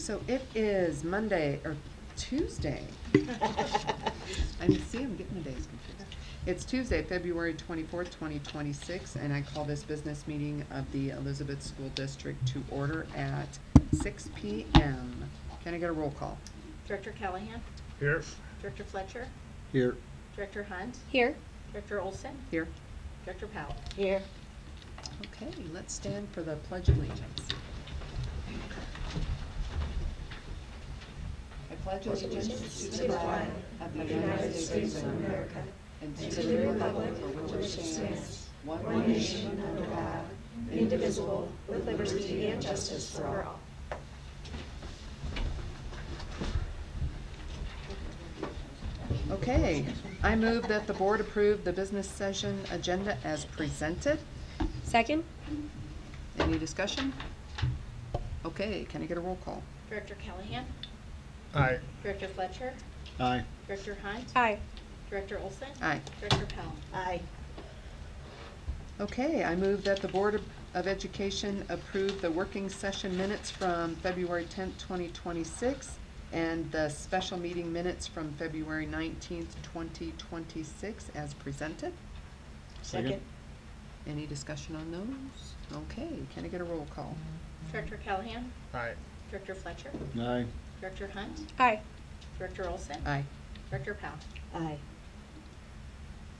So it is Monday, or Tuesday. I'm getting the days confused. It's Tuesday, February 24th, 2026, and I call this business meeting of the Elizabeth School District to order at 6 p.m. Can I get a roll call? Director Callahan? Here. Director Fletcher? Here. Director Hunt? Here. Director Olson? Here. Director Powell? Here. Okay, let's stand for the Pledge of Allegiance. I pledge allegiance to the flag of the United States of America and to the republic for which it stands, one nation under God, indivisible, with liberty and justice for all. Okay, I move that the board approve the business session agenda as presented. Second. Any discussion? Okay, can I get a roll call? Director Callahan? Aye. Director Fletcher? Aye. Director Hunt? Aye. Director Olson? Aye. Director Powell? Aye. Okay, I move that the Board of Education approve the working session minutes from February 10th, 2026, and the special meeting minutes from February 19th, 2026 as presented. Second. Any discussion on those? Okay, can I get a roll call? Director Callahan? Aye. Director Fletcher? Aye. Director Hunt? Aye. Director Olson? Aye. Director Powell? Aye.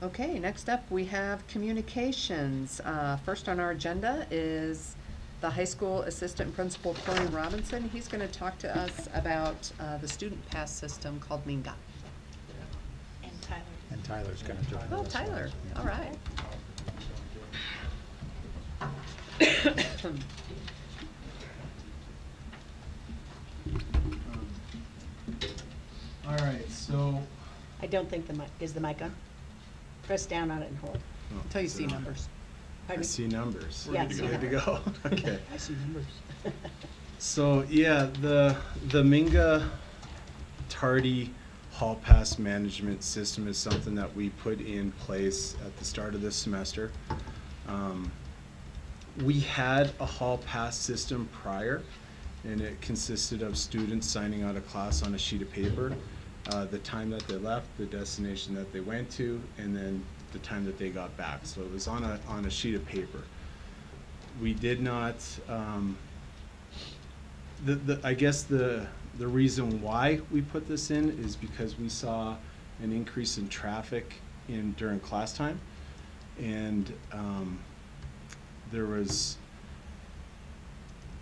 Okay, next up we have communications. First on our agenda is the high school assistant principal, Corey Robinson. He's going to talk to us about the student pass system called Minga. And Tyler? And Tyler's gonna join us. Oh, Tyler, all right. All right, so I don't think the mic, is the mic on? Press down on it and hold. Until you see numbers. I Pardon me? see numbers. Yeah, I see Good to go. Okay. I see numbers. So yeah, the Minga tardy hall pass management system is something that we put in place at the start of this semester. We had a hall pass system prior, and it consisted of students signing out of class on a sheet of paper, the time that they left, the destination that they went to, and then the time that they got back. So it was on a sheet of paper. We did not. I guess the reason why we put this in is because we saw an increase in traffic during class time, and there was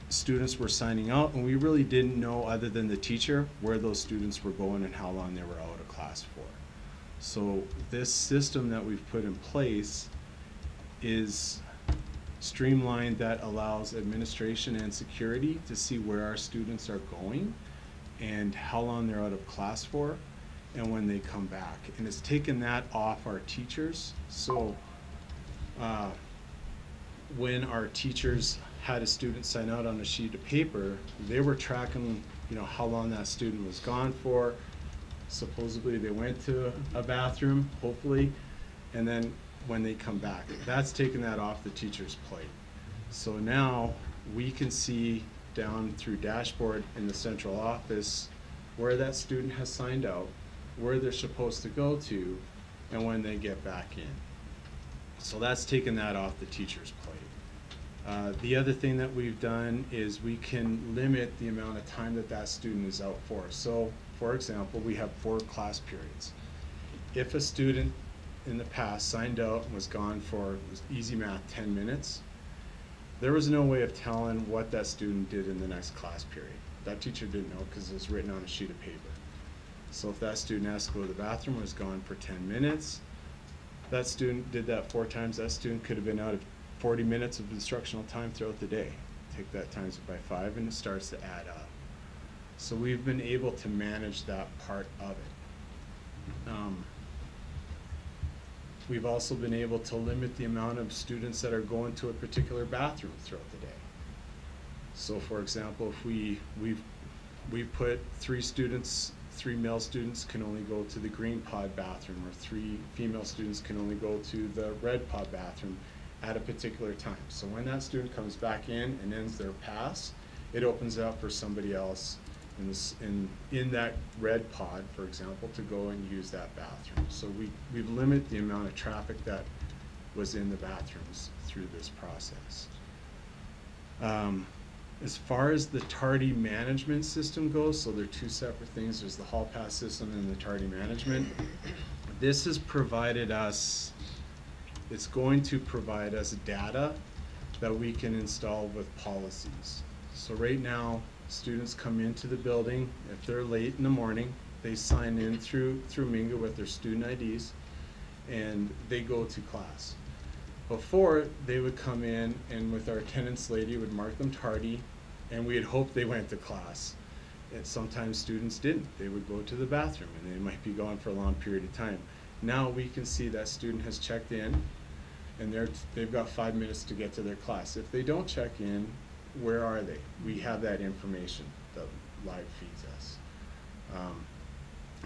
students were signing out, and we really didn't know, other than the teacher, where those students were going and how long they were out of class for. So this system that we've put in place is streamlined, that allows administration and security to see where our students are going and how long they're out of class for and when they come back. And it's taken that off our teachers. So when our teachers had a student sign out on a sheet of paper, they were tracking, how long that student was gone for. Supposedly they went to a bathroom, hopefully, and then when they come back. That's taken that off the teacher's plate. So now we can see down through dashboard in the central office where that student has signed out, where they're supposed to go to, and when they get back in. So that's taken that off the teacher's plate. The other thing that we've done is we can limit the amount of time that student is out for. So, for example, we have 4 class periods. If a student in the past signed out and was gone for, easy math, 10 minutes, there was no way of telling what that student did in the next class period. That teacher didn't know because it was written on a sheet of paper. So if that student has to go to the bathroom, was gone for 10 minutes, that student did that 4 times, that student could have been out of 40 minutes of instructional time throughout the day. Take that times it by 5 and it starts to add up. So we've been able to manage that part of it. We've also been able to limit the amount of students that are going to a particular bathroom throughout the day. So for example, if we've put 3 male students can only go to the green pod bathroom, or 3 female students can only go to the red pod bathroom at a particular time. So when that student comes back in and ends their pass, it opens up for somebody else in that red pod, for example, to go and use that bathroom. So we've limited the amount of traffic that was in the bathrooms through this process. As far as the tardy management system goes, so they're two separate things. There's the hall pass system and the tardy management. This has provided us, it's going to provide us data that we can install with policies. So right now, students come into the building. If they're late in the morning, they sign in through Minga with their student IDs, and they go to class. Before, they would come in, and with our attendance lady would mark them tardy, and we'd hope they went to class. And sometimes students didn't. They would go to the bathroom, and they might be gone for a long period of time. Now we can see that student has checked in, and they've got 5 minutes to get to their class. If they don't check in, where are they? We have that information that live feeds us.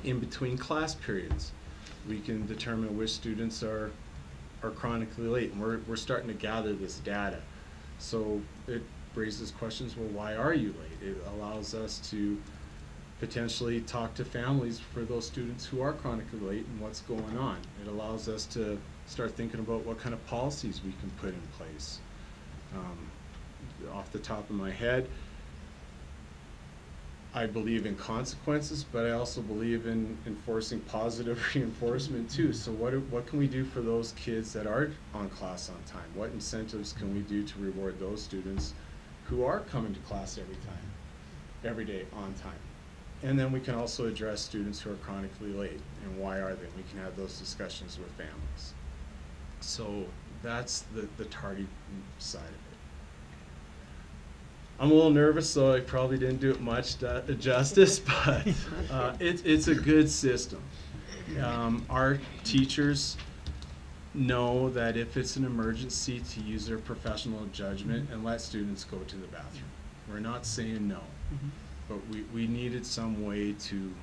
In between class periods, we can determine which students are chronically late, and we're starting to gather this data. So it raises questions, well, why are you late? It allows us to potentially talk to families for those students who are chronically late and what's going on. It allows us to start thinking about what kind of policies we can put in place. Off the top of my head, I believe in consequences, but I also believe in enforcing positive reinforcement too. So what can we do for those kids that are on class on time? What incentives can we do to reward those students who are coming to class every day on time? And then we can also address students who are chronically late, and why are they? We can have those discussions with families. So that's the target side of it. I'm a little nervous, so I probably didn't do it much justice, but it's a good system. Our teachers know that if it's an emergency, to use their professional judgment and let students go to the bathroom. We're not saying no, but we needed some way to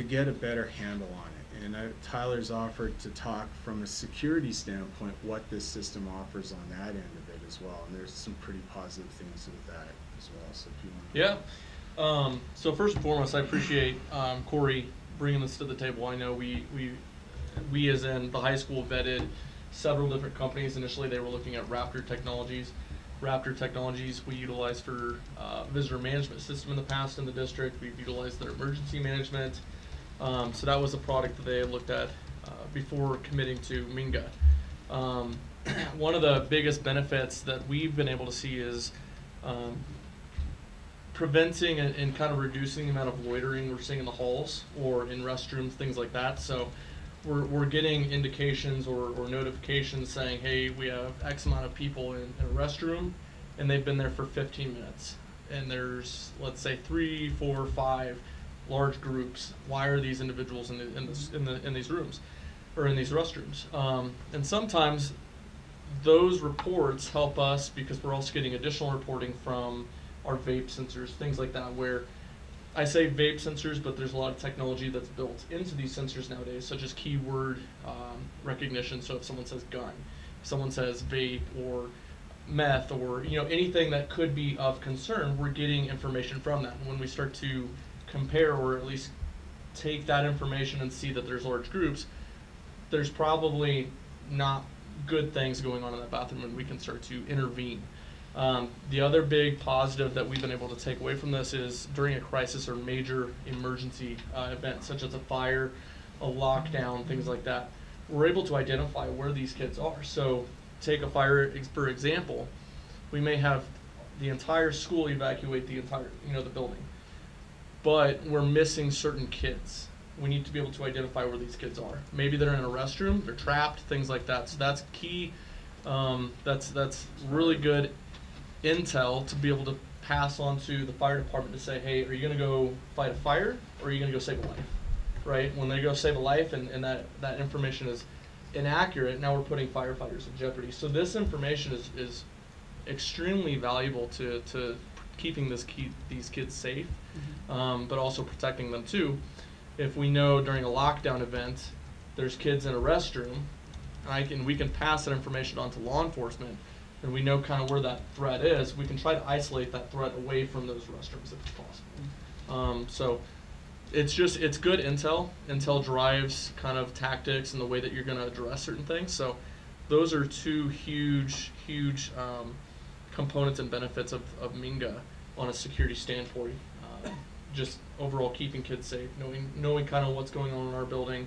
get a better handle on it. And Tyler's offered to talk from a security standpoint what this system offers on that end of it as well. And there's some pretty positive things with that as well. So if you want to. Yeah. So first and foremost, I appreciate Corey bringing this to the table. I know we as in the high school vetted several different companies. Initially, they were looking at Raptor Technologies. Raptor Technologies we utilized for visitor management system in the past in the district. We've utilized their emergency management. So that was a product that they had looked at before committing to Minga. One of the biggest benefits that we've been able to see is preventing and kind of reducing the amount of loitering we're seeing in the halls or in restrooms, things like that. So we're getting indications or notifications saying, hey, we have X amount of people in a restroom, and they've been there for 15 minutes. And there's, let's say, 3, 4, 5 large groups. Why are these individuals in these rooms or in these restrooms? And sometimes those reports help us because we're also getting additional reporting from our vape sensors, things like that, where I say vape sensors, but there's a lot of technology that's built into these sensors nowadays, such as keyword recognition. So if someone says gun, if someone says vape or meth, or anything that could be of concern, we're getting information from that. And when we start to compare, or at least take that information and see that there's large groups, there's probably not good things going on in that bathroom, and we can start to intervene. The other big positive that we've been able to take away from this is during a crisis or major emergency event, such as a fire, a lockdown, things like that, we're able to identify where these kids are. So take a fire, for example, we may have the entire school evacuate the entire, the building, but we're missing certain kids. We need to be able to identify where these kids are. Maybe they're in a restroom, they're trapped, things like that. So that's key. That's really good intel to be able to pass on to the fire department to say, hey, are you going to go fight a fire, or are you going to go save a life? Right? When they go save a life and that information is inaccurate, now we're putting firefighters in jeopardy. So this information is extremely valuable to keeping these kids safe, but also protecting them too. If we know during a lockdown event there's kids in a restroom, and we can pass that information on to law enforcement, and we know kind of where that threat is, we can try to isolate that threat away from those restrooms if it's possible. So it's good intel. Intel drives kind of tactics and the way that you're going to address certain things. So those are two huge components and benefits of Minga on a security standpoint. Just overall keeping kids safe, knowing kind of what's going on in our building.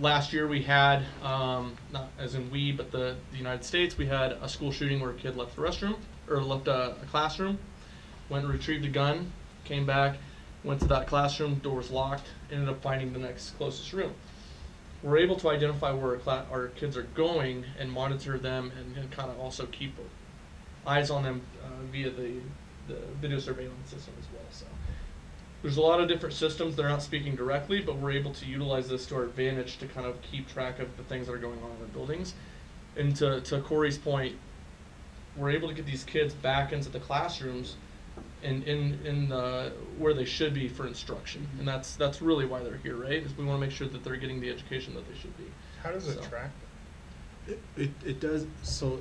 Last year we had, not as in we, but the United States, we had a school shooting where a kid left the restroom, or left a classroom, went and retrieved a gun, came back, went to that classroom, door was locked, ended up finding the next closest room. We're able to identify where our kids are going and monitor them and kind of also keep eyes on them via the video surveillance system as well. So there's a lot of different systems. They're not speaking directly, but we're able to utilize this to our advantage to kind of keep track of the things that are going on in our buildings. And to Corey's point, we're able to get these kids back into the classrooms and in where they should be for instruction. And that's really why they're here, right? Is we want to make sure that they're getting the education that they should be. How does it So. track them? It does, so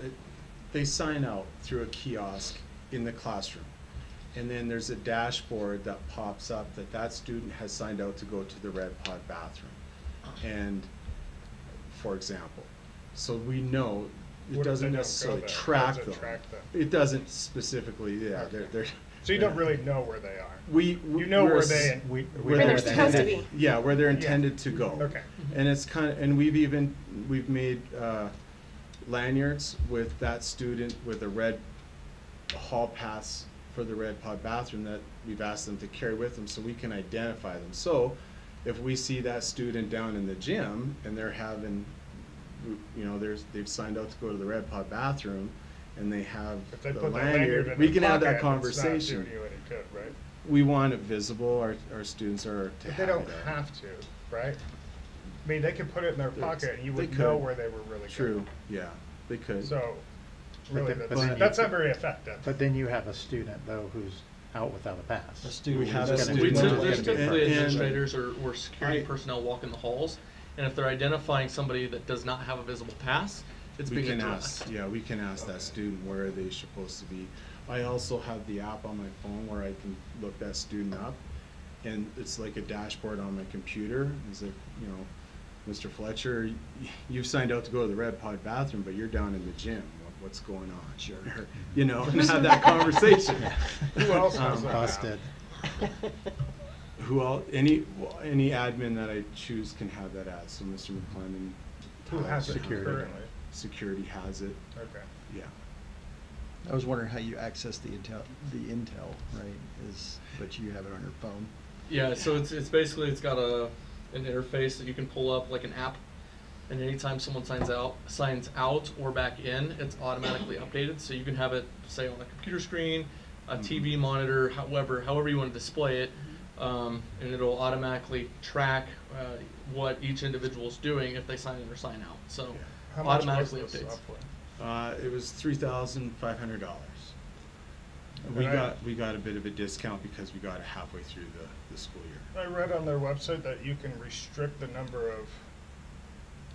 they sign out through a kiosk in the classroom. And then there's a dashboard that pops up that student has signed out to go to the Red Pod bathroom. And, for example, so we know it What if they doesn't don't go necessarily there? How track does it them. track them? It doesn't specifically, yeah, Okay. they're. So you don't really know where they are. You know where where they Where they're supposed to be. Yeah, where they're Yeah. intended to go. Okay. And it's kind of, and we've made lanyards with that student with a red hall pass for the Red Pod bathroom that we've asked them to carry with them so we can identify them. So if we see that student down in the gym and they're having, they've signed out to go to the Red Pod bathroom and they have If they the put that lanyard in we their can have that pocket, it's not conversation. doing you any good, right? We want it visible, our students are to But have they don't it. have to, right? I mean, they could put it in their pocket and you They would know could. where they were really True, going. yeah, they could. So, But really, then- that's, but that's not very effective. But then you have a student though who's out without a pass. A student We have who's a gonna student be- who's There's gonna be- typically and- administrators or security I- personnel walking the halls, and if they're identifying somebody that does not have a visible pass, it's We being can addressed. ask, yeah, we can ask that student where are they supposed to be. I also have the app on my phone where I can look that student up, and it's like a dashboard on my computer. It's like, Mr. Fletcher, you've signed out to go to the Red Pod bathroom, but you're down in the gym. What's going on? Sure. And have that conversation. Who else has that? Busted. Any admin that I choose can have that ad. So Mr. McClendon. Who has it Security. currently? Security has it, Okay. yeah. I was wondering how you access the intel, right? But you have it on your phone. Yeah, so it's basically, it's got an interface that you can pull up like an app, and anytime someone signs out or back in, it's automatically updated. So you can have it say on a computer screen, a TV monitor, however you want to display it, and it'll automatically track what each individual's doing if they sign in or sign out. So How much was automatically this updates. software? It was $3,500. We And got a bit of a discount because we got it halfway through the school year. I read on their website that you can restrict the number of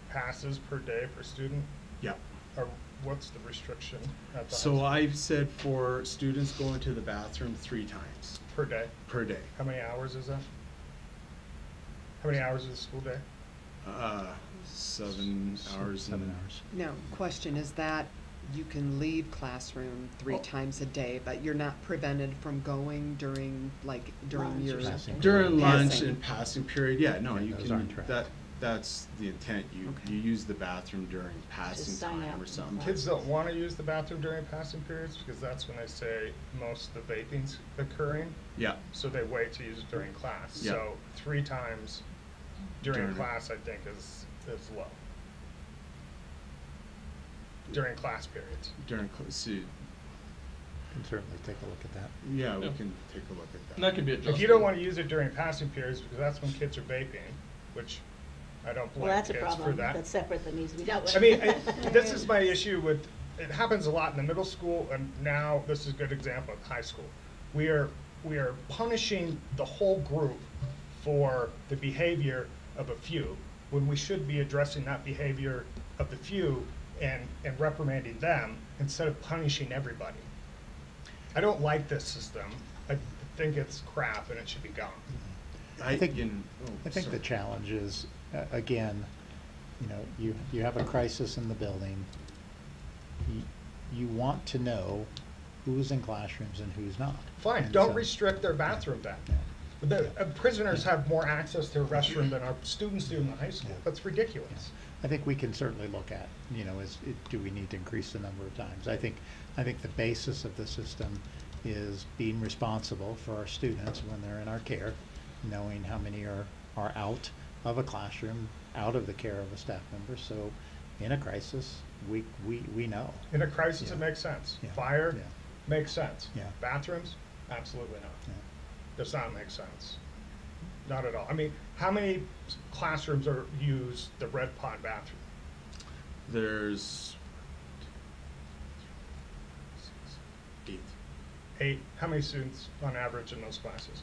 passes per day per student. Yeah. Or what's the restriction at the high So school? I've said for students going to the bathroom 3 times Per day? per day. How many hours is that? How many hours is a school day? 7 hours. 7 and- hours. No, question, is that you can leave classroom 3 times a day, but you're not prevented from going during Lunch or your. something. During lunch Passing. and passing period, yeah, no, Yeah, you those can, aren't tracked. that's the intent. Okay. You use the bathroom during passing sign time out. or something. Kids don't want to use the bathroom during passing periods because that's when they say most of the vaping's occurring. Yeah, So they wait to use it during class. Yeah. So 3 times during During- class, I think, is low. During class periods. see, Can certainly take a look at that. yeah, we Yeah. can take a look at that. And that could be adjusted. If you don't want to use it during passing periods, because that's when kids are vaping, which I don't Well, blame that's a kids for problem that. that's separate that needs to be dealt with. I mean, this is my issue with, it happens a lot in the middle school, and now this is a good example of high school. We are punishing the whole group for the behavior of a few, when we should be addressing that behavior of the few and reprimanding them instead of punishing everybody. I don't like this system. I think it's crap and it should be gone. I think the sorry. challenge is, again, you know, you have a crisis in the building. You want to know who's in classrooms and who's not. Fine, And don't so- restrict their bathroom then. Yeah. The prisoners have more access to a restroom than our students do in the high school. Yeah. That's ridiculous. I think we can certainly look at, you know, do we need to increase the number of times? I think the basis of the system is being responsible for our students when they're in our care, knowing how many are out of a classroom, out of the care of a staff member. So in a crisis, we know. In a crisis, Yeah. it makes sense. Yeah. Fire Yeah. makes sense. Yeah. Bathrooms, absolutely not. Yeah. Does not make sense. Not at all. I mean, how many classrooms use the red pod bathroom? There's 8. 8. How many students on average in those classes?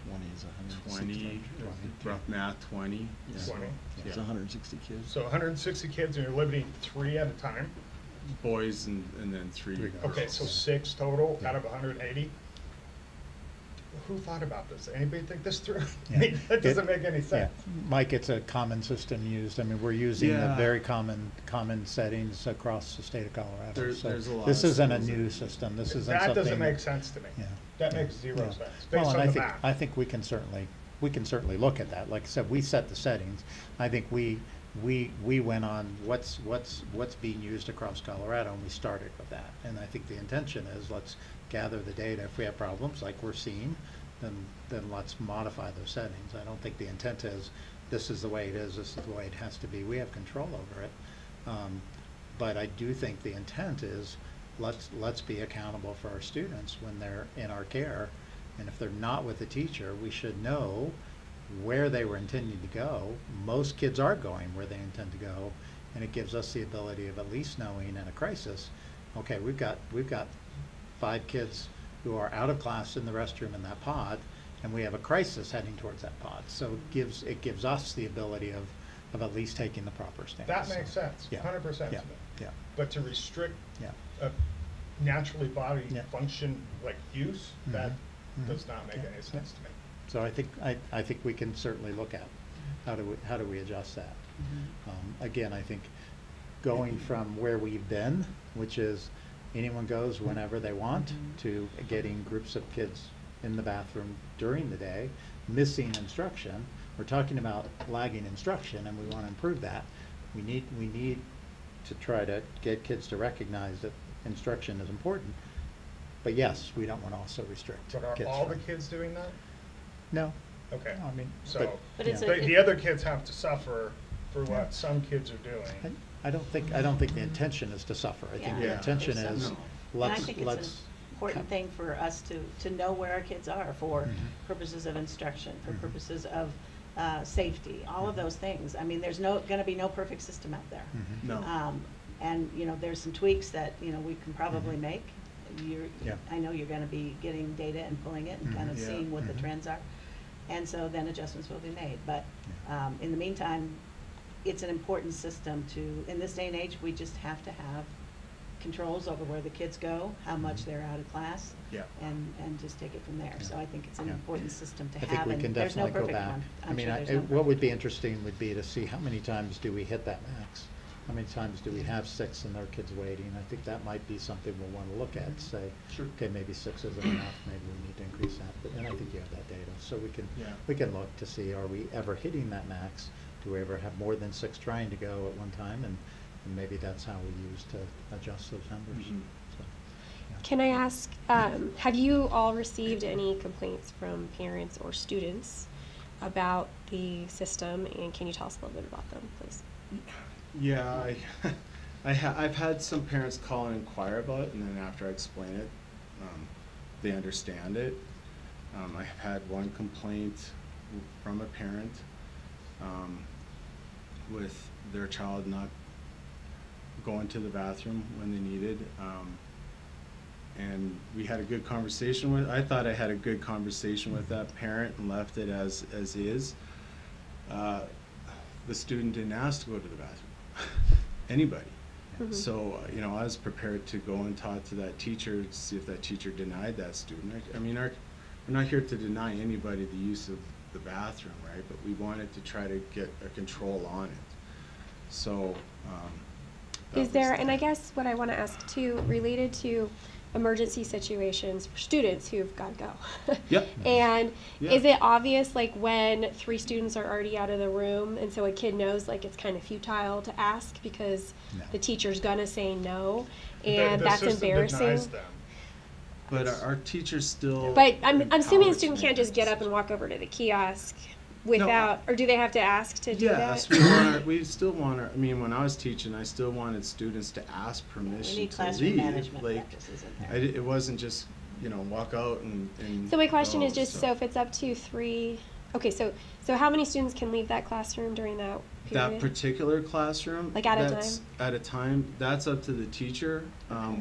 20 is 20, 160. rough math, 20. Yeah. 20. It's Yeah. 160 kids. So 160 kids and you're limiting 3 at a time? Boys and then 3 Three girls. Okay, so girls. 6 total Yeah. out of 180? Who thought about this? Anybody think this through? Yeah. I mean, that doesn't It- make any sense. Yeah. Mike, it's a common system used. I mean, we're using the Yeah. very common settings across the state of Colorado. There's a lot This of isn't a schools that new use it. system. This isn't That something. doesn't make sense to me. Yeah. That Yeah. makes zero Yeah. sense, Well, based and on the I math. think we can certainly look at that. Like I said, we set the settings. I think we went on what's being used across Colorado, and we started with that. And I think the intention is, let's gather the data. If we have problems like we're seeing, then let's modify those settings. I don't think the intent is, this is the way it is, this is the way it has to be. We have control over it. But I do think the intent is, let's be accountable for our students when they're in our care. And if they're not with a teacher, we should know where they were intending to go. Most kids are going where they intend to go, and it gives us the ability of at least knowing in a crisis, okay, we've got 5 kids who are out of class in the restroom in that pod, and we have a crisis heading towards that pod. So it gives us the ability of at least taking the proper stance. That makes sense, Yeah. 100% to Yeah. me. Yeah. But to restrict Yeah. a naturally body Yeah. function like use, that Mhm. does not make Yeah. any sense to me. So I think we can certainly look at how do we adjust that. Again, I think going from where we've been, which is anyone goes whenever they want, to getting groups of kids in the bathroom during the day, missing instruction. We're talking about lagging instruction, and we want to improve that. We need to try to get kids to recognize that instruction is important. But yes, we don't want to also restrict But are kids all from- the kids doing that? No. Okay. I mean, So, But it's yeah. the other kids have to suffer for what some kids are doing. I don't think the intention is to suffer. I think the Yeah. intention It's is, something. And I let's, think it's an important thing for us to know where our kids are for Mhm. purposes of instruction, for Mhm. purposes of safety, all of those things. I mean, there's gonna be no perfect system out there. Mhm. No. And, there's some tweaks that, we can probably Mhm. make. Yeah. I know you're gonna be getting data and pulling it and kind Mhm. of Yeah. seeing what the Mhm. trends are. And so then adjustments will be made. But Yeah. in the meantime, it's an important system in this day and age, we just have to have controls over where the kids go, how much Mhm. they're out of class. Yeah. And just take it from there. So I think it's an Yeah. important system to I have. think we and can there's no definitely go perfect back. one. I I'm mean, sure there's no what perfect would be one. interesting would be to see how many times do we hit that max? How many times do we have 6 and our kids waiting? I think that might be something we'll want to look at, say, Sure. okay, maybe 6 isn't enough, maybe we need to increase that. But then I think you have that data, so Yeah. we can look to see, are we ever hitting that max? Do we ever have more than 6 trying to go at one time? And maybe that's how we use to adjust those numbers. Mhm. So, yeah. Can I ask, have you all received any complaints from parents or students about the system, and can you tell us a little bit about them, please? Yeah, I've had some parents call and inquire about it, and then after I explain it, they understand it. I have had one complaint from a parent with their child not going to the bathroom when they needed. And we had a good conversation I thought I had a good conversation with that parent and left it as is. The student didn't ask to go to the bathroom. anybody. Mhm. So, I was prepared to go and talk to that teacher to see if that teacher denied that student. I mean, we're not here to deny anybody the use of the bathroom, right? But we wanted to try to get a control on it. So, that Is was there, the- and I guess what I want to ask too, related to emergency situations for students who've got to go. Yep. And Yeah. is it obvious, like, when 3 students are already out of the room, and so a kid knows, like, it's kind of futile to ask because No. the teacher's gonna say no, The- and the that's system embarrassing? denies them. But our teachers still. But I'm assuming a empowered student to can't make just get that up and decision. walk over to the kiosk without, or do they have to ask to do Yes, that? we still want our, I mean, when I was teaching, I still wanted students to ask We permission need to classroom leave. management Like, practices in there. it wasn't just, walk out and So my question go, is just, so if it's up to 3, okay, so how many students can leave that classroom during that period? That particular classroom. Like, at a that's- time? At a time, that's up to the teacher.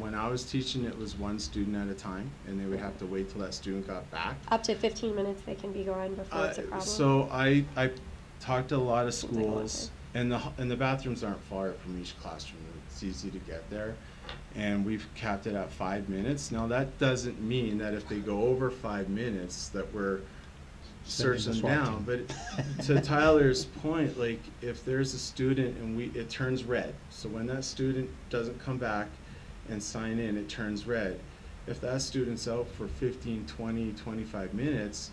When I was teaching, it was 1 student at a time, and they would have to wait till that student got back. Up to 15 minutes they can be gone before it's a problem? So I talked to a lot of Seems like a lot of schools, and the bathrooms aren't far from each classroom. It's easy to get there, and we've capped it at 5 minutes. Now that doesn't mean that if they go over 5 minutes that we're Sending the searching SWAT down. team. But to Tyler's point, like, if there's a student and it turns red, so when that student doesn't come back and sign in, it turns red. If that student's out for 15, 20, 25 minutes,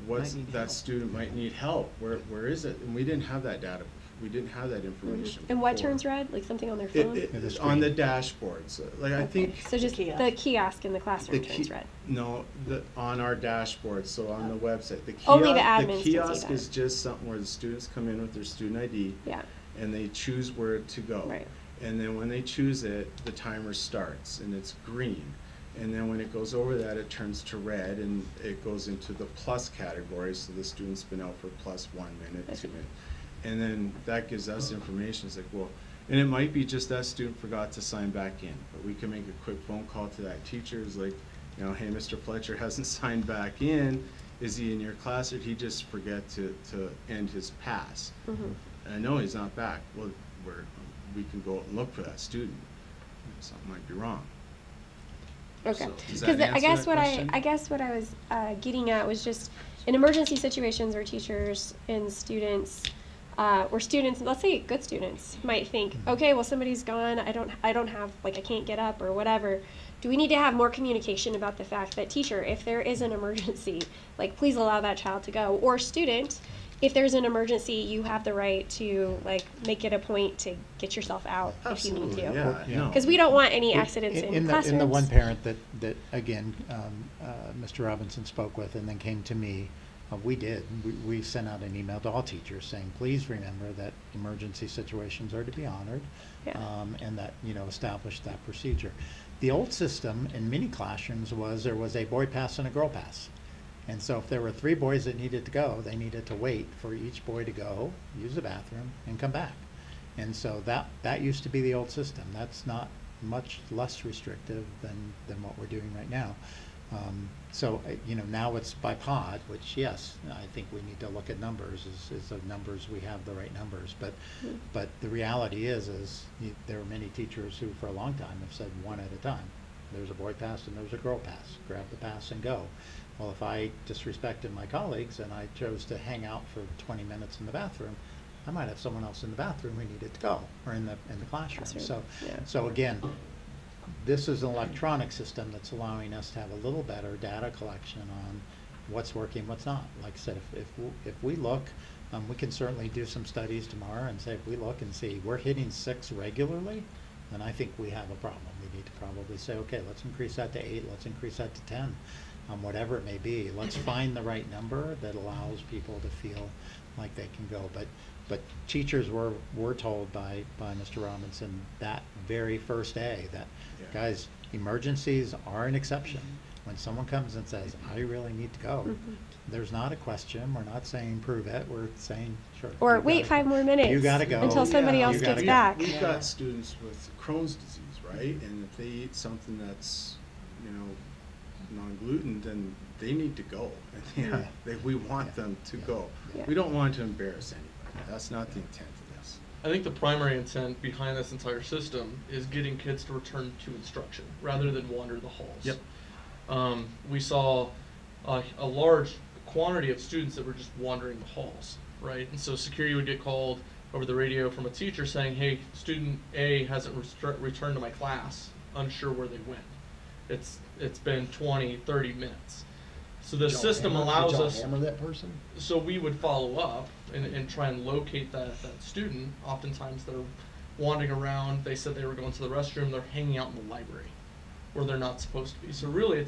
Might need that help. student might need help. Where is it? And we didn't have that data. We didn't have that information. And what before. turns red? Like something on their It, phone? it, Yeah, the on the screen. dashboard. So, like, I think. So just kiosk. the kiosk in the The classroom turns ki- red? No, on our dashboard, so on the website. The Only the kiosk- admins can see kiosk that. is just something where the students come in with their student ID. Yeah. And they choose where to go. Right. And then when they choose it, the timer starts and it's green. And then when it goes over that, it turns to red and it goes into the plus category, so the student's been out for plus 1 minute, I 2 see. minutes. And then that gives us information, it's like, well, and it might be just that student forgot to sign back in, but we can make a quick phone call to that teacher, it's like, hey, Mr. Fletcher hasn't signed back in, is he in your class, or did he just forget to end his pass? Mhm. And I know he's not back, well, we can go and look for that student, something might be wrong. Okay. So, does that Because I answer guess that what question? I guess what I was getting at was just in emergency situations where teachers and students, or students, let's say good students, might think, okay, well somebody's gone, I don't have, like, I can't get up or whatever. Do we need to have more communication about the fact that, teacher, if there is an emergency, like, please allow that child to go, or student, if there's an emergency, you have the right to, like, make it a point to get yourself out if you need Absolutely, to. yeah, Yeah. no. Because we don't want any accidents in classrooms. In the one parent that again, Mr. Robinson spoke with and then came to me, we sent out an email to all teachers saying, please remember that emergency situations are to be honored. Yeah. And that, establish that procedure. The old system in many classrooms there was a boy pass and a girl pass. And so if there were 3 boys that needed to go, they needed to wait for each boy to go, use the bathroom, and come back. And so that used to be the old system. That's not much less restrictive than what we're doing right now. Now it's by pod, which, yes, I think we need to look at numbers, is the numbers, we have the right numbers. But the reality is there are many teachers who for a long time have said 1 at a time. There's a boy pass and there's a girl pass. Grab the pass and go. Well, if I disrespected my colleagues and I chose to hang out for 20 minutes in the bathroom, I might have someone else in the bathroom who needed to go, or in the classroom. So again, this is an electronic system that's allowing us to have a little better data collection on what's working, what's not. Like I said, if we look, we can certainly do some studies tomorrow and say if we look and see we're hitting 6 regularly, then I think we have a problem. We need to probably say, okay, let's increase that to 8, let's increase that to 10. Whatever it may be, let's find the right number that allows people to feel like they can go. But teachers were told by Mr. Robinson that very first day that, guys, emergencies are an exception. When someone comes and says, I really need to go, there's not a question. We're not saying prove it. We're saying, sure. Or you wait gotta 5 go. more minutes You gotta go. until somebody Yeah. else You gets gotta go. back. We've got students with Crohn's disease, right? And if they eat something that's, non-gluten, then they need to go. And we want them to go. Yeah. We don't want to embarrass anybody. That's not the intent of this. I think the primary intent behind this entire system is getting kids to return to instruction rather than wander the halls. Yep. We saw a large quantity of students that were just wandering the halls, right? And so security would get called over the radio from a teacher saying, hey, student A hasn't returned to my class, unsure where they went. It's been 20, 30 minutes. So the system allows us, Hammer that person? so we would follow up and try and locate that student. Oftentimes they're wandering around, they said they were going to the restroom, they're hanging out in the library where they're not supposed to be. So really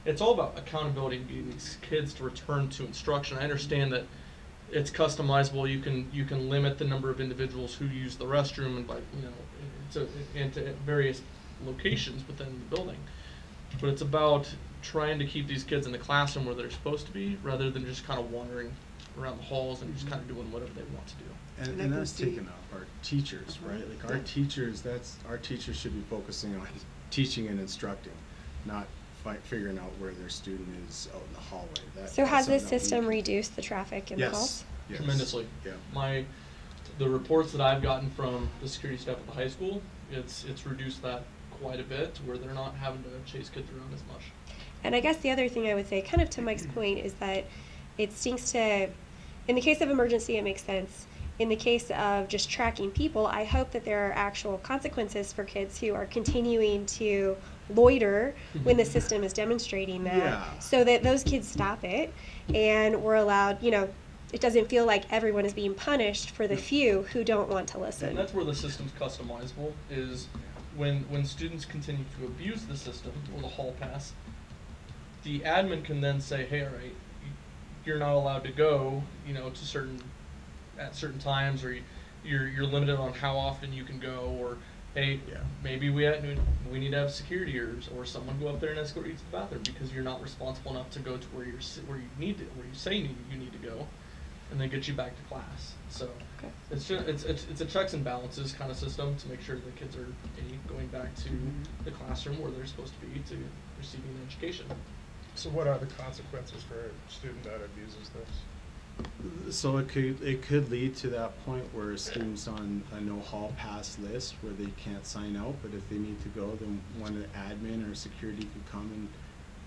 it's all about accountability and getting these kids to return to instruction. I understand that it's customizable. You can limit the number of individuals who use the restroom and into various locations within the building. But it's about trying to keep these kids in the classroom where they're supposed to be, rather than just kind of wandering around the halls and just kind of doing whatever they want to do. And I And can that's see- taken off our teachers, right? Like our Yeah. teachers, our teachers should be focusing on teaching and instructing, not figuring out where their student is out in the hallway. So has this that's something that we system can- reduced the traffic in the halls? Yes. Tremendously. Yeah. The reports that I've gotten from the security staff at the high school, it's reduced that quite a bit to where they're not having to chase kids around as much. And I guess the other thing I would say, kind of to Mike's point, is that it stinks to, in the case of emergency, it makes sense. In the case of just tracking people, I hope that there are actual consequences for kids who are continuing to loiter when the system is demonstrating that, Yeah. so that those kids stop it and we're allowed, it doesn't feel like everyone is being punished for the few who don't want to listen. And that's where the system's customizable, is when students continue to abuse the system or the hall pass, the admin can then say, hey, all right, you're not allowed to go, at certain times, or you're limited on how often you can go, or hey, Yeah. maybe we need to have security or someone go up there and escort you to the bathroom because you're not responsible enough to go to where you say you need to go, and then get you back to class. So Okay. it's a checks and balances kind of system to make sure the kids are going back to the classroom where they're supposed to be to receiving an education. So what are the consequences for a student that abuses this? So it could lead to that point where a student's on a no hall pass list where they can't sign out, but if they need to go, then one of the admin or security could come and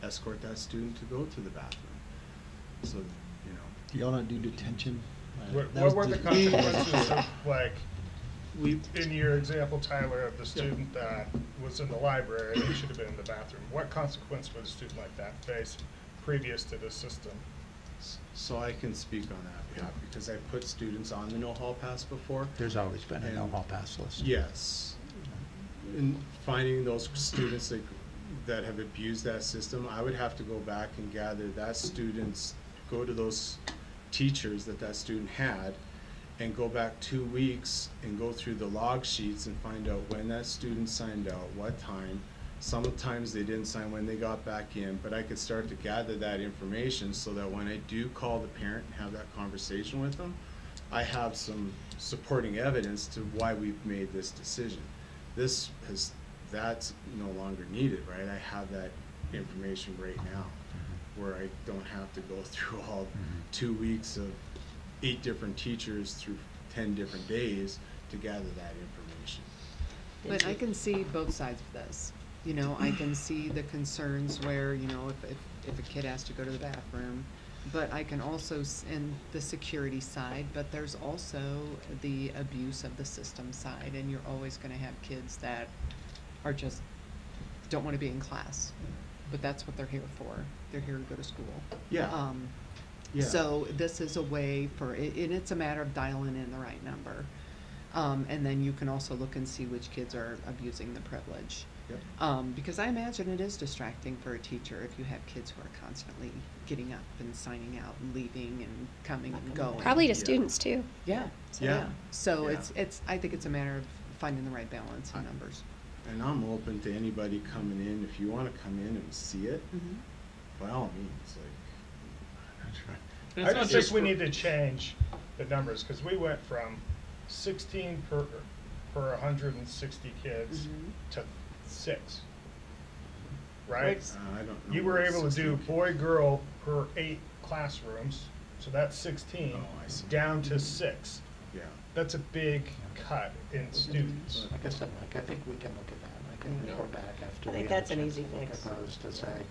escort that student to go to the bathroom. So, Do y'all not do detention? What That was were the just- consequences of, like, we, in your example, Tyler, of the student that was in the library and should have been in the bathroom? What consequence would a student like that face previous to the system? so I can speak on that behalf because I put students on the no hall pass before. There's always been a no And- hall pass list. Yes. In finding those students that have abused that system, I would have to go back and gather that students, go to those teachers that student had, and go back 2 weeks and go through the log sheets and find out when that student signed out, what time. Sometimes they didn't sign when they got back in, but I could start to gather that information so that when I do call the parent and have that conversation with them, I have some supporting evidence to why we've made this decision. That's no longer needed, right? I have that information right now, where I don't have to go through all 2 weeks of 8 different teachers through 10 different days to gather that information. But I can see both sides of this. I can see the concerns where, if a kid has to go to the bathroom, but I can also, and the security side, but there's also the abuse of the system side, and you're always gonna have kids that are just, don't wanna be in class, but that's what they're here for. They're here to go to school. Yeah. Yeah. So this is a way for, and it's a matter of dialing in the right number. And then you can also look and see which kids are abusing the privilege. Yep. Because I imagine it is distracting for a teacher if you have kids who are constantly getting up and signing out and leaving and coming and going. Probably to Yeah. students too. Yeah. Yeah. So Yeah. I think it's a matter of finding the right balance in numbers. And I'm open to anybody coming in. If you want to come in and see it, by all means, And I it's not just think just we for- need to change the numbers, because we went from 16 per 160 kids to 6, right? I don't know. You were what able to do 16 boy, girl per 8 classrooms, so that's 16, Oh, I see. down to 6. Yeah. that's a big cut in students. Like I said, Mike, I think we can look at that. I can report back after I we think have a that's an chance easy to look fix. at those to say,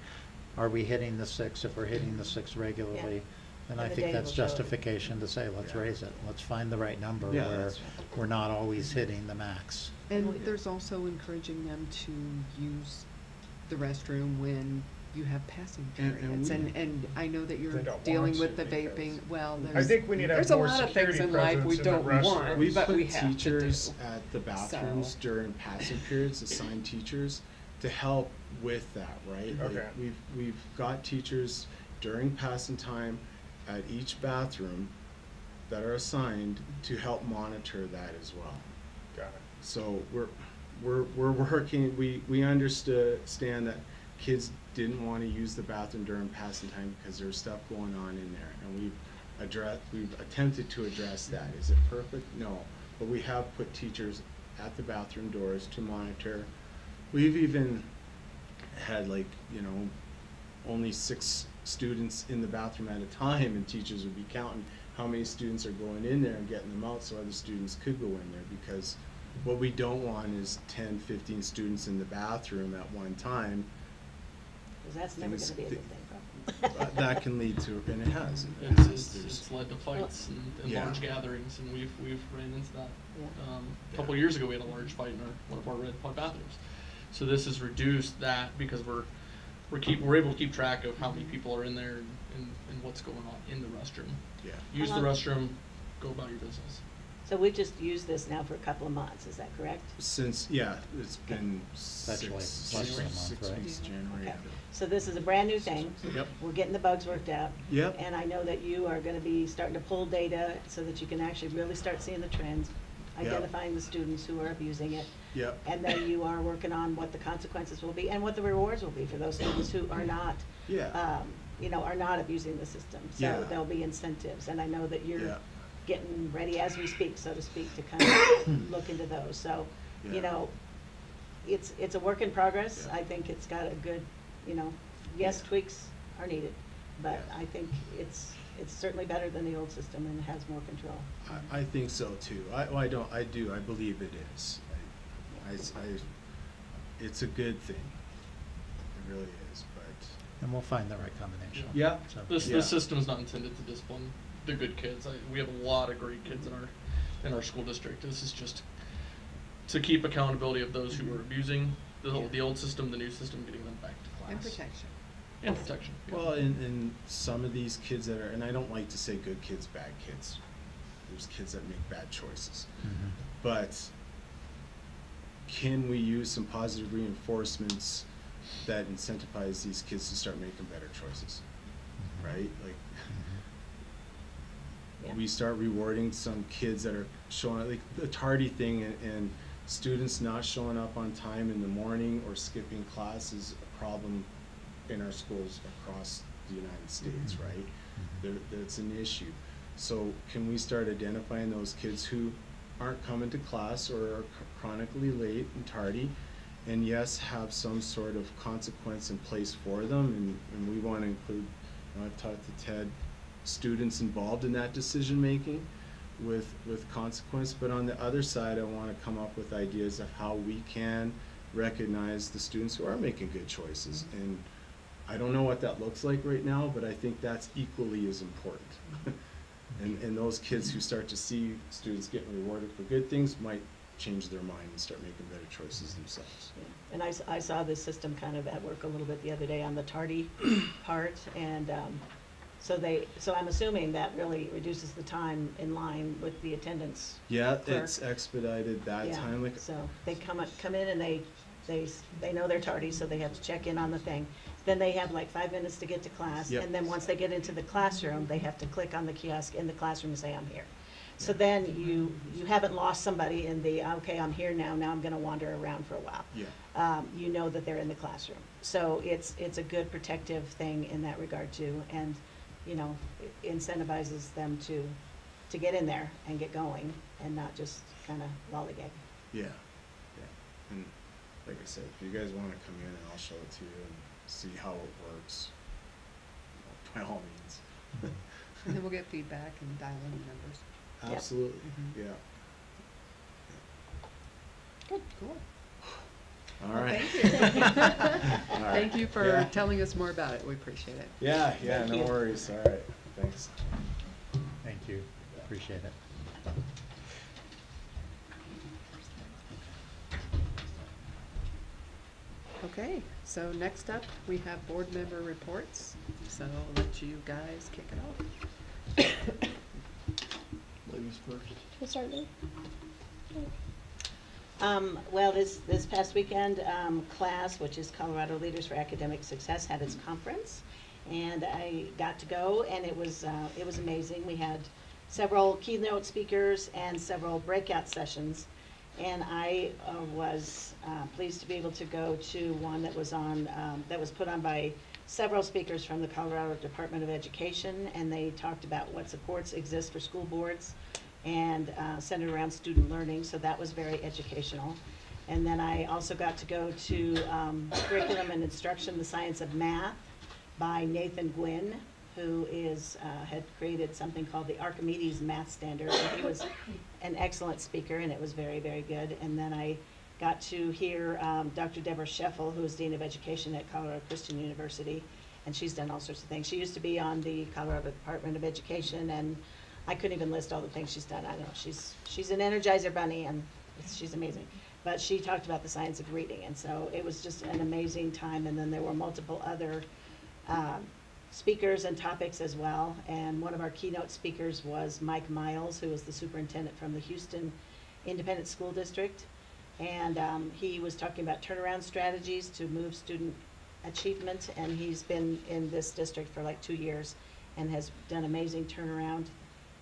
are we hitting the 6? If we're hitting the 6 regularly, then And I the think data that's will show it. justification to say, let's Yeah. raise it. Let's find the right number Yeah, where that's we're not always hitting the max. And there's also encouraging them to use the restroom when you have passing And periods. we- And I know that you're They don't dealing want with to the vaping, because- well, I there's, think we need to have there's a more lot of things security in life we presence in the don't want, restroom. We've but put we have to teachers do. at the bathrooms So- during passing periods, assigned teachers, to help with that, right? Like, Okay. we've got teachers during passing time at each bathroom that are assigned to help monitor that as well. Got it. So we're working, we understand that kids didn't want to use the bathroom during passing time because there's stuff going on in there, and we've attempted to address that. Is it perfect? No, but we have put teachers at the bathroom doors to monitor. We've even had, like, only 6 students in the bathroom at a time, and teachers would be counting how many students are going in there and getting them out so other students could go in there, because what we don't want is 10, 15 students in the bathroom at one time. Because that's never Things- gonna be a good thing, probably. That can lead to, and it has. It's led to fights and Yeah. large gatherings, and we've ran into that. Yeah. A couple of years ago, we had a large fight in one of our Red Pod bathrooms. So this has reduced that because we're able to keep track of how many people are in there and what's going on in the restroom. Yeah. Use the How long- restroom, go about your business. So we've just used this now for a couple of months, is that correct? Since, yeah, it's been Actually, less than a month, 6 right? weeks, January. Okay. So this is a brand new thing. Yep. We're getting the bugs worked out. Yep. And I know that you are gonna be starting to pull data so that you can actually really start seeing the trends, Yep. identifying the students who are abusing it. Yep. And then you are working on what the consequences will be and what the rewards will be for those students who are not, Yeah. are not abusing the system. Yeah. So there'll be incentives, and I know that you're Yeah. getting ready as we speak, so to speak, to kind of look into those. So, Yeah. it's a work in progress. Yeah. I think it's got a good, yes, Yeah. tweaks are needed, but Yeah. I think it's certainly better than the old system and has more control. I think so too. I believe it is. It's a good thing. It really is, but. And we'll find the right combination. Yeah. So- This Yeah. system's not intended to discipline the good kids. We have a lot of great kids in our school district. This is just to keep accountability of those who are abusing the old system, the new system, getting them back to class. And protection. And protection. Yeah. Well, and some of these kids that are, and I don't like to say good kids, bad kids. There's kids that make bad choices. Mhm. But can we use some positive reinforcements that incentivize these kids to start making better choices? Right? Like, Yeah. we start rewarding some kids that are showing, like the tardy thing, and students not showing up on time in the morning or skipping class is a problem in our schools across the United States, right? That's an issue. So can we start identifying those kids who aren't coming to class or are chronically late and tardy, and yes, have some sort of consequence in place for them, and we want to include, I've talked to Ted, students involved in that decision-making with consequence, but on the other side, I want to come up with ideas of how we can recognize the students who are making good choices. And I don't know what that looks like right now, but I think that's equally as important. And those kids who start to see students getting rewarded for good things might change their mind and start making better choices themselves. Yeah. And I saw this system kind of at work a little bit the other day on the tardy part, and so I'm assuming that really reduces the time in line with the attendance. Yeah, clerk. it's expedited that Yeah, time, like, so they come in and they know they're tardy, so they have to check in on the thing. Then they have like 5 minutes to get to class, Yep. and then once they get into the classroom, they have to click on the kiosk in the classroom and say, I'm here. So then you haven't lost somebody in the, okay, I'm here now I'm gonna wander around for a while. yeah. You know that they're in the classroom. So it's a good protective thing in that regard too, and, it incentivizes them to get in there and get going, and not just kind of lollygag. Yeah, and like I said, if you guys wanna come in and I'll show it to you and see how it works, by all means. And then we'll get feedback and dial in the numbers. Yep. Absolutely, Mhm. yeah. Good, cool. All Well, right. thank you. All right. Thank you for Yeah. telling us more about it. We appreciate it. Yeah, Thank no you. worries. All right. Thanks. Thank you, appreciate it. Okay, so next up, we have board member reports. So I'll let you guys kick it off. Ladies first. We'll start there. Well, this past weekend, CLASS, which is Colorado Leaders for Academic Success, had its conference, and I got to go, and it was amazing. We had several keynote speakers and several breakout sessions, and I was pleased to be able to go to one that was put on by several speakers from the Colorado Department of Education, and they talked about what supports exist for school boards and centered around student learning, so that was very educational. And then I also got to go to Curriculum and Instruction, the Science of Math by Nathan Gwynn, who had created something called the Archimedes Math Standard. And he was an excellent speaker, and it was very, very good. And then I got to hear Dr. Deborah Scheffel, who is Dean of Education at Colorado Christian University, and she's done all sorts of things. She used to be on the Colorado Department of Education, and I couldn't even list all the things she's done. I don't know, she's an Energizer bunny, and she's amazing. But she talked about the science of reading, and so it was just an amazing time. And then there were multiple other speakers and topics as well. And one of our keynote speakers was Mike Miles, who was the superintendent from the Houston Independent School District. And he was talking about turnaround strategies to move student achievement. And he's been in this district for like 2 years and has done amazing turnaround.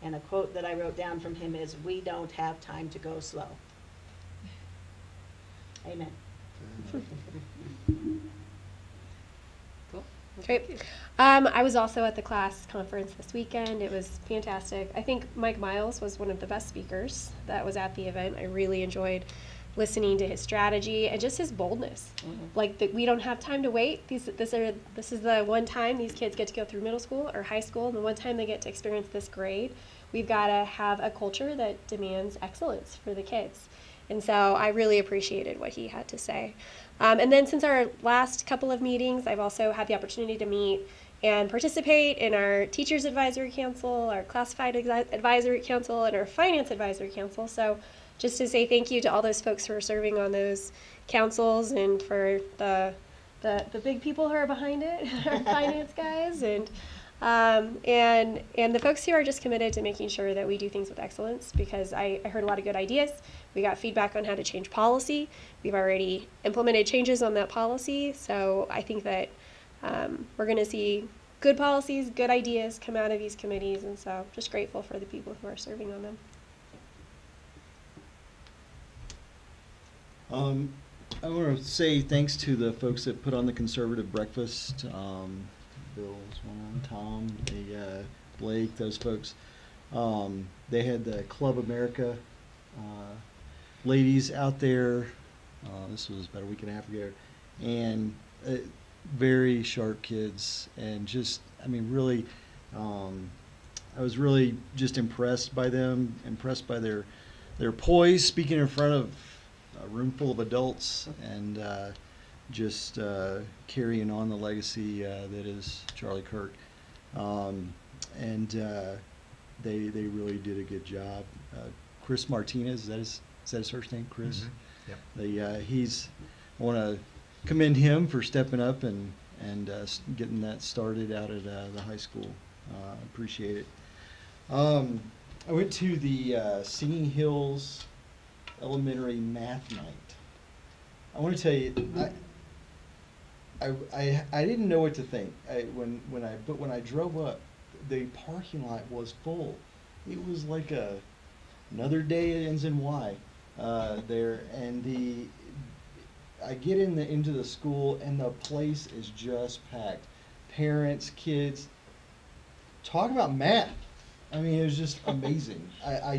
And a quote that I wrote down from him is, "We don't have time to go slow." Amen. Cool. Well, Great. thank you. I was also at the class conference this weekend. It was fantastic. I think Mike Miles was one of the best speakers that was at the event. I really enjoyed listening to his strategy and just his boldness. Like that, we don't have time to wait. This is the one time these kids get to go through middle school or high school, and the one time they get to experience this grade. We've got to have a culture that demands excellence for the kids. And so I really appreciated what he had to say. And then since our last couple of meetings, I've also had the opportunity to meet and participate in our Teachers Advisory Council, our Classified Advisory Council, and our Finance Advisory Council. So just to say thank you to all those folks who are serving on those councils, and for the big people who are behind it, our finance guys, and the folks who are just committed to making sure that we do things with excellence, because I heard a lot of good ideas. We got feedback on how to change policy. We've already implemented changes on that policy. So I think that we're going to see good policies, good ideas come out of these committees. And so just grateful for the people who are serving on them. I want to say thanks to the folks that put on the conservative breakfast. Bill's one, Tom, Blake, those folks. They had the Club America ladies out there. This was about a week and a half ago, and very sharp kids, and just, I mean, really, I was really just impressed by them, impressed by their poise, speaking in front of a room full of adults, and just carrying on the legacy that is Charlie Kirk. They really did a good job. Chris Martinez, is that his first name, Chris? Mm-hmm. Yep. I want to commend him for stepping up and getting that started out at the high school. Appreciate it. I went to the Singing Hills Elementary Math Night. I want to tell you, I didn't know what to think. But when I drove up, the parking lot was full. It was like another day it ends in Y there, and I get into the school, and the place is just packed. Parents, kids, talk about math. I mean, it was just amazing. I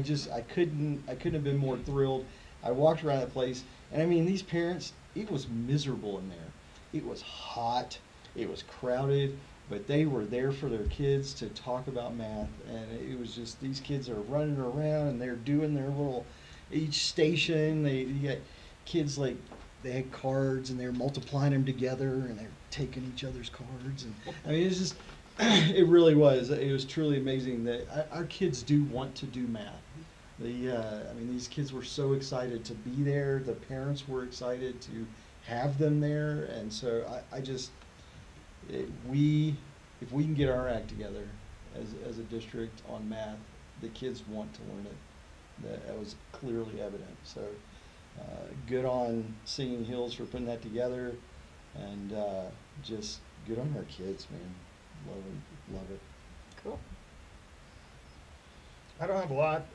couldn't have been more thrilled. I walked around the place, and I mean, these parents, it was miserable in there. It was hot, it was crowded, but they were there for their kids to talk about math, and it was just, these kids are running around, and they're doing their little, each station, you got kids, like, they had cards and they were multiplying them together and they're taking each other's cards. And I mean, it's just, it really was. It was truly amazing that our kids do want to do math. I mean, these kids were so excited to be there. The parents were excited to have them there. And so if we can get our act together as a district on math, the kids want to learn it. That was clearly evident. So good on Singing Hills for putting that together, and just good on our kids, man. Love it. Cool. I don't have a lot.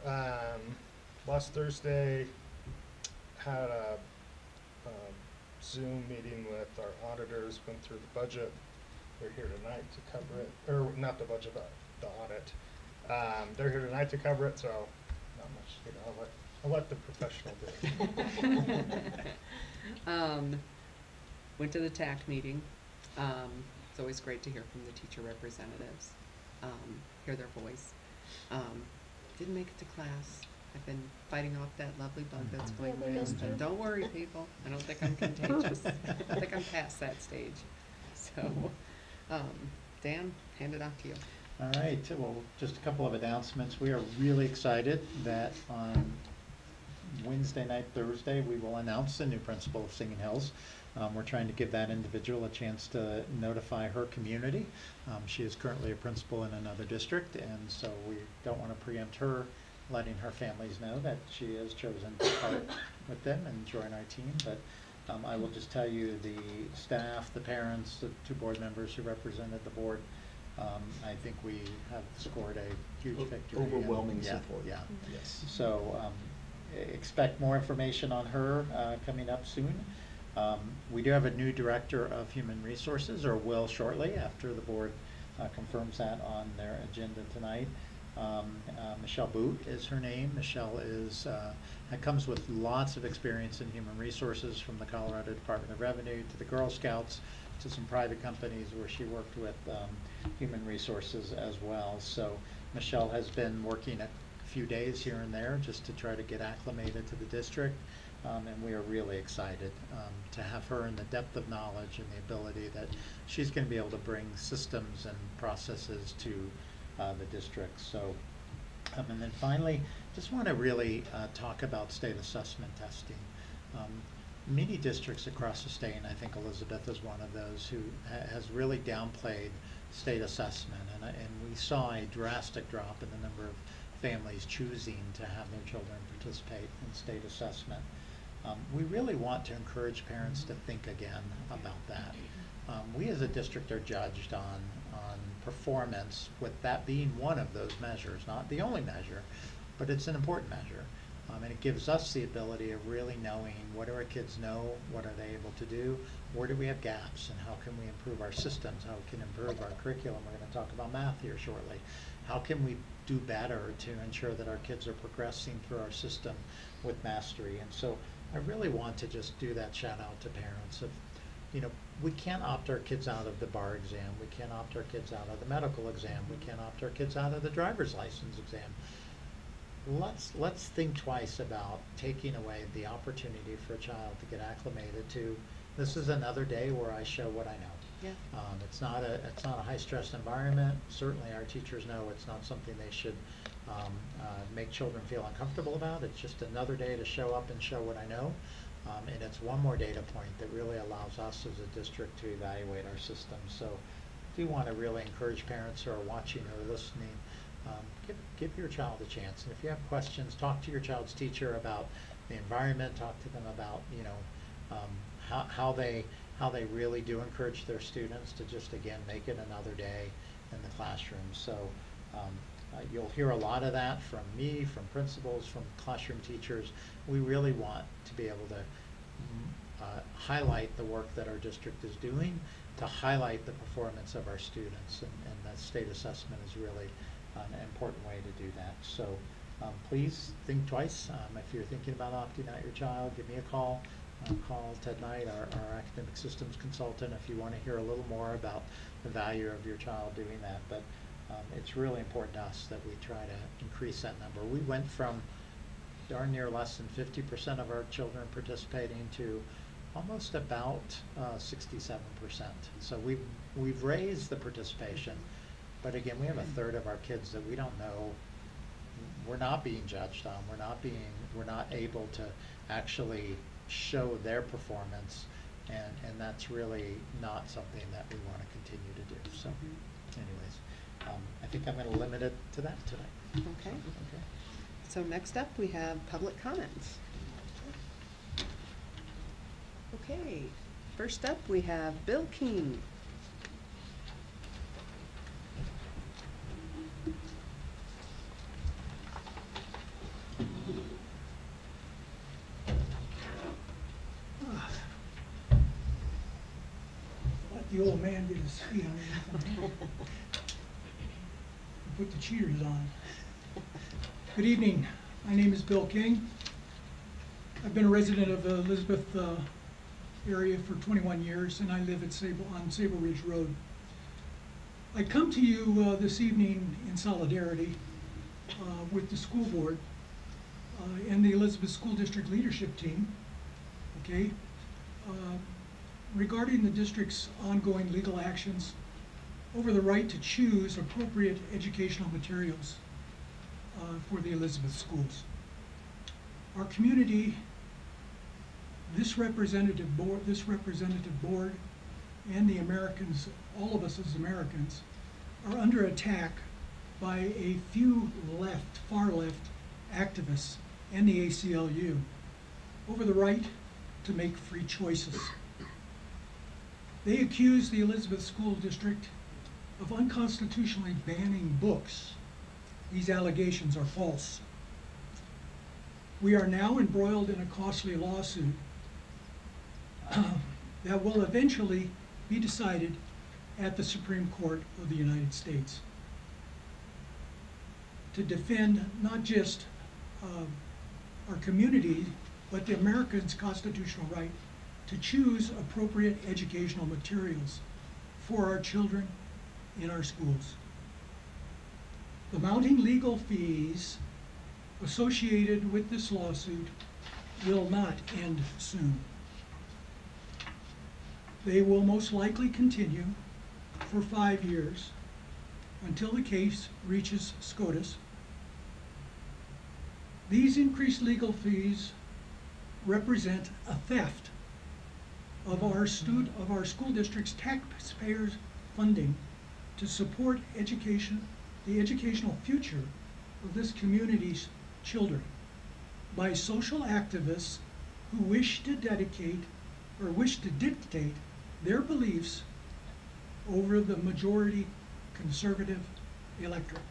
Last Thursday had a Zoom meeting with our auditors, went through the budget. They're here tonight to cover it, or not the budget, but the audit. They're here tonight to cover it, so not much, I'll let the professional do it. Went to the TAC meeting. It's always great to hear from the teacher representatives, hear their voice. Didn't make it to class. I've been fighting off that lovely bug that's going Yeah, they around. missed you. But don't worry, people. I don't think I'm contagious. I think I'm past that stage. So, Dan, hand it off to you. All right, well, just a couple of announcements. We are really excited that on Wednesday night, Thursday, we will announce the new principal of Singing Hills. We're trying to give that individual a chance to notify her community. She is currently a principal in another district, and so we don't want to preempt her, letting her families know that she has chosen to part with them and join our team. But I will just tell you, the staff, the parents, the two board members who represented the board, I think we have scored a huge victory. Overwhelming Yeah, support. Yeah. Yes. So expect more information on her coming up soon. We do have a new director of human resources, or will shortly, after the board confirms that on their agenda tonight. Michelle Boot is her name. Michelle comes with lots of experience in human resources, from the Colorado Department of Revenue to the Girl Scouts to some private companies where she worked with human resources as well. So Michelle has been working a few days here and there just to try to get acclimated to the district. And we are really excited to have her, in the depth of knowledge and the ability that she's going to be able to bring systems and processes to the district. So, and then finally, just want to really talk about state assessment testing. Many districts across the state, and I think Elizabeth is one of those, who has really downplayed state assessment, and we saw a drastic drop in the number of families choosing to have their children participate in state assessment. We really want to encourage parents to think again about that. We as a district are judged on performance, with that being one of those measures, not the only measure, but it's an important measure. And it gives us the ability of really knowing, what do our kids know, what are they able to do, where do we have gaps, and how can we improve our systems, how we can improve our curriculum. We're going to talk about math here shortly. How can we do better to ensure that our kids are progressing through our system with mastery? And so I really want to just do that shout out to parents of, we can't opt our kids out of the bar exam, we can't opt our kids out of the medical exam, we can't opt our kids out of the driver's license exam. Let's think twice about taking away the opportunity for a child to get acclimated to, this is another day where I show what I know. Yeah. It's not a high stress environment. Certainly our teachers know it's not something they should make children feel uncomfortable about. It's just another day to show up and show what I know. And it's one more data point that really allows us as a district to evaluate our system. So I do want to really encourage parents who are watching or listening, give your child a chance. And if you have questions, talk to your child's teacher about the environment, talk to them about, how they really do encourage their students to just, again, make it another day in the classroom. So you'll hear a lot of that from me, from principals, from classroom teachers. We really want to be able to highlight the work that our district is doing, to highlight the performance of our students, and that state assessment is really an important way to do that. So please think twice. If you're thinking about opting out your child, give me a call. Call Ted Knight, our academic systems consultant, if you want to hear a little more about the value of your child doing that. But it's really important to us that we try to increase that number. We went from darn near less than 50% of our children participating to almost about 67%. So we've raised the participation, but again, we have a third of our kids that we don't know. We're not being judged on. We're not able to actually show their performance, and that's really not something that we want to continue to do. So, anyways, I think I'm going to limit it to that today. Okay. Okay. So next up, we have public comments. Okay, first up, we have Bill King. Let the old man get his feet underneath him. Put the cheaters on. Good evening. My name is Bill King. I've been a resident of the Elizabeth area for 21 years, and I live at on Sable Ridge Road. I come to you this evening in solidarity with the school board and the Elizabeth School District leadership team, okay, regarding the district's ongoing legal actions over the right to choose appropriate educational materials for the Elizabeth schools. Our community, this representative board, and the Americans, all of us as Americans, are under attack by a few far left activists and the ACLU over the right to make free choices. They accuse the Elizabeth School District of unconstitutionally banning books. These allegations are false. We are now embroiled in a costly lawsuit that will eventually be decided at the Supreme Court of the United States to defend not just our community, but the Americans' constitutional right to choose appropriate educational materials for our children in our schools. The mounting legal fees associated with this lawsuit will not end soon. They will most likely continue for 5 years until the case reaches SCOTUS. These increased legal fees represent a theft of our school district's taxpayers' funding to support education, the educational future of this community's children, by social activists who wish to dictate their beliefs over the majority conservative electorate.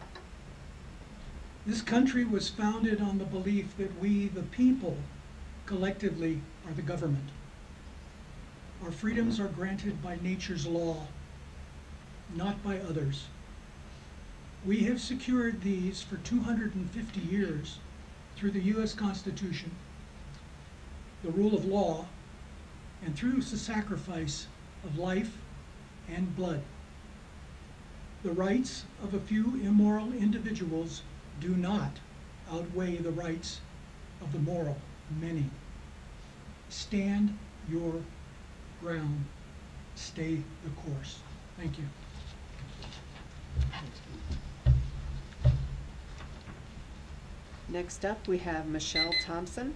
This country was founded on the belief that we, the people, collectively are the government. Our freedoms are granted by nature's law, not by others. We have secured these for 250 years through the U.S. Constitution, the rule of law, and through the sacrifice of life and blood. The rights of a few immoral individuals do not outweigh the rights of the moral many. Stand your ground. Stay the course. Thank you. Next up, we have Michelle Thompson.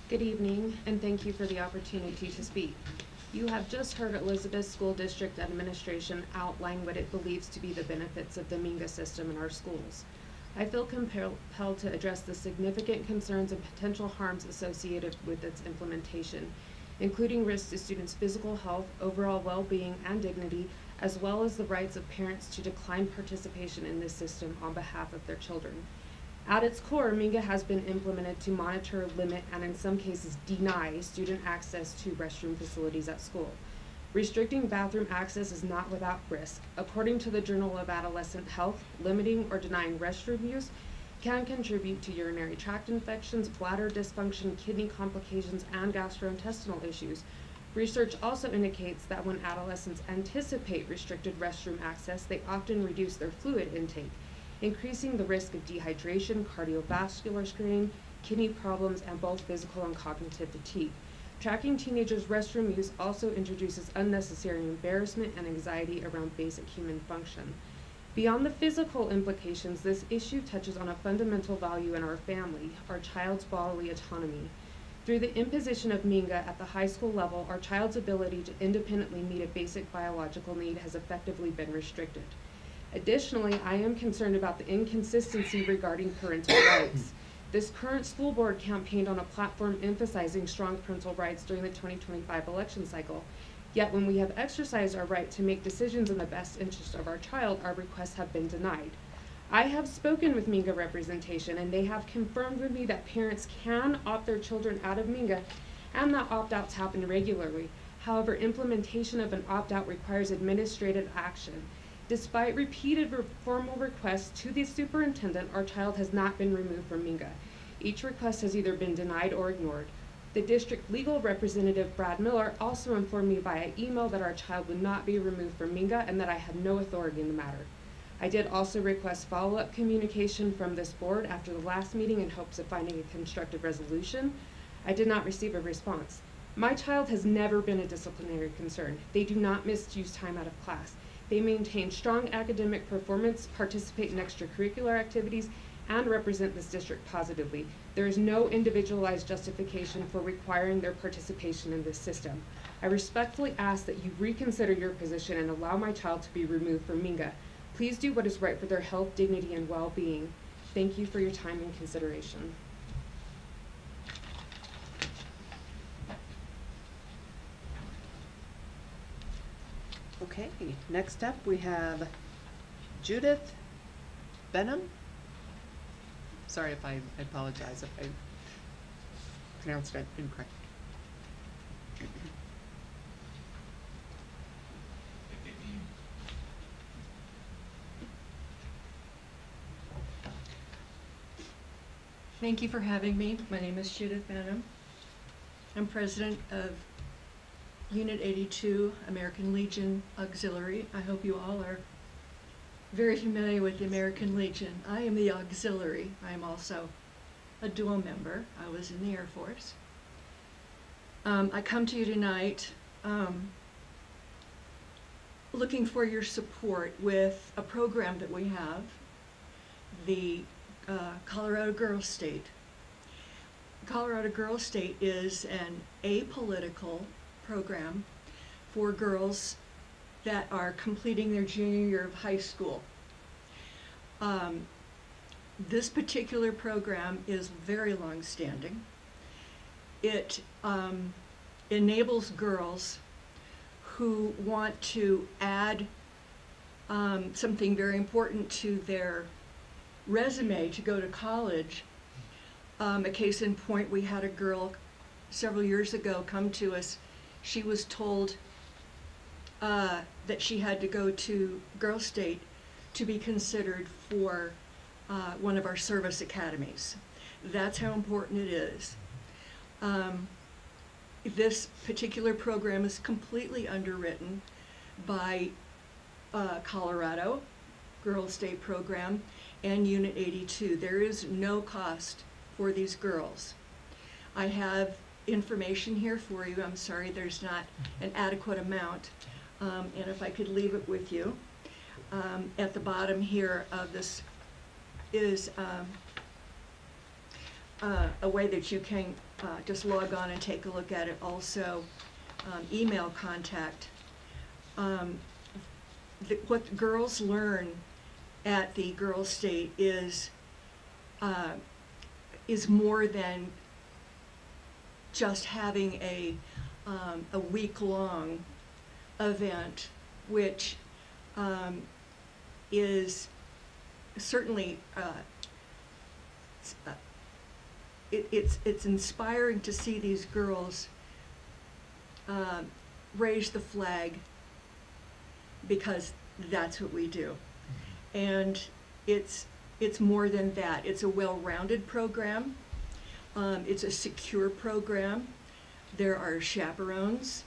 Good evening, and thank you for the opportunity to speak. You have just heard Elizabeth School District Administration outline what it believes to be the benefits of the MINGA system in our schools. I feel compelled to address the significant concerns and potential harms associated with its implementation, including risks to students' physical health, overall well-being, and dignity, as well as the rights of parents to decline participation in this system on behalf of their children. At its core, MINGA has been implemented to monitor, limit, and in some cases deny student access to restroom facilities at school. Restricting bathroom access is not without risk. According to the Journal of Adolescent Health, limiting or denying restroom use can contribute to urinary tract infections, bladder dysfunction, kidney complications, and gastrointestinal issues. Research also indicates that when adolescents anticipate restricted restroom access, they often reduce their fluid intake, increasing the risk of dehydration, cardiovascular strain, kidney problems, and both physical and cognitive fatigue. Tracking teenagers' restroom use also introduces unnecessary embarrassment and anxiety around basic human function. Beyond the physical implications, this issue touches on a fundamental value in our family, our child's bodily autonomy. Through the imposition of MINGA at the high school level, our child's ability to independently meet a basic biological need has effectively been restricted. Additionally, I am concerned about the inconsistency regarding parental rights. This current school board campaigned on a platform emphasizing strong parental rights during the 2025 election cycle. Yet when we have exercised our right to make decisions in the best interest of our child, our requests have been denied. I have spoken with MINGA representation, and they have confirmed with me that parents can opt their children out of MINGA and that opt-outs happen regularly. However, implementation of an opt-out requires administrative action. Despite repeated formal requests to the superintendent, our child has not been removed from MINGA. Each request has either been denied or ignored. The district legal representative, Brad Miller, also informed me via email that our child would not be removed from MINGA and that I had no authority in the matter. I did also request follow-up communication from this board after the last meeting in hopes of finding a constructive resolution. I did not receive a response. My child has never been a disciplinary concern. They do not misuse time out of class. They maintain strong academic performance, participate in extracurricular activities, and represent this district positively. There is no individualized justification for requiring their participation in this system. I respectfully ask that you reconsider your position and allow my child to be removed from MINGA. Please do what is right for their health, dignity, and well-being. Thank you for your time and consideration. Okay, next up we have Judith Benham. Sorry if I apologize if I pronounced it incorrect. Thank you for having me. My name is Judith Benham. I'm president of Unit 82, American Legion Auxiliary. I hope you all are very familiar with the American Legion. I am the auxiliary. I am also a dual member. I was in the Air Force. I come to you tonight looking for your support with a program that we have, the Colorado Girls State. Colorado Girls State is an apolitical program for girls that are completing their junior year of high school. This particular program is very long-standing. It enables girls who want to add something very important to their resume to go to college. A case in point, we had a girl several years ago come to us. She was told that she had to go to Girls State to be considered for one of our service academies. That's how important it is. This particular program is completely underwritten by Colorado Girls State program and Unit 82. There is no cost for these girls. I have information here for you. I'm sorry there's not an adequate amount. And if I could leave it with you. At the bottom here of this is a way that you can just log on and take a look at it. Also, email contact. What girls learn at the Girls State is more than just having a week-long event, which is certainly it's inspiring to see these girls raise the flag, because that's what we do. And it's more than that. It's a well-rounded program. It's a secure program. There are chaperones.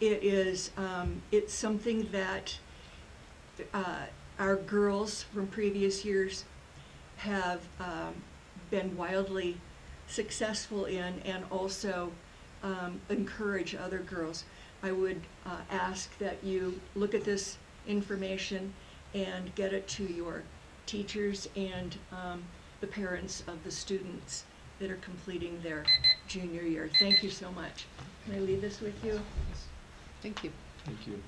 it's something that our girls from previous years have been wildly successful in, and also encourage other girls. I would ask that you look at this information and get it to your teachers and the parents of the students that are completing their junior year. Thank you so much. Can I leave this with you? Thank you. Thank you.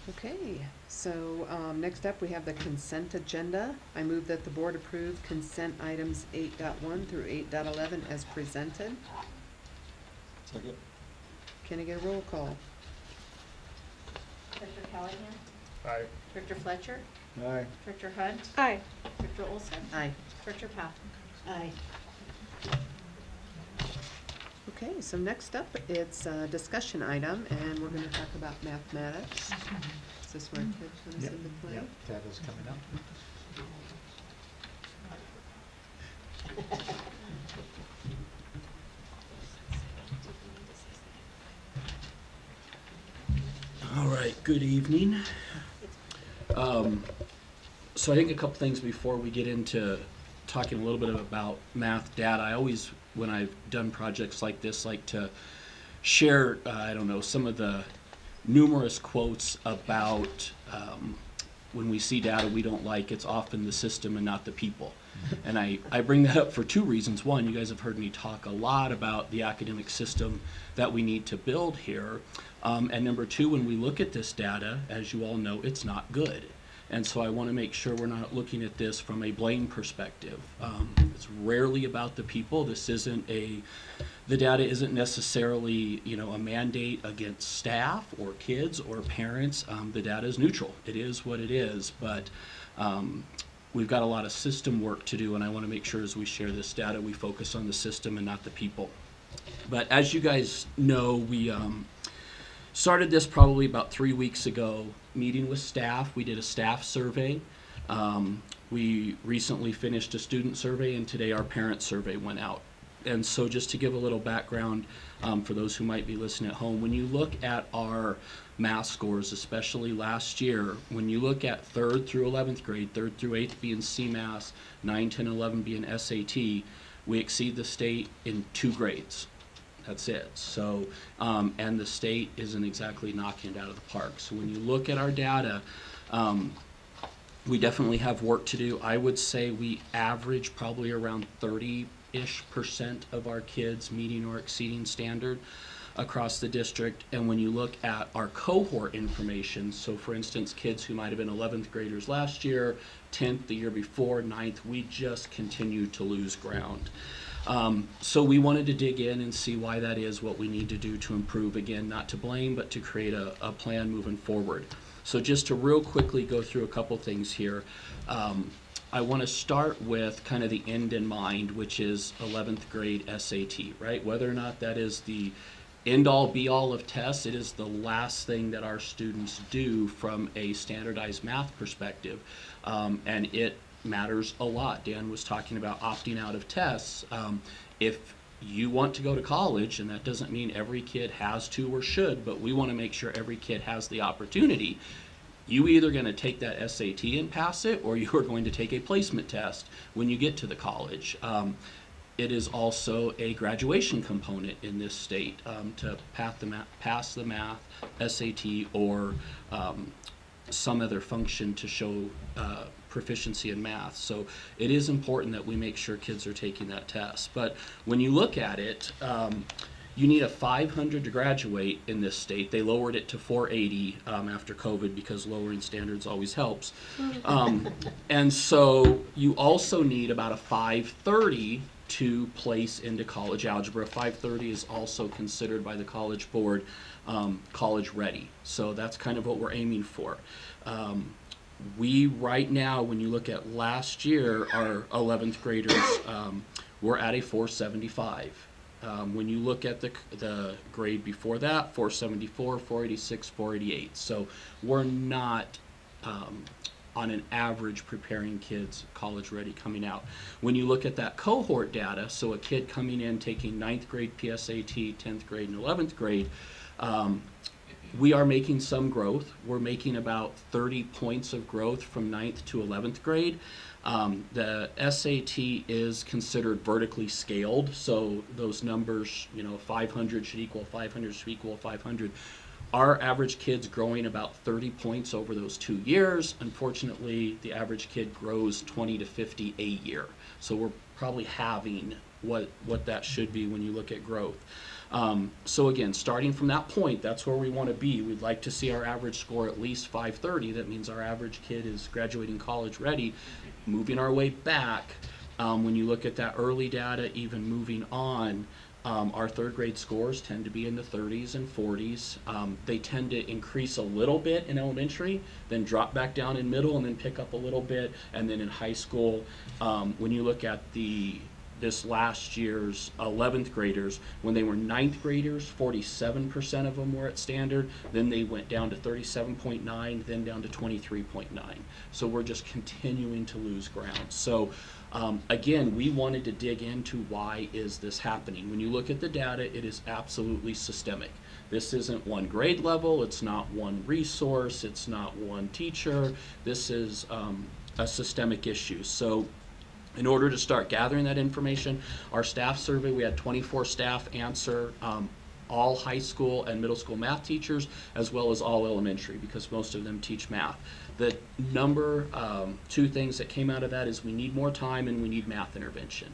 Okay, so next up we have the consent agenda. I move that the board approve consent items 8.1 through 8.11 as presented. Second. Can I get a roll call? Director Callahan? Aye. Director Fletcher? Aye. Director Hunt? Aye. Director Olson? Aye. Director Path? Aye. Okay, so next up, it's a discussion item, and we're gonna talk about mathematics. Is this where kids comes Yep, into play? yep, that is coming up. All right, good evening. So I think a couple things before we get into talking a little bit about math data. I always, when I've done projects like this, like to share, I don't know, some of the numerous quotes about when we see data we don't like, it's often the system and not the people. And I bring that up for two reasons. One, you guys have heard me talk a lot about the academic system that we need to build here. And number two, when we look at this data, as you all know, it's not good. And so I want to make sure we're not looking at this from a blame perspective. It's rarely about the people. This isn't the data isn't necessarily, you know, a mandate against staff or kids or parents. The data is neutral. It is what it is, but we've got a lot of system work to do, and I want to make sure as we share this data, we focus on the system and not the people. But as you guys know, we started this probably about 3 weeks ago, meeting with staff. We did a staff survey. We recently finished a student survey, and today our parent survey went out. And so just to give a little background for those who might be listening at home, when you look at our math scores, especially last year, when you look at 3rd through 11th grade, 3rd through 8th being CMAS, 9, 10, 11 being SAT, we exceed the state in 2 grades. That's it. So, and the state isn't exactly knocking it out of the park. So when you look at our data, we definitely have work to do. I would say we average probably around 30-ish% of our kids meeting or exceeding standard across the district. And when you look at our cohort information, so for instance, kids who might have been 11th graders last year, 10th the year before, 9th, we just continue to lose ground. So we wanted to dig in and see why that is, what we need to do to improve. Again, not to blame, but to create a plan moving forward. So just to real quickly go through a couple things here. I want to start with kind of the end in mind, which is 11th grade SAT, right? Whether or not that is the end-all be-all of tests, it is the last thing that our students do from a standardized math perspective, and it matters a lot. Dan was talking about opting out of tests. If you want to go to college, and that doesn't mean every kid has to or should, but we want to make sure every kid has the opportunity, you either going to take that SAT and pass it, or you are going to take a placement test when you get to the college. It is also a graduation component in this state to pass the math, SAT, or some other function to show proficiency in math. So it is important that we make sure kids are taking that test. But when you look at it, you need a 500 to graduate in this state. They lowered it to 480 after COVID because lowering standards always helps. And so you also need about a 530 to place into college algebra. 530 is also considered by the College Board college ready. So that's kind of what we're aiming for. We right now, when you look at last year, our 11th graders, we're at a 475. When you look at the grade before that, 474, 486, 488. So we're not on an average preparing kids college ready coming out. When you look at that cohort data, so a kid coming in taking 9th grade PSAT, 10th grade and 11th grade, we are making some growth. We're making about 30 points of growth from 9th to 11th grade. The SAT is considered vertically scaled, so those numbers, 500 should equal 500 should equal 500. Our average kid's growing about 30 points over those 2 years. Unfortunately, the average kid grows 20 to 50 a year. So we're probably halving what that should be when you look at growth. So again, starting from that point, that's where we want to be. We'd like to see our average score at least 530. That means our average kid is graduating college ready. Moving our way back, when you look at that early data, even moving on, our 3rd grade scores tend to be in the 30s and 40s. They tend to increase a little bit in elementary, then drop back down in middle, and then pick up a little bit. And then in high school, when you look at this last year's 11th graders, when they were 9th graders, 47% of them were at standard. Then they went down to 37.9, then down to 23.9. So we're just continuing to lose ground. So again, we wanted to dig into why is this happening. When you look at the data, it is absolutely systemic. This isn't one grade level, it's not one resource, it's not one teacher. This is a systemic issue. So in order to start gathering that information, our staff survey, we had 24 staff answer, all high school and middle school math teachers, as well as all elementary, because most of them teach math. The number 2 things that came out of that is we need more time and we need math intervention.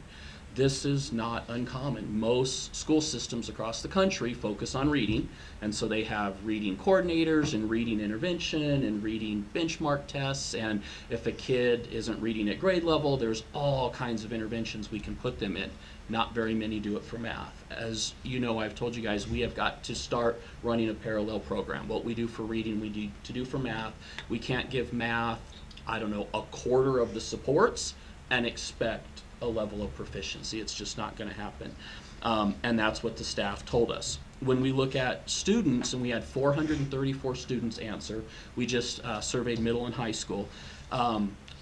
This is not uncommon. Most school systems across the country focus on reading, and so they have reading coordinators and reading intervention and reading benchmark tests, and if a kid isn't reading at grade level, there's all kinds of interventions we can put them in. Not very many do it for math. As you know, I've told you guys, we have got to start running a parallel program. What we do for reading, we need to do for math. We can't give math, a quarter of the supports and expect a level of proficiency. It's just not going to happen. And that's what the staff told us. When we look at students, and we had 434 students answer, we just surveyed middle and high school.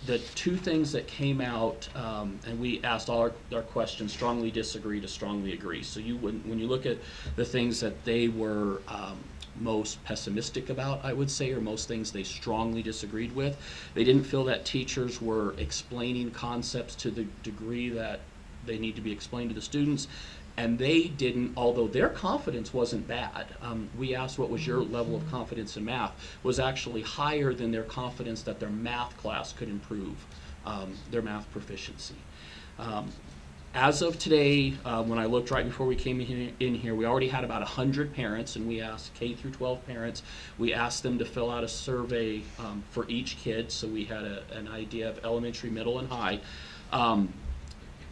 The 2 things that came out, and we asked all our questions, strongly disagree to strongly agree. So when you look at the things that they were most pessimistic about, I would say, or most things they strongly disagreed with, they didn't feel that teachers were explaining concepts to the degree that they need to be explained to the students. And they didn't, although their confidence wasn't bad. We asked what was your level of confidence in math, was actually higher than their confidence that their math class could improve their math proficiency. As of today, when I looked right before we came in here, we already had about 100 parents, and we asked K through 12 parents. We asked them to fill out a survey for each kid, so we had an idea of elementary, middle, and high.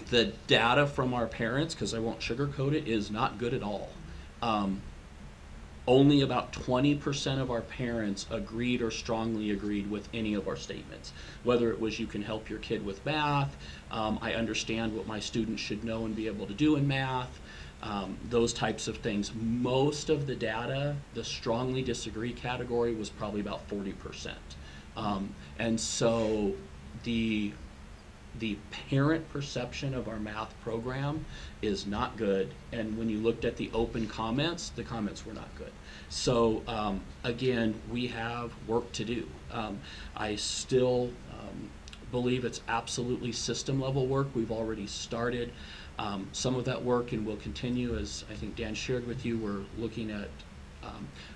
The data from our parents, because I won't sugarcoat it, is not good at all. Only about 20% of our parents agreed or strongly agreed with any of our statements. Whether it was you can help your kid with math, I understand what my students should know and be able to do in math, those types of things. Most of the data, the strongly disagree category was probably about 40%. And so the parent perception of our math program is not good, and when you looked at the open comments, the comments were not good. So again, we have work to do. I still believe it's absolutely system level work. We've already started some of that work, and will continue. As I think Dan shared with you, we're looking at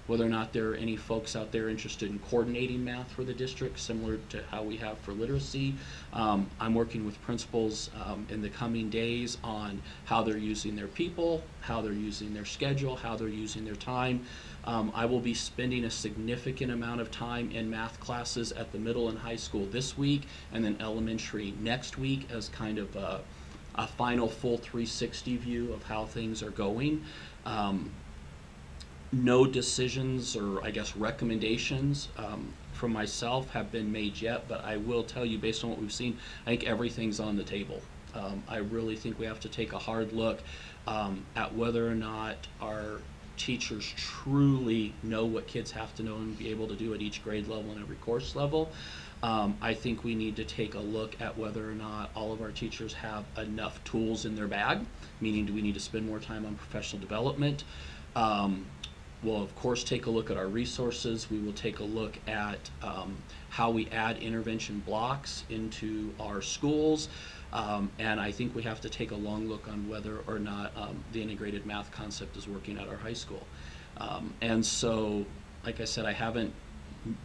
whether or not there are any folks out there interested in coordinating math for the district, similar to how we have for literacy. I'm working with principals in the coming days on how they're using their people, how they're using their schedule, how they're using their time. I will be spending a significant amount of time in math classes at the middle and high school this week, and then elementary next week, as kind of a final full 360 view of how things are going. No decisions, or I guess recommendations from myself have been made yet, but I will tell you, based on what we've seen, I think everything's on the table. I really think we have to take a hard look at whether or not our teachers truly know what kids have to know and be able to do at each grade level and every course level. I think we need to take a look at whether or not all of our teachers have enough tools in their bag, meaning do we need to spend more time on professional development? We'll of course take a look at our resources. We will take a look at how we add intervention blocks into our schools. And I think we have to take a long look on whether or not the integrated math concept is working at our high school. And so, like I said, I haven't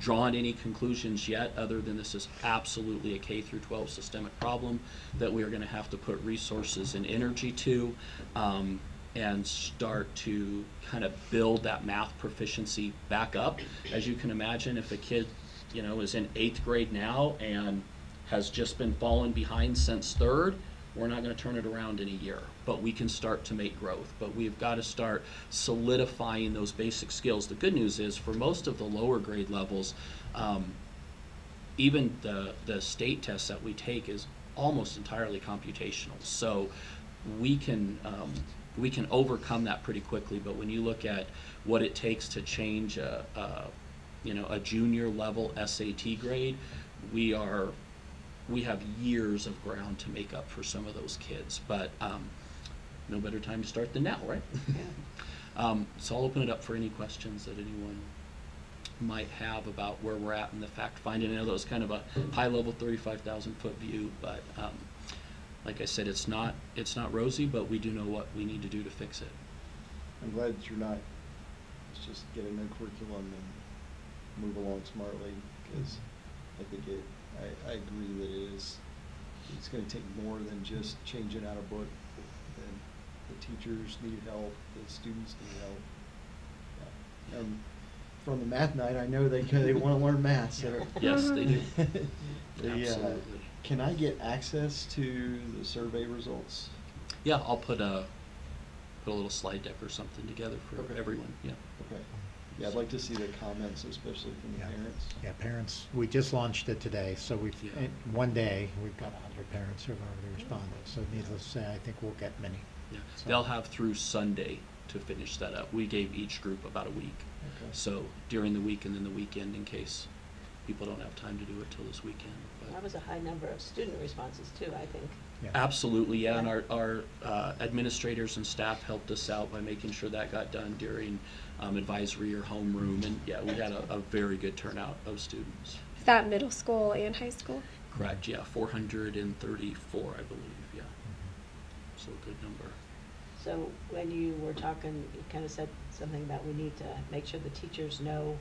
drawn any conclusions yet other than this is absolutely a K through 12 systemic problem that we are going to have to put resources and energy to and start to kind of build that math proficiency back up. As you can imagine, if a kid, you know, is in 8th grade now and has just been falling behind since 3rd, we're not going to turn it around in a year, but we can start to make growth. But we've got to start solidifying those basic skills. The good news is for most of the lower grade levels, even the state tests that we take is almost entirely computational. So we can overcome that pretty quickly. But when you look at what it takes to change a junior level SAT grade, we have years of ground to make up for some of those kids, but no better time to start than now, right? So I'll open it up for any questions that anyone might have about where we're at in the fact finding. I know that was kind of a high level 35,000 foot view, but like I said, it's not rosy, but we do know what we need to do to fix it. I'm glad that you're not, let's just get a new curriculum and move along smartly, because I think I agree that it's going to take more than just changing out a book. And the teachers need help, the students need help. Yeah. From the math night, I know they want to learn math. So Yes, they do. Absolutely. Can I get access to the survey results? Yeah, I'll put a little slide deck or something together for everyone. Yeah. Okay. Yeah, I'd like to see the comments, especially from the parents. Yeah, parents, we just launched it today, so in one day, we've got 100 parents who have already responded. So needless to say, I think we'll get many. Yeah, So- they'll have through Sunday to finish that up. We gave each group about a week. Okay. So during the week and then the weekend in case people don't have time to do it till this weekend. But That was a high number of student responses too, I think. Yeah. absolutely, yeah, and our administrators and staff helped us out by making sure that got done during advisory or homeroom, and yeah, we had a very good turnout of students. Is that middle school and high school? Correct, yeah, 434, I believe, yeah. So a good number. So when you were talking, you kind of said something about we need to make sure the teachers know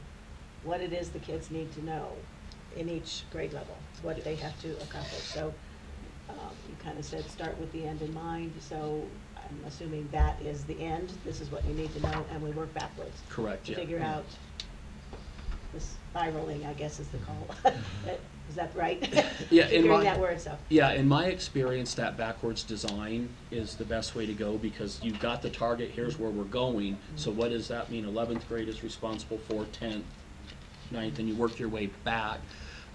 what it is the kids need to know in each grade level, what they have to accomplish. So you kind of said start with the end in mind, so I'm assuming that is the end, this is what you need to know, and we work backwards. Correct, To yeah. figure out the spiraling, I guess is the call. Is that right? Yeah, Figuring that word, so. Yeah, in my experience, that backwards design is the best way to go because you've got the target, here's where we're going. So what does that mean? 11th grade is responsible for 10th, 9th, and you work your way back.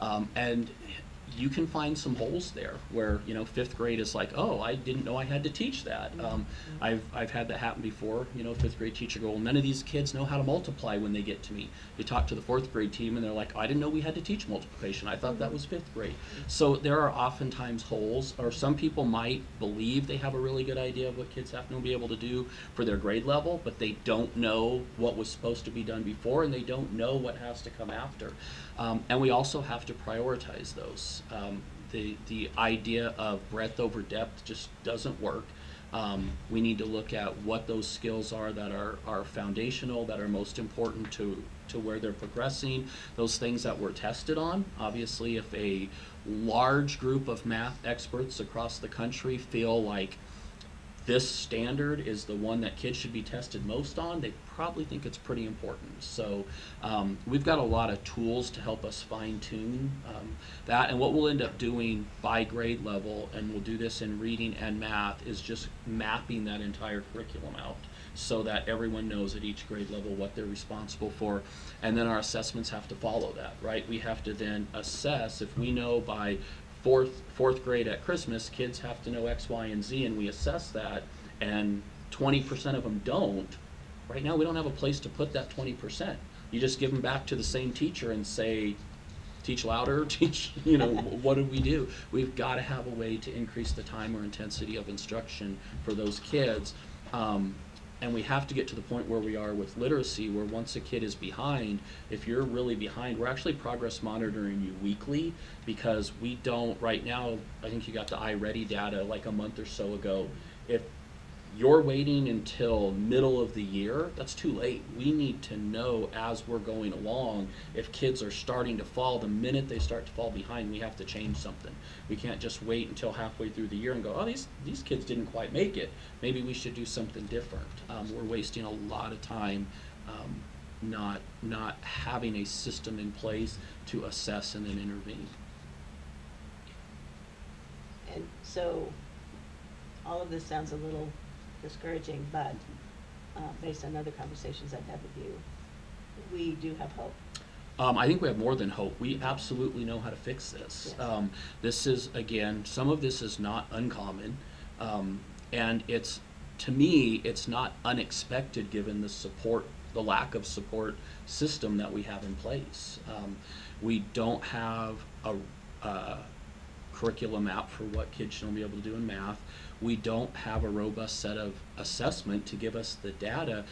And you can find some holes there where, 5th grade is like, oh, I didn't know I had to teach that. I've had that happen before, 5th grade teacher go, well, none of these kids know how to multiply when they get to me. You talk to the 4th grade team and they're like, I didn't know we had to teach multiplication. I thought that was 5th grade. So there are oftentimes holes, or some people might believe they have a really good idea of what kids have to be able to do for their grade level, but they don't know what was supposed to be done before and they don't know what has to come after. And we also have to prioritize those. The idea of breadth over depth just doesn't work. We need to look at what those skills are that are foundational, that are most important to where they're progressing, those things that we're tested on. Obviously, if a large group of math experts across the country feel like this standard is the one that kids should be tested most on, they probably think it's pretty important. So we've got a lot of tools to help us fine-tune that, and what we'll end up doing by grade level, and we'll do this in reading and math, is just mapping that entire curriculum out so that everyone knows at each grade level what they're responsible for, and then our assessments have to follow that, right? We have to then assess, if we know by fourth grade at Christmas, kids have to know X, Y, and Z, and we assess that, and 20% of them don't. Right now, we don't have a place to put that 20%. You just give them back to the same teacher and say, teach louder, teach, you know, what do we do? We've got to have a way to increase the time or intensity of instruction for those kids. And we have to get to the point where we are with literacy, where once a kid is behind, if you're really behind, we're actually progress monitoring you weekly, because we don't, right now, I think you got the iReady data like a month or so ago. If you're waiting until middle of the year, that's too late. We need to know as we're going along if kids are starting to fall. The minute they start to fall behind, we have to change something. We can't just wait until halfway through the year and go, oh, these kids didn't quite make it. Maybe we should do something different. We're wasting a lot of time not having a system in place to assess and then intervene. And so, all of this sounds a little discouraging, but based on other conversations I've had with you, we do have hope. I think we have more than hope. We absolutely know how to fix this. Yes. This is, again, some of this is not uncommon, and it's, to me, it's not unexpected given the lack of support system that we have in place. We don't have a curriculum map for what kids should be able to do in math. We don't have a robust set of assessment to give us the data,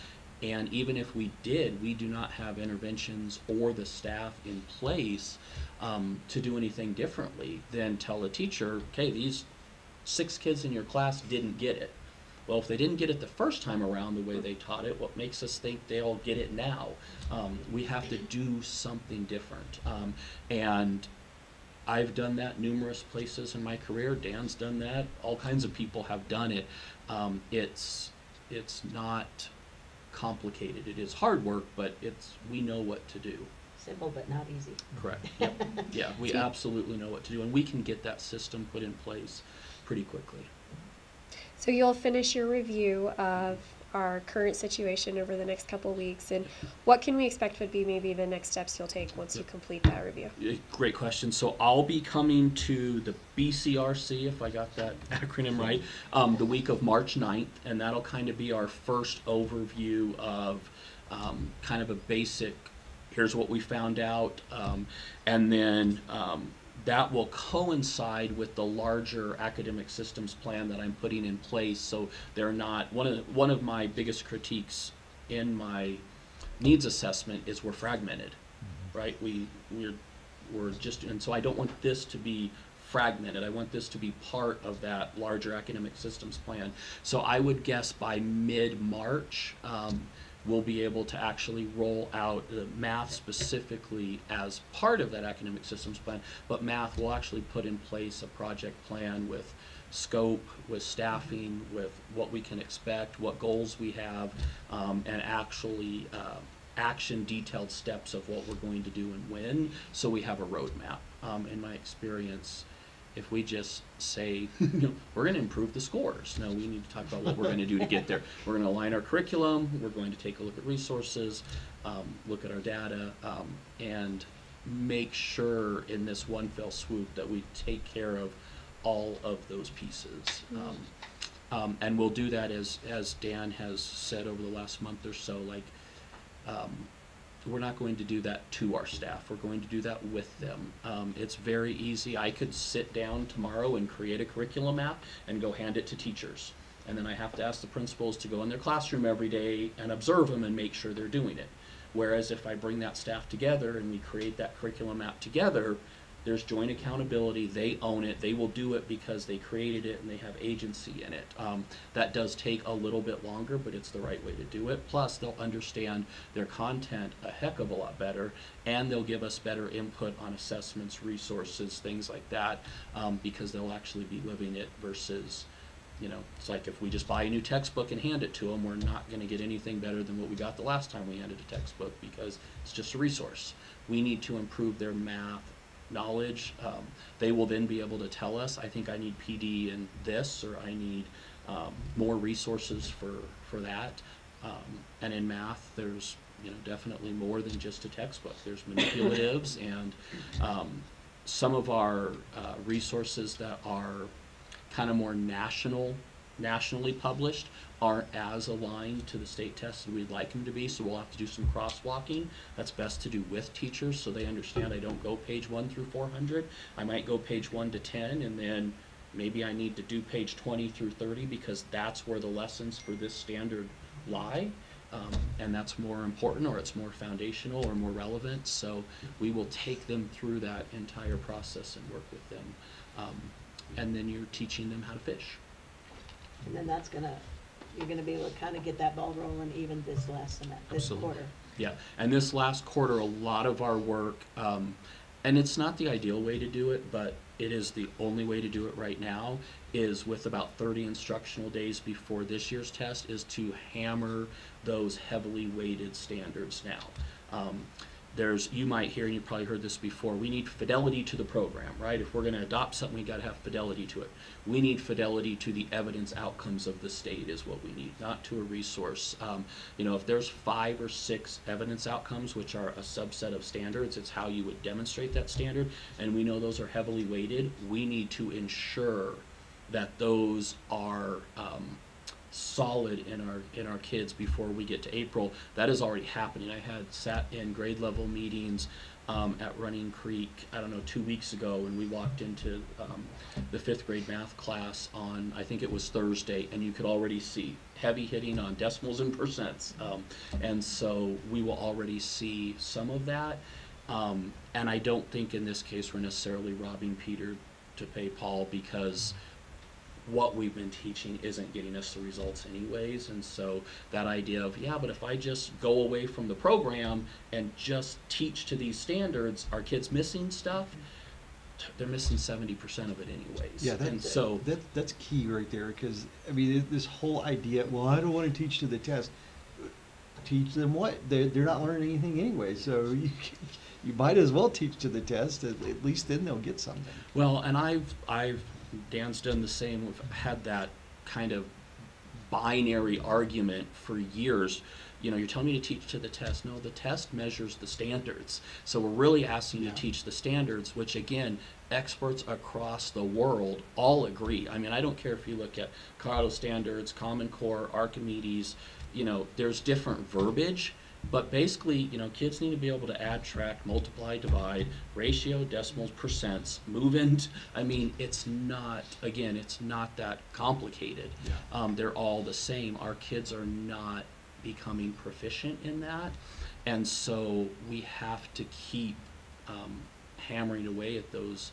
and even if we did, we do not have interventions or the staff in place to do anything differently than tell a teacher, okay, these 6 kids in your class didn't get it. Well, if they didn't get it the first time around the way they taught it, what makes us think they'll get it now? We have to do something different. And I've done that numerous places in my career. Dan's done that. All kinds of people have done it. It's not complicated. It is hard work, but we know what to do. Simple but not easy. Correct. Yep. Yeah, we absolutely know what to do, and we can get that system put in place pretty quickly. So you'll finish your review of our current situation over the next couple weeks, and what can we expect would be maybe the next steps you'll take once you complete that review? Great question. So I'll be coming to the BCRC, if I got that acronym right, the week of March 9th, and that'll kind of be our first overview of kind of a basic, here's what we found out, and then that will coincide with the larger academic systems plan that I'm putting in place. So they're not, one of my biggest critiques in my needs assessment is we're fragmented, right? We're just, and so I don't want this to be fragmented. I want this to be part of that larger academic systems plan. So I would guess by mid-March, we'll be able to actually roll out math specifically as part of that academic systems plan, but math will actually put in place a project plan with scope, with staffing, with what we can expect, what goals we have, and actually action detailed steps of what we're going to do and when, so we have a roadmap. In my experience, if we just say, we're going to improve the scores. No, we need to talk about what we're going to do to get there. We're going to align our curriculum. We're going to take a look at resources, look at our data, and make sure in this one fell swoop that we take care of all of those pieces. And we'll do that as Dan has said over the last month or so, like, we're not going to do that to our staff. We're going to do that with them. It's very easy. I could sit down tomorrow and create a curriculum map and go hand it to teachers. And then I have to ask the principals to go in their classroom every day and observe them and make sure they're doing it. Whereas if I bring that staff together and we create that curriculum map together, there's joint accountability. They own it. They will do it because they created it and they have agency in it. That does take a little bit longer, but it's the right way to do it. Plus, they'll understand their content a heck of a lot better, and they'll give us better input on assessments, resources, things like that, because they'll actually be living it versus, it's like if we just buy a new textbook and hand it to them, we're not going to get anything better than what we got the last time we handed a textbook because it's just a resource. We need to improve their math knowledge. They will then be able to tell us, I think I need PD in this, or I need more resources for that. And in math, there's definitely more than just a textbook. There's manipulatives and some of our resources that are kind of more national nationally published aren't as aligned to the state tests as we'd like them to be, so we'll have to do some crosswalking. That's best to do with teachers so they understand I don't go page 1 through 400. I might go page 1 to 10, and then maybe I need to do page 20 through 30 because that's where the lessons for this standard lie. And that's more important, or it's more foundational or more relevant. So we will take them through that entire process and work with them. And then you're teaching them how to fish. And then you're gonna be able to kind of get that ball rolling even this last semester, this Absolutely. quarter. Yeah, and this last quarter, a lot of our work, and it's not the ideal way to do it, but it is the only way to do it right now, is with about 30 instructional days before this year's test, is to hammer those heavily weighted standards now. You might hear, and you've probably heard this before, we need fidelity to the program, right? If we're going to adopt something, we got to have fidelity to it. We need fidelity to the evidence outcomes of the state is what we need, not to a resource. If there's 5 or 6 evidence outcomes, which are a subset of standards, it's how you would demonstrate that standard, and we know those are heavily weighted. We need to ensure that those are solid in our kids before we get to April. That is already happening. I had sat in grade level meetings at Running Creek, 2 weeks ago, and we walked into the 5th grade math class on, I think it was Thursday, and you could already see heavy hitting on decimals and percents. And so we will already see some of that. And I don't think in this case we're necessarily robbing Peter to pay Paul, because what we've been teaching isn't getting us the results anyways. And so that idea of, but if I just go away from the program and just teach to these standards, are kids missing stuff? They're missing 70% of it anyways. Yeah, and so that's key right there, because I mean this whole idea, well, I don't want to teach to the test. Teach them what? They're not learning anything anyway, so you might as well teach to the test. At least then they'll get something. Well, and Dan's done the same. We've had that kind of binary argument for years. You're telling me to teach to the test. No, the test measures the standards. So we're really asking you to teach the standards, which again, experts across the world all agree. I mean, I don't care if you look at Colorado Standards, Common Core, Archimedes, there's different verbiage. But basically, kids need to be able to add, track, multiply, divide, ratio, decimals, percents, move into, it's not that complicated. Yeah. They're all the same. Our kids are not becoming proficient in that. And so we have to keep hammering away at those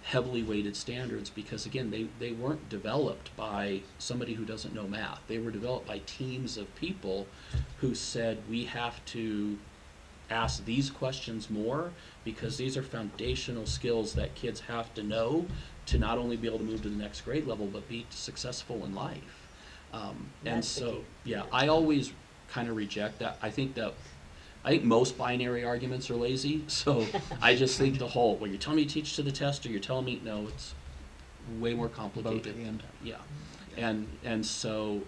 heavily weighted standards, because again, they weren't developed by somebody who doesn't know math. They were developed by teams of people who said we have to ask these questions more, because these are foundational skills that kids have to know to not only be able to move to the next grade level, but be successful in life. And so, I always kind of reject that. I think most binary arguments are lazy, so I just think the whole, you're telling me to teach to the test, or you're telling me, no, it's way more complicated. Yeah. And so,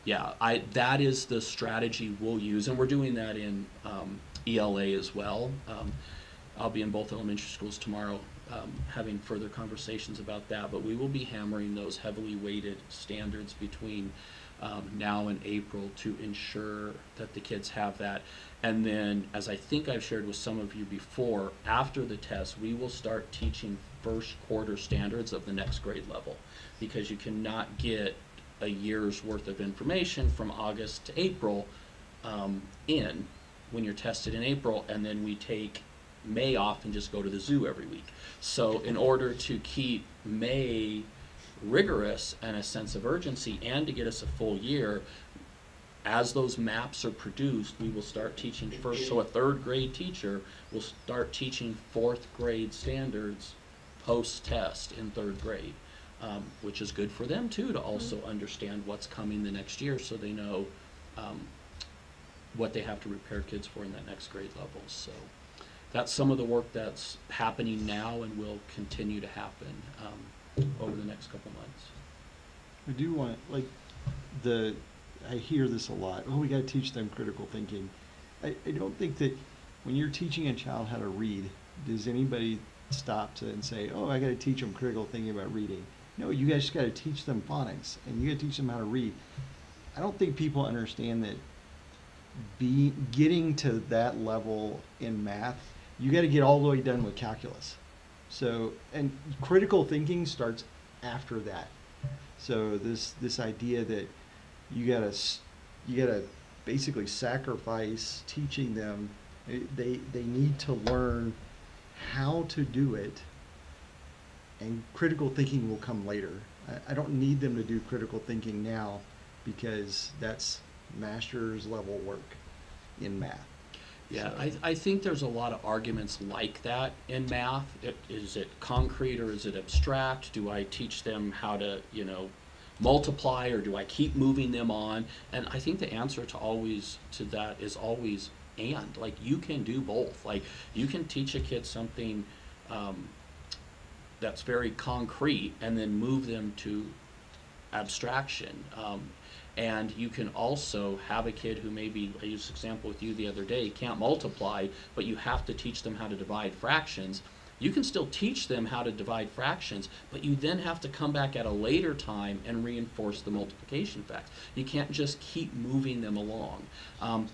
that is the strategy we'll use, and we're doing that in ELA as well. I'll be in both elementary schools tomorrow having further conversations about that, but we will be hammering those heavily weighted standards between now and April to ensure that the kids have that. And then, as I think I've shared with some of you before, after the test, we will start teaching first quarter standards of the next grade level, because you cannot get a year's worth of information from August to April when you're tested in April, and then we take May off and just go to the zoo every week. So in order to keep May rigorous and a sense of urgency, and to get us a full year, as those maps are produced, we will start teaching first. So a 3rd grade teacher will start teaching 4th grade standards post-test in 3rd grade, which is good for them too, to also understand what's coming the next year, so they know what they have to prepare kids for in that next grade level. So that's some of the work that's happening now and will continue to happen over the next couple months. I do want, I hear this a lot. Oh, we got to teach them critical thinking. I don't think that when you're teaching a child how to read, does anybody stop and say, oh, I got to teach them critical thinking about reading? No, you guys just got to teach them phonics, and you got to teach them how to read. I don't think people understand that getting to that level in math, you got to get all the way done with calculus. So, and critical thinking starts after that. So this idea that you gotta basically sacrifice teaching them. They need to learn how to do it, and critical thinking will come later. I don't need them to do critical thinking now, because that's master's level work in math. Yeah, So- I think there's a lot of arguments like that in math. Is it concrete or is it abstract? Do I teach them how to, multiply, or do I keep moving them on? And I think the answer to that is always and. Like, you can do both. Like, you can teach a kid something that's very concrete and then move them to abstraction. And you can also have a kid who maybe, I used an example with you the other day, can't multiply, but you have to teach them how to divide fractions. You can still teach them how to divide fractions, but you then have to come back at a later time and reinforce the multiplication facts. You can't just keep moving them along.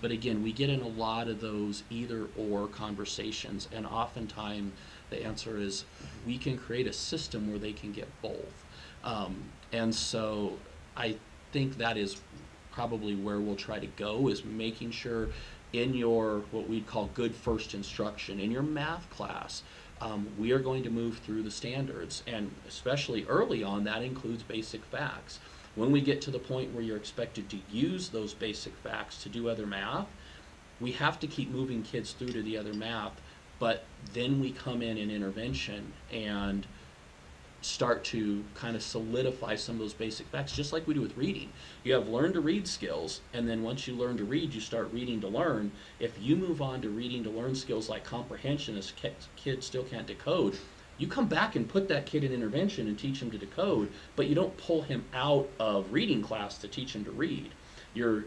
But again, we get in a lot of those either or conversations, and oftentimes the answer is we can create a system where they can get both. And so I think that is probably where we'll try to go, is making sure in your what we'd call good first instruction in your math class, we are going to move through the standards, and especially early on that includes basic facts. When we get to the point where you're expected to use those basic facts to do other math, we have to keep moving kids through to the other math, but then we come in intervention and start to kind of solidify some of those basic facts, just like we do with reading. You have learn to read skills, and then once you learn to read, you start reading to learn. If you move on to reading to learn skills like comprehension, as kids still can't decode, you come back and put that kid in intervention and teach him to decode, but you don't pull him out of reading class to teach him to read. Your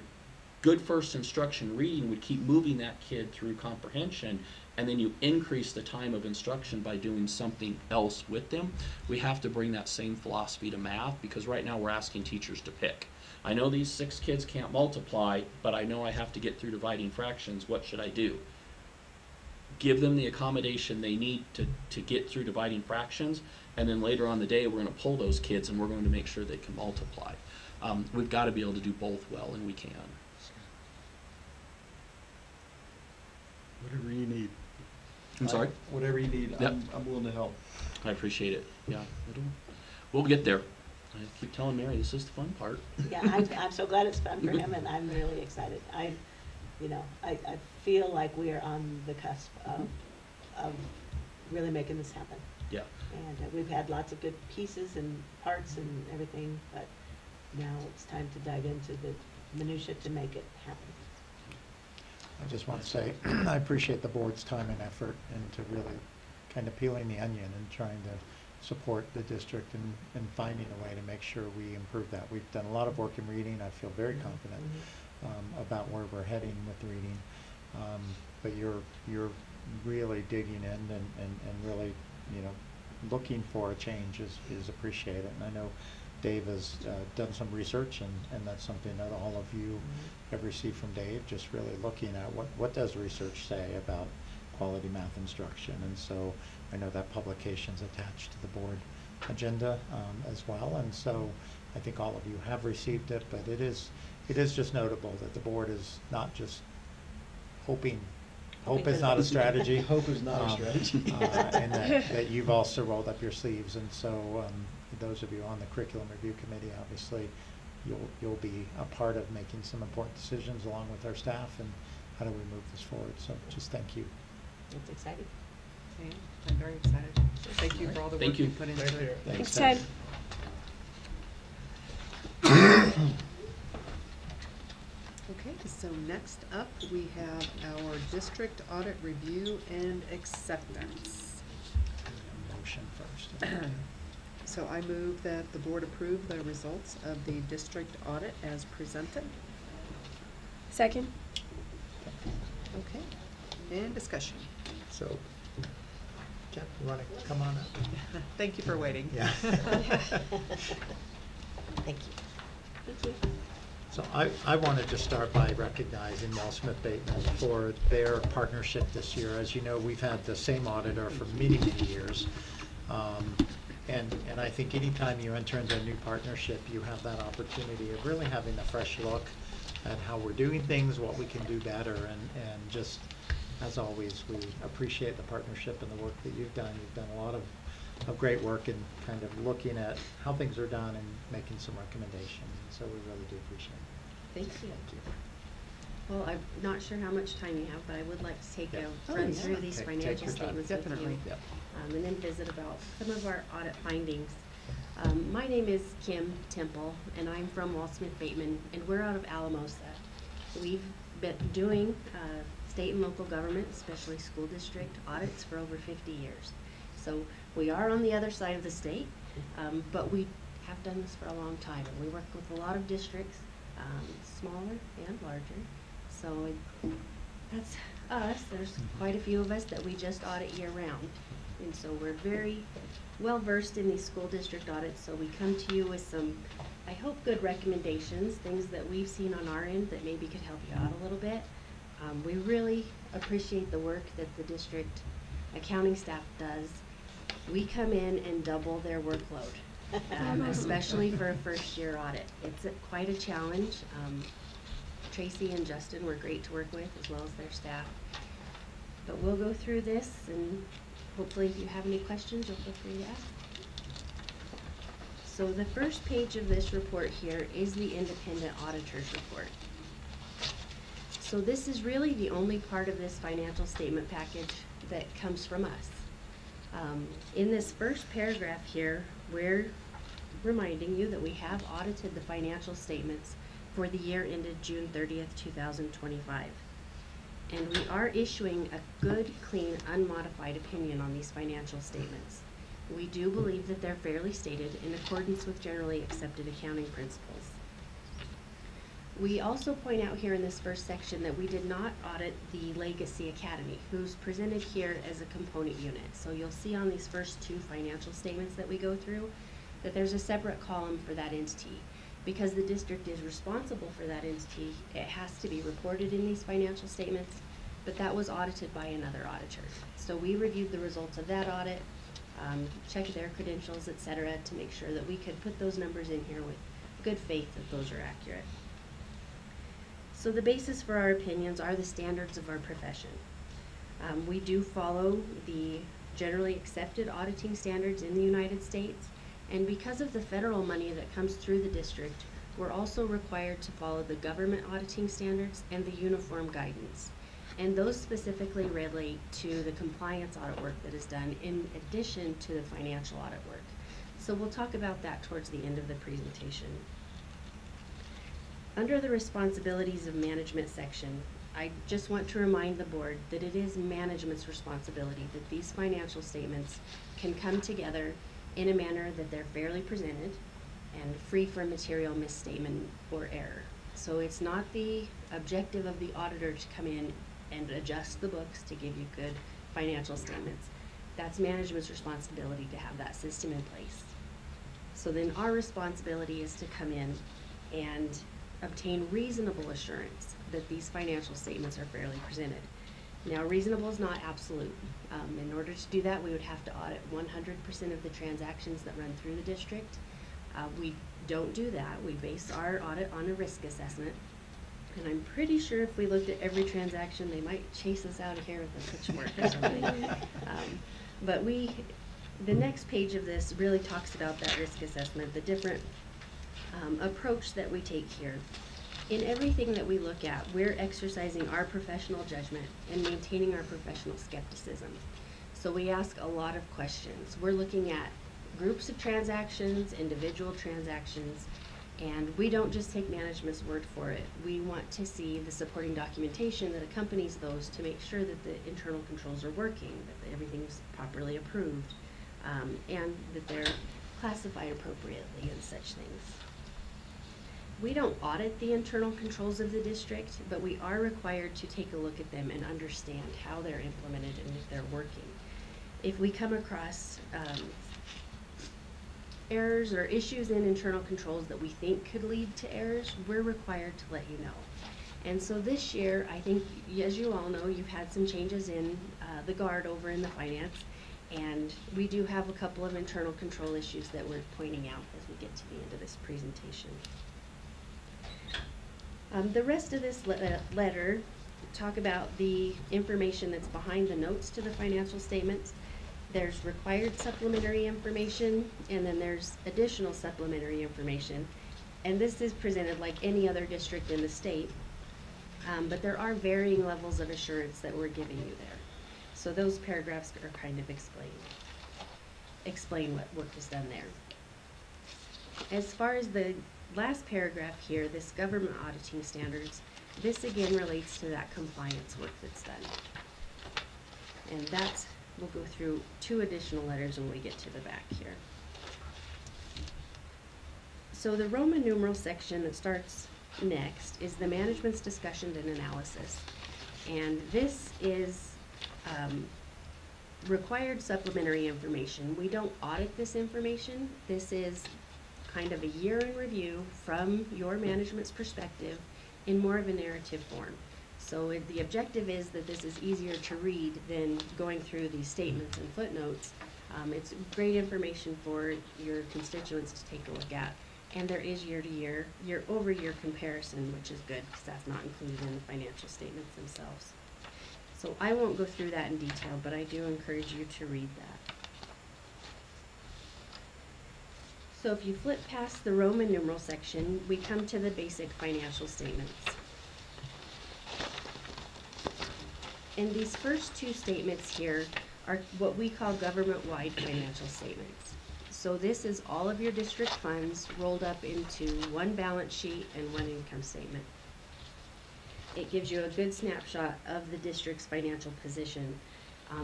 good first instruction reading would keep moving that kid through comprehension, and then you increase the time of instruction by doing something else with them. We have to bring that same philosophy to math, because right now we're asking teachers to pick. I know these 6 kids can't multiply, but I know I have to get through dividing fractions. What should I do? Give them the accommodation they need to get through dividing fractions, and then later on in the day we're going to pull those kids and we're going to make sure they can multiply. We've got to be able to do both well, and we can. Whatever you need. I'm sorry? Whatever you need, Yep. I'm willing to help. I appreciate it. Yeah, we'll get there. I keep telling Mary this is the fun part. Yeah, I'm so glad it's fun for him, and I'm really excited. I feel like we are on the cusp of really making this happen. Yeah. And we've had lots of good pieces and parts and everything, but now it's time to dive into the minutia to make it happen. I just want to say, I appreciate the board's time and effort into really kind of peeling the onion and trying to support the district and finding a way to make sure we improve that. We've done a lot of work in reading. I feel very confident about where we're heading with reading. But you're really digging in and really, looking for a change is appreciated. And I know Dave has done some research, and that's something that all of you have received from Dave, just really looking at what does research say about quality math instruction. And so I know that publication's attached to the board agenda as well. And so I think all of you have received it, but it is just notable that the board is not just hoping. Hope is not a strategy. Hope is not a strategy. And that you've also rolled up your sleeves. And so those of you on the curriculum review committee, obviously, you'll be a part of making some important decisions along with our staff, and how do we move this forward. So just thank you. It's exciting. Okay, I'm very excited. Thank you for all the work you put into Thank you. it. Thanks, Ted. Okay, so next up, we have our district audit review and acceptance. Motion first. So I move that the board approve the results of the district audit as presented. Second. Okay, and discussion. So, Jeff, you want to come on up? Thank you for waiting. Yeah. Thank you. Thank you. So I wanted to start by recognizing Wall Smith Bateman for their partnership this year. As you know, we've had the same auditor for many, many years. And I think anytime you enter into a new partnership, you have that opportunity of really having a fresh look at how we're doing things, what we can do better, and just, as always, we appreciate the partnership and the work that you've done. You've done a lot of great work in kind of looking at how things are done and making some recommendations. And so we really do appreciate it. Thank you. Well, I'm not sure how much time you have, but I would like to take Yeah. a run through these Take financial your time. statements with Definitely. you. Yep. And then visit about some of our audit findings. My name is Kim Temple, and I'm from Wall Smith Bateman, and we're out of Alamosa. We've been doing state and local government, especially school district audits for over 50 years. So we are on the other side of the state, but we have done this for a long time. And we work with a lot of districts, smaller and larger. So that's us. There's quite a few of us that we just audit year round. And so we're very well versed in these school district audits. So we come to you with some, I hope, good recommendations, things that we've seen on our end that maybe could help you out a little bit. We really appreciate the work that the district accounting staff does. We come in and double their workload, especially for a first year audit. It's quite a challenge. Tracy and Justin were great to work with, as well as their staff. But we'll go through this, and hopefully if you have any questions, you'll feel free to ask. So the first page of this report here is the independent auditor's report. So this is really the only part of this financial statement package that comes from us. In this first paragraph here, we're reminding you that we have audited the financial statements for the year ended June 30th, 2025. And we are issuing a good, clean, unmodified opinion on these financial statements. We do believe that they're fairly stated in accordance with generally accepted accounting principles. We also point out here in this first section that we did not audit the Legacy Academy, who's presented here as a component unit. So you'll see on these first two financial statements that we go through that there's a separate column for that entity. Because the district is responsible for that entity, it has to be reported in these financial statements, but that was audited by another auditor. So we reviewed the results of that audit, checked their credentials, et cetera, to make sure that we could put those numbers in here with good faith that those are accurate. So the basis for our opinions are the standards of our profession. We do follow the generally accepted auditing standards in the United States, and because of the federal money that comes through the district, we're also required to follow the government auditing standards and the uniform guidance. And those specifically relate to the compliance audit work that is done in addition to the financial audit work. So we'll talk about that towards the end of the presentation. Under the responsibilities of management section, I just want to remind the board that it is management's responsibility that these financial statements can come together in a manner that they're fairly presented and free from material misstatement or error. So it's not the objective of the auditor to come in and adjust the books to give you good financial statements. That's management's responsibility to have that system in place. So then our responsibility is to come in and obtain reasonable assurance that these financial statements are fairly presented. Now, reasonable is not absolute. In order to do that, we would have to audit 100% of the transactions that run through the district. We don't do that. We base our audit on a risk assessment. And I'm pretty sure if we looked at every transaction, they might chase us out of here with a pitchfork or something. But the next page of this really talks about that risk assessment, the different approach that we take here. In everything that we look at, we're exercising our professional judgment and maintaining our professional skepticism. So we ask a lot of questions. We're looking at groups of transactions, individual transactions, and we don't just take management's word for it. We want to see the supporting documentation that accompanies those to make sure that the internal controls are working, that everything's properly approved, and that they're classified appropriately and such things. We don't audit the internal controls of the district, but we are required to take a look at them and understand how they're implemented and if they're working. If we come across errors or issues in internal controls that we think could lead to errors, we're required to let you know. And so this year, I think, as you all know, you've had some changes in the guard over in the finance, and we do have a couple of internal control issues that we're pointing out as we get to the end of this presentation. The rest of this letter talk about the information that's behind the notes to the financial statements. There's required supplementary information, and then there's additional supplementary information. And this is presented like any other district in the state, but there are varying levels of assurance that we're giving you there. So those paragraphs are kind of explain what work is done there. As far as the last paragraph here, this government auditing standards, this again relates to that compliance work that's done. And that's, we'll go through 2 additional letters when we get to the back here. So the Roman numeral section that starts next is the management's discussion and analysis. And this is required supplementary information. We don't audit this information. This is kind of a year in review from your management's perspective in more of a narrative form. So the objective is that this is easier to read than going through these statements and footnotes. It's great information for your constituents to take a look at. And there is year-to-year, year-over-year comparison, which is good because that's not included in the financial statements themselves. So I won't go through that in detail, but I do encourage you to read that. So if you flip past the Roman numeral section, we come to the basic financial statements. And these first 2 statements here are what we call government-wide financial statements. So this is all of your district funds rolled up into one balance sheet and one income statement. It gives you a good snapshot of the district's financial position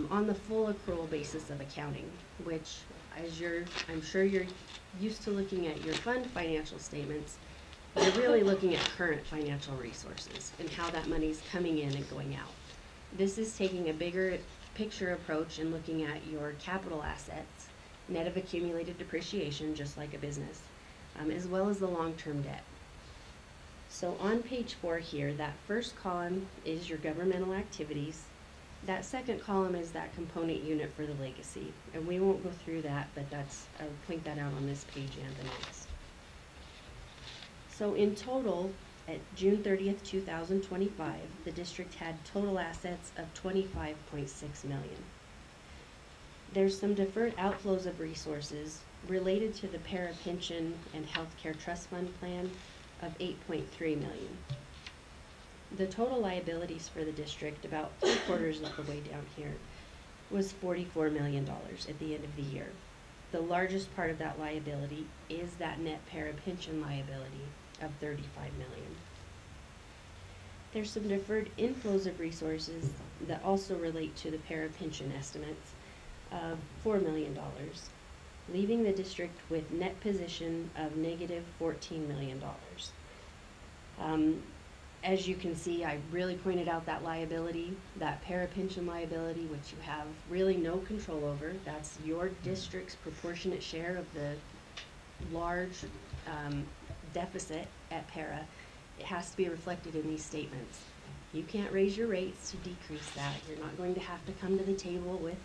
on the full accrual basis of accounting, which I'm sure you're used to looking at your fund financial statements. You're really looking at current financial resources and how that money's coming in and going out. This is taking a bigger picture approach and looking at your capital assets, net of accumulated depreciation, just like a business, as well as the long-term debt. So on page 4 here, that first column is your governmental activities. That second column is that component unit for the legacy. And we won't go through that, but I'll point that out on this page and the next. So in total, at June 30th, 2025, the district had total assets of $25.6 million. There's some deferred outflows of resources related to the para pension and healthcare trust fund plan of $8.3 million. The total liabilities for the district, about 3/4 of the way down here, was $44 million at the end of the year. The largest part of that liability is that net para pension liability of $35 million. There's some deferred inflows of resources that also relate to the para pension estimates of $4 million, leaving the district with net position of negative $14 million. As you can see, I really pointed out that liability, that para pension liability, which you have really no control over. That's your district's proportionate share of the large deficit at para. It has to be reflected in these statements. You can't raise your rates to decrease that. You're not going to have to come to the table with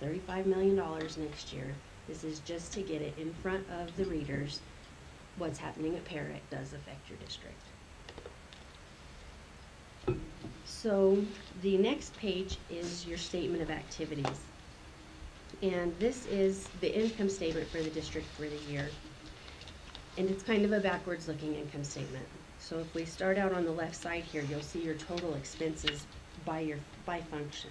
$35 million next year. This is just to get it in front of the readers. What's happening at para does affect your district. So the next page is your statement of activities. And this is the income statement for the district for the year. And it's kind of a backwards looking income statement. So if we start out on the left side here, you'll see your total expenses by function.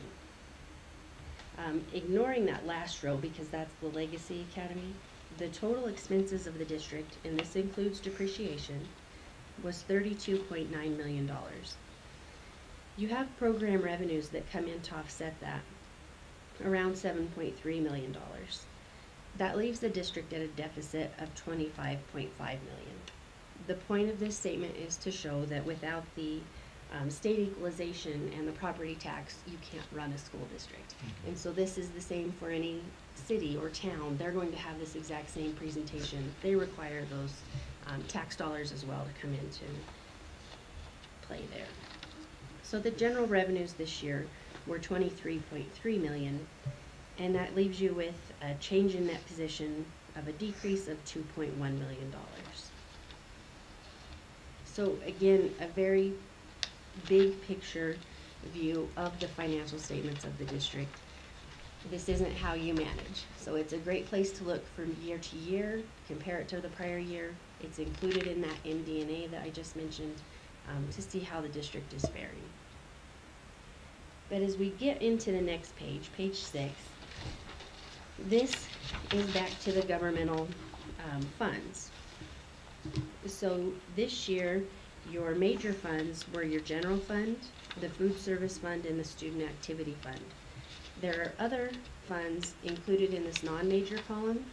Ignoring that last row because that's the Legacy Academy, the total expenses of the district, and this includes depreciation, was $32.9 million. You have program revenues that come in to offset that, around $7.3 million. That leaves the district at a deficit of $25.5 million. The point of this statement is to show that without the state equalization and the property tax, you can't run a school district. And so this is the same for any city or town. They're going to have this exact same presentation. They require those tax dollars as well to come into play there. So the general revenues this year were 23.3 million, and that leaves you with a change in net position of a decrease of $2.1 million. So again, a very big picture view of the financial statements of the district. This isn't how you manage. So it's a great place to look from year to year, compare it to the prior year. It's included in that MD&A that I just mentioned to see how the district is faring. But as we get into the next page, page 6, this is back to the governmental funds. So this year, your major funds were your general fund, the food service fund, and the student activity fund. There are other funds included in this non-major column,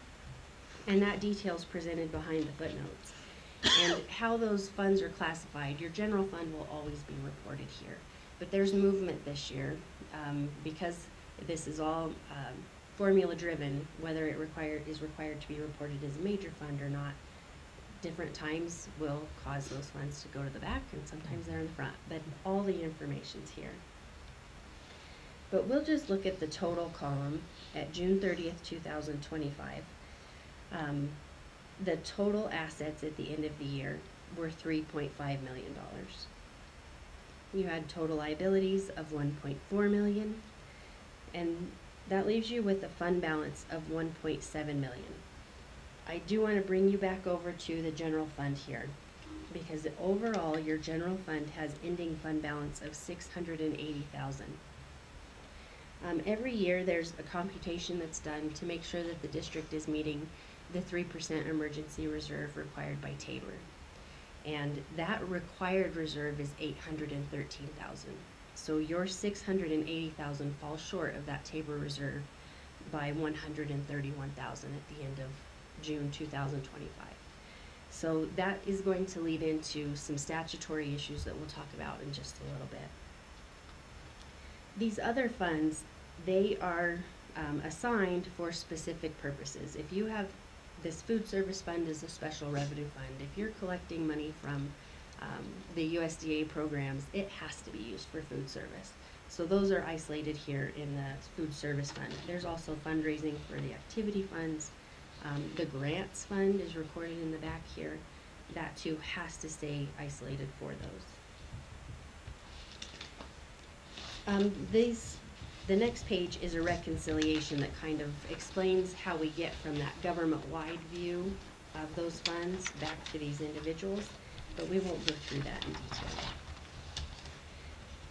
and that detail is presented behind the footnotes. And how those funds are classified, your general fund will always be reported here. But there's movement this year because this is all formula driven, whether it is required to be reported as a major fund or not. Different times will cause those funds to go to the back, and sometimes they're in the front, but all the information's here. But we'll just look at the total column at June 30th, 2025. The total assets at the end of the year were $3.5 million. You had total liabilities of $1.4 million, and that leaves you with a fund balance of $1.7 million. I do want to bring you back over to the general fund here, because overall your general fund has ending fund balance of $680,000. Every year there's a computation that's done to make sure that the district is meeting the 3% emergency reserve required by Tabor. And that required reserve is $813,000. So your $680,000 falls short of that Tabor reserve by $131,000 at the end of June 2025. So that is going to lead into some statutory issues that we'll talk about in just a little bit. These other funds, they are assigned for specific purposes. If you have this food service fund is a special revenue fund. If you're collecting money from the USDA programs, it has to be used for food service. So those are isolated here in the food service fund. There's also fundraising for the activity funds. The grants fund is recorded in the back here. That too has to stay isolated for those. The next page is a reconciliation that kind of explains how we get from that government-wide view of those funds back to these individuals, but we won't go through that in detail.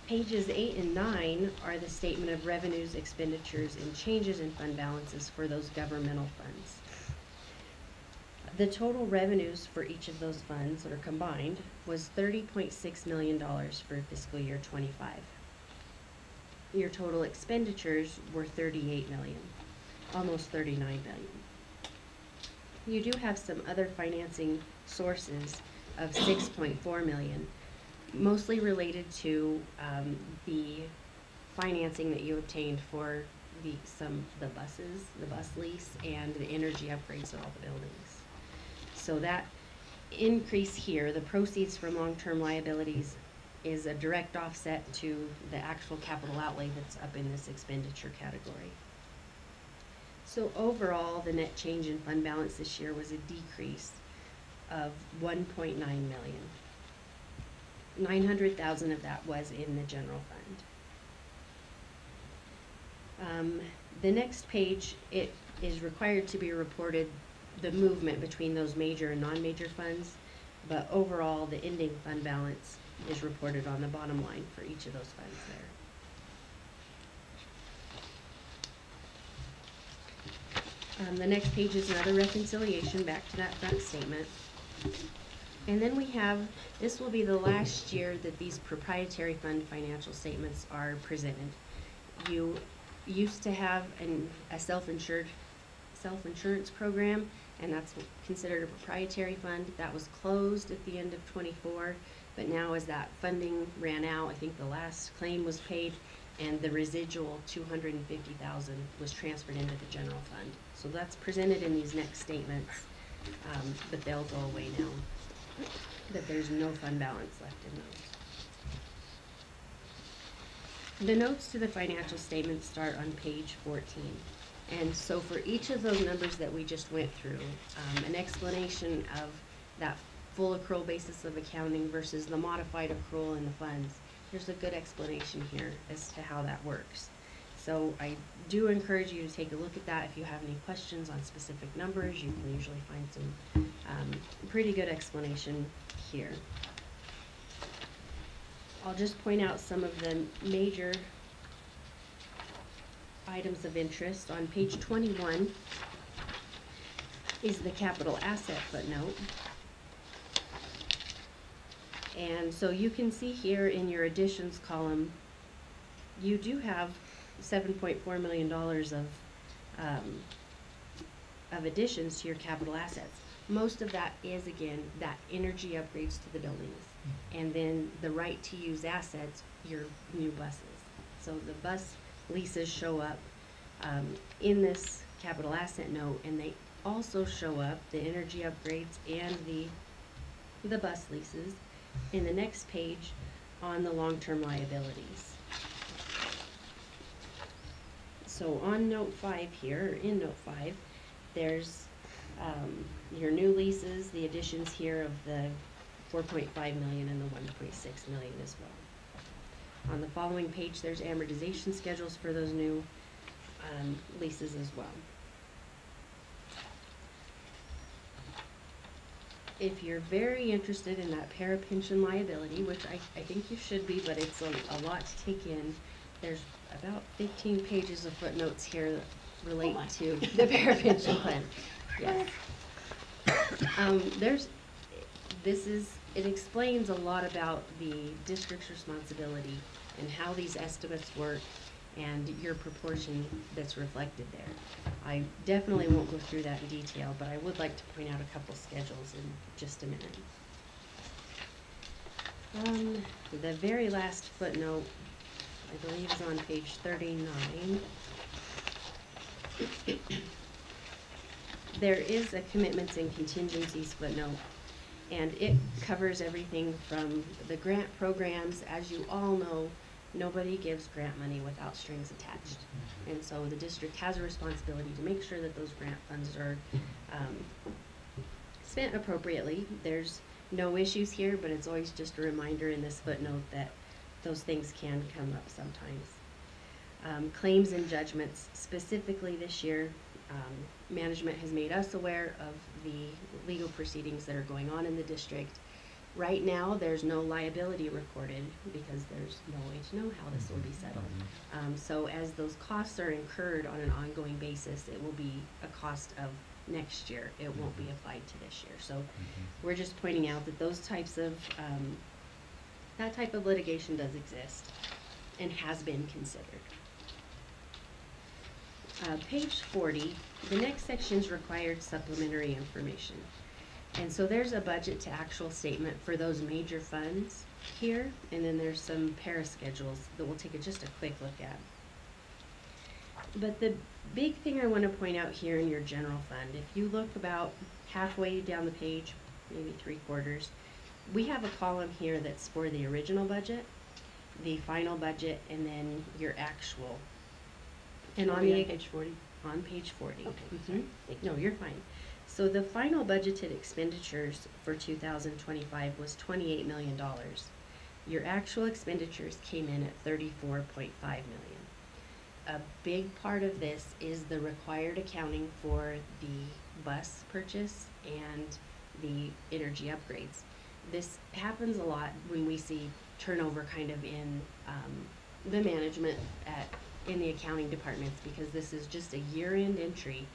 Pages 8 and 9 are the statement of revenues, expenditures, and changes in fund balances for those governmental funds. The total revenues for each of those funds that are combined was $30.6 million for fiscal year 25. Your total expenditures were $38 million, almost $39 million. You do have some other financing sources of $6.4 million, mostly related to the financing that you obtained for the buses, the bus lease, and the energy upgrades of all the buildings. So that increase here, the proceeds from long-term liabilities, is a direct offset to the actual capital outlay that's up in this expenditure category. So overall, the net change in fund balance this year was a decrease of $1.9 million. $900,000 of that was in the general fund. The next page, it is required to be reported the movement between those major and non-major funds, but overall the ending fund balance is reported on the bottom line for each of those funds there. The next page is another reconciliation back to that front statement. And then we have, this will be the last year that these proprietary fund financial statements are presented. You used to have a self-insurance program, and that's considered a proprietary fund. That was closed at the end of '24, but now as that funding ran out, I think the last claim was paid, and the residual $250,000 was transferred into the general fund. So that's presented in these next statements, but they'll go away now, that there's no fund balance left in those. The notes to the financial statements start on page 14. And so for each of those numbers that we just went through, an explanation of that full accrual basis of accounting versus the modified accrual in the funds, there's a good explanation here as to how that works. So I do encourage you to take a look at that. If you have any questions on specific numbers, you can usually find some pretty good explanation here. I'll just point out some of the major items of interest. On page 21 is the capital asset footnote. And so you can see here in your additions column, you do have $7.4 million of additions to your capital assets. Most of that is, again, that energy upgrades to the buildings. And then the right to use assets, your new buses. So the bus leases show up in this capital asset note, and they also show up, the energy upgrades and the bus leases, in the next page on the long-term liabilities. So on note 5 here, in note 5, there's your new leases, the additions here of the $4.5 million and the $1.6 million as well. On the following page, there's amortization schedules for those new leases as well. If you're very interested in that para-pension liability, which I think you should be, but it's a lot to take in, there's about 15 pages of footnotes here that relate to the para-pension plan. Yes. It explains a lot about the district's responsibility and how these estimates work and your proportion that's reflected there. I definitely won't go through that in detail, but I would like to point out a couple schedules in just a minute. The very last footnote, I believe, is on page 39. There is a commitments and contingencies footnote, and it covers everything from the grant programs. As you all know, nobody gives grant money without strings attached. And so the district has a responsibility to make sure that those grant funds are spent appropriately. There's no issues here, but it's always just a reminder in this footnote that those things can come up sometimes. Claims and judgments, specifically this year, management has made us aware of the legal proceedings that are going on in the district. Right now, there's no liability recorded because there's no way to know how this will be settled. So as those costs are incurred on an ongoing basis, it will be a cost of next year. It won't be applied to this year. So we're just pointing out that those types of, that type of litigation does exist and has been considered. Page 40, the next section is required supplementary information. And so there's a budget to actual statement for those major funds here, and then there's some para schedules that we'll take just a quick look at. But the big thing I want to point out here in your general fund, if you look about halfway down the page, maybe 3/4, we have a column here that's for the original budget, the final budget, and then your actual. And on page 40? On page 40. Okay, sorry. No, you're fine. So the final budgeted expenditures for 2025 was $28 million. Your actual expenditures came in at $34.5 million. A big part of this is the required accounting for the bus purchase and the energy upgrades. This happens a lot when we see turnover kind of in the management in the accounting departments, because this is just a year-end entry,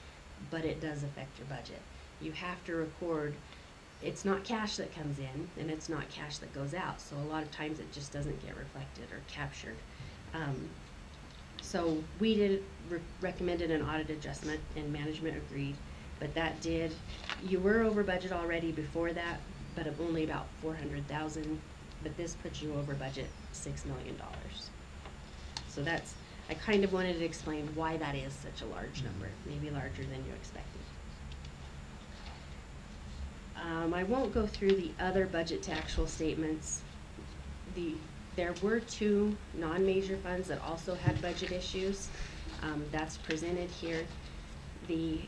but it does affect your budget. You have to record, it's not cash that comes in and it's not cash that goes out, so a lot of times it just doesn't get reflected or captured. So we recommended an audit adjustment, and management agreed. But that did, you were over budget already before that, but of only about 400,000, but this puts you over budget $6 million. So that's, I kind of wanted to explain why that is such a large number, maybe larger than you expected. I won't go through the other budget to actual statements. There were 2 non-major funds that also had budget issues. That's presented here. The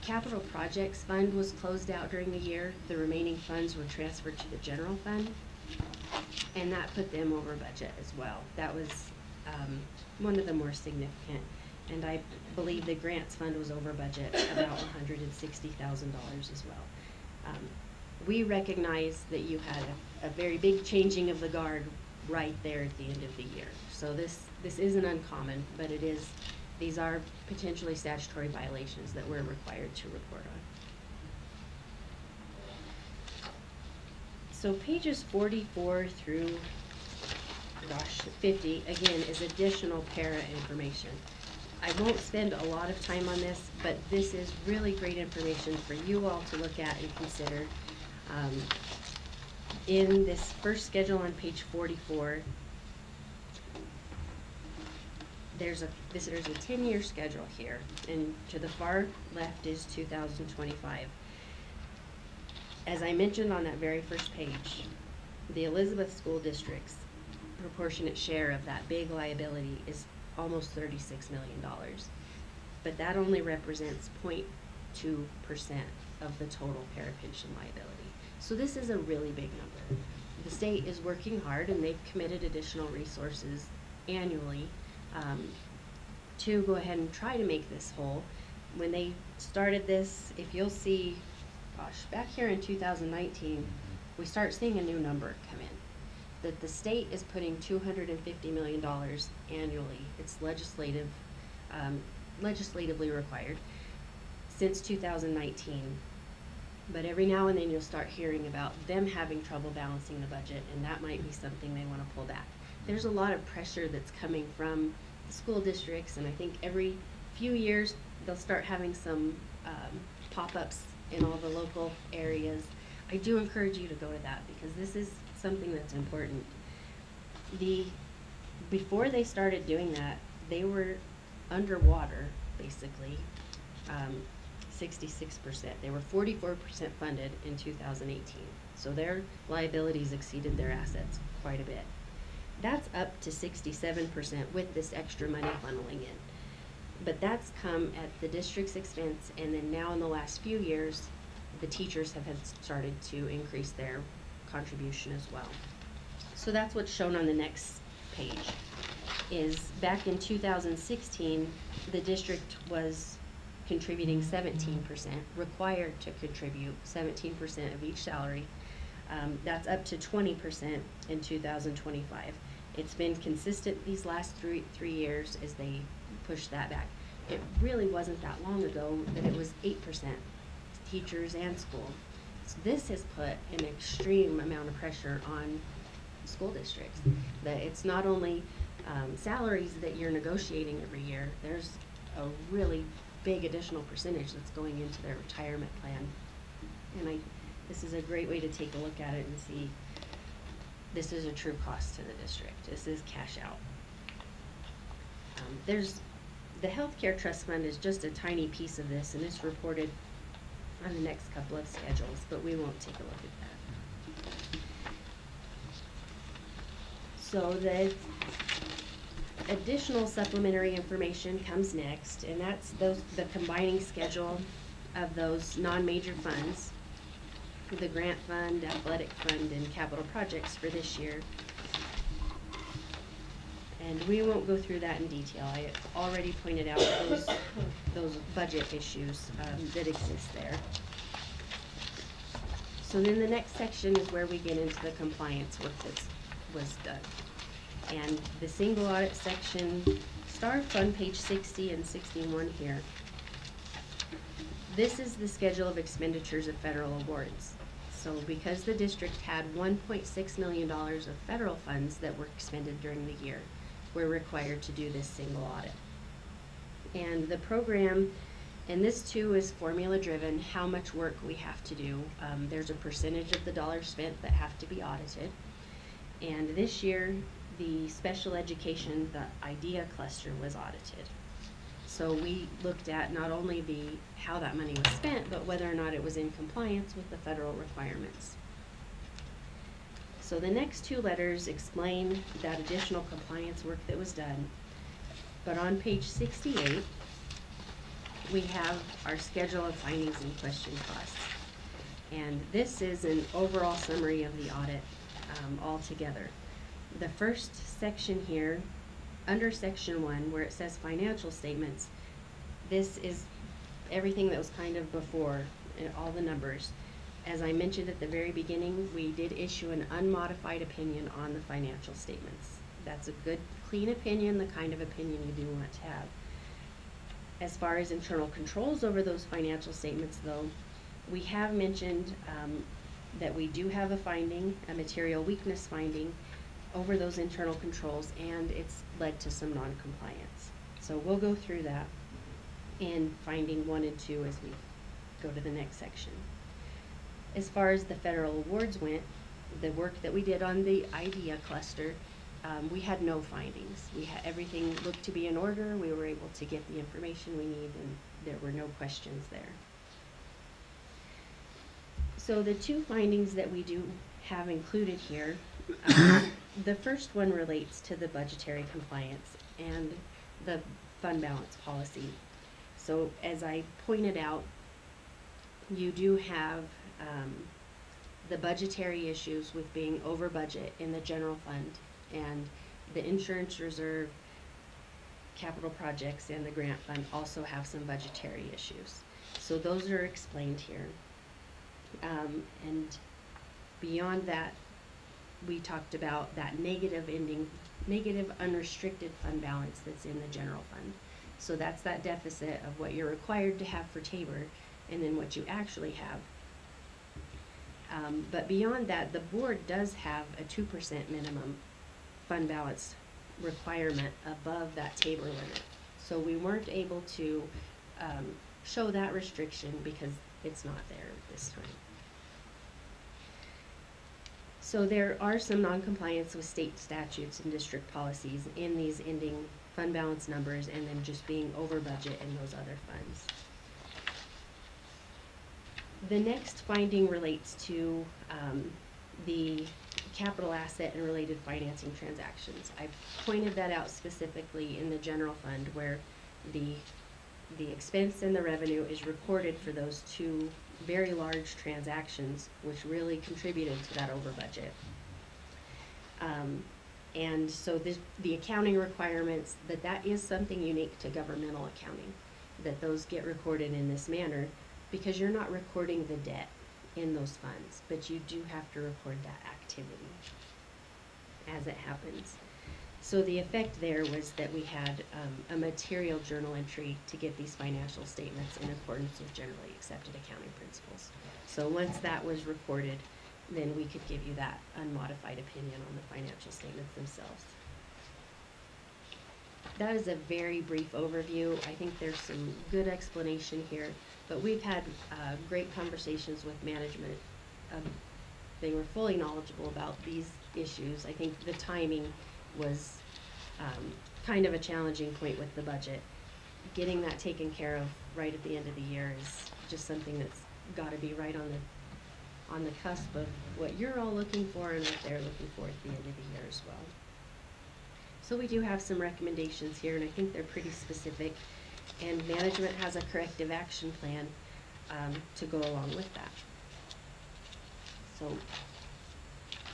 Capital Projects Fund was closed out during the year. The remaining funds were transferred to the general fund, and that put them over budget as well. That was one of the more significant. And I believe the grants fund was over budget about $160,000 as well. We recognize that you had a very big changing of the guard right there at the end of the year. So this isn't uncommon, but it is, these are potentially statutory violations that we're required to report on. So pages 44 through, 50, again, is additional para information. I won't spend a lot of time on this, but this is really great information for you all to look at and consider. In this first schedule on page 44, there's a 10-year schedule here, and to the far left is 2025. As I mentioned on that very first page, the Elizabeth School District's proportionate share of that big liability is almost $36 million, but that only represents 0.2% of the total parapension liability. So this is a really big number. The state is working hard, and they've committed additional resources annually to go ahead and try to make this whole. When they started this, if you'll see, back here in 2019, we start seeing a new number come in. That the state is putting $250 million annually. It's legislatively required since 2019. But every now and then you'll start hearing about them having trouble balancing the budget, and that might be something they want to pull back. There's a lot of pressure that's coming from the school districts, and I think every few years they'll start having some pop-ups in all the local areas. I do encourage you to go to that, because this is something that's important. Before they started doing that, they were underwater, basically, 66%. They were 44% funded in 2018. So their liabilities exceeded their assets quite a bit. That's up to 67% with this extra money funneling in. But that's come at the district's expense, and then now in the last few years, the teachers have started to increase their contribution as well. So that's what's shown on the next page. Is back in 2016, the district was contributing 17%, required to contribute 17% of each salary. That's up to 20% in 2025. It's been consistent these last three years as they push that back. It really wasn't that long ago that it was 8%, teachers and school. So this has put an extreme amount of pressure on school districts. That it's not only salaries that you're negotiating every year, there's a really big additional percentage that's going into their retirement plan. And this is a great way to take a look at it and see this is a true cost to the district. This is cash out. There's the healthcare trust fund is just a tiny piece of this, and it's reported on the next couple of schedules, but we won't take a look at that. So the additional supplementary information comes next, and that's the combining schedule of those non-major funds, the grant fund, athletic fund, and capital projects for this year. And we won't go through that in detail. I already pointed out those budget issues that exist there. So then the next section is where we get into the compliance work that was done. And the single audit section starts on page 60 and 61 here. This is the schedule of expenditures of federal awards. So because the district had $1.6 million of federal funds that were expended during the year, we're required to do this single audit. And the program And this too is formula driven, how much work we have to do. There's a percentage of the dollars spent that have to be audited. And this year, the special education, the IDEA cluster was audited. So we looked at not only how that money was spent, but whether or not it was in compliance with the federal requirements. So the next two letters explain that additional compliance work that was done. But on page 68, we have our schedule of findings and question costs. And this is an overall summary of the audit altogether. The first section here, under section 1, where it says financial statements, this is everything that was kind of before, all the numbers. As I mentioned at the very beginning, we did issue an unmodified opinion on the financial statements. That's a good, clean opinion, the kind of opinion you do want to have. As far as internal controls over those financial statements, though, we have mentioned that we do have a finding, a material weakness finding, over those internal controls, and it's led to some non-compliance. So we'll go through that in finding 1 and 2 as we go to the next section. As far as the federal awards went, the work that we did on the IDEA cluster, we had no findings. Everything looked to be in order. We were able to get the information we need, and there were no questions there. So the 2 findings that we do have included here, the first one relates to the budgetary compliance and the fund balance policy. So as I pointed out, you do have the budgetary issues with being over budget in the general fund, and the insurance reserve, capital projects, and the grant fund also have some budgetary issues. So those are explained here. And beyond that, we talked about that negative unrestricted fund balance that's in the general fund. So that's that deficit of what you're required to have for Tabor and then what you actually have. But beyond that, the board does have a 2% minimum fund balance requirement above that Tabor limit. So we weren't able to show that restriction because it's not there this time. So there are some non-compliance with state statutes and district policies in these ending fund balance numbers and then just being over budget in those other funds. The next finding relates to the capital asset and related financing transactions. I pointed that out specifically in the general fund where the expense and the revenue is recorded for those 2 very large transactions, which really contributed to that over budget. And so the accounting requirements, that is something unique to governmental accounting, that those get recorded in this manner because you're not recording the debt in those funds, but you do have to record that activity as it happens. So the effect there was that we had a material journal entry to get these financial statements in accordance with generally accepted accounting principles. So once that was recorded, then we could give you that unmodified opinion on the financial statements themselves. That is a very brief overview. I think there's some good explanation here, but we've had great conversations with management. They were fully knowledgeable about these issues. I think the timing was kind of a challenging point with the budget. Getting that taken care of right at the end of the year is just something that's got to be right on the cusp of what you're all looking for and what they're looking for at the end of the year as well. So we do have some recommendations here, and I think they're pretty specific, and management has a corrective action plan to go along with that. So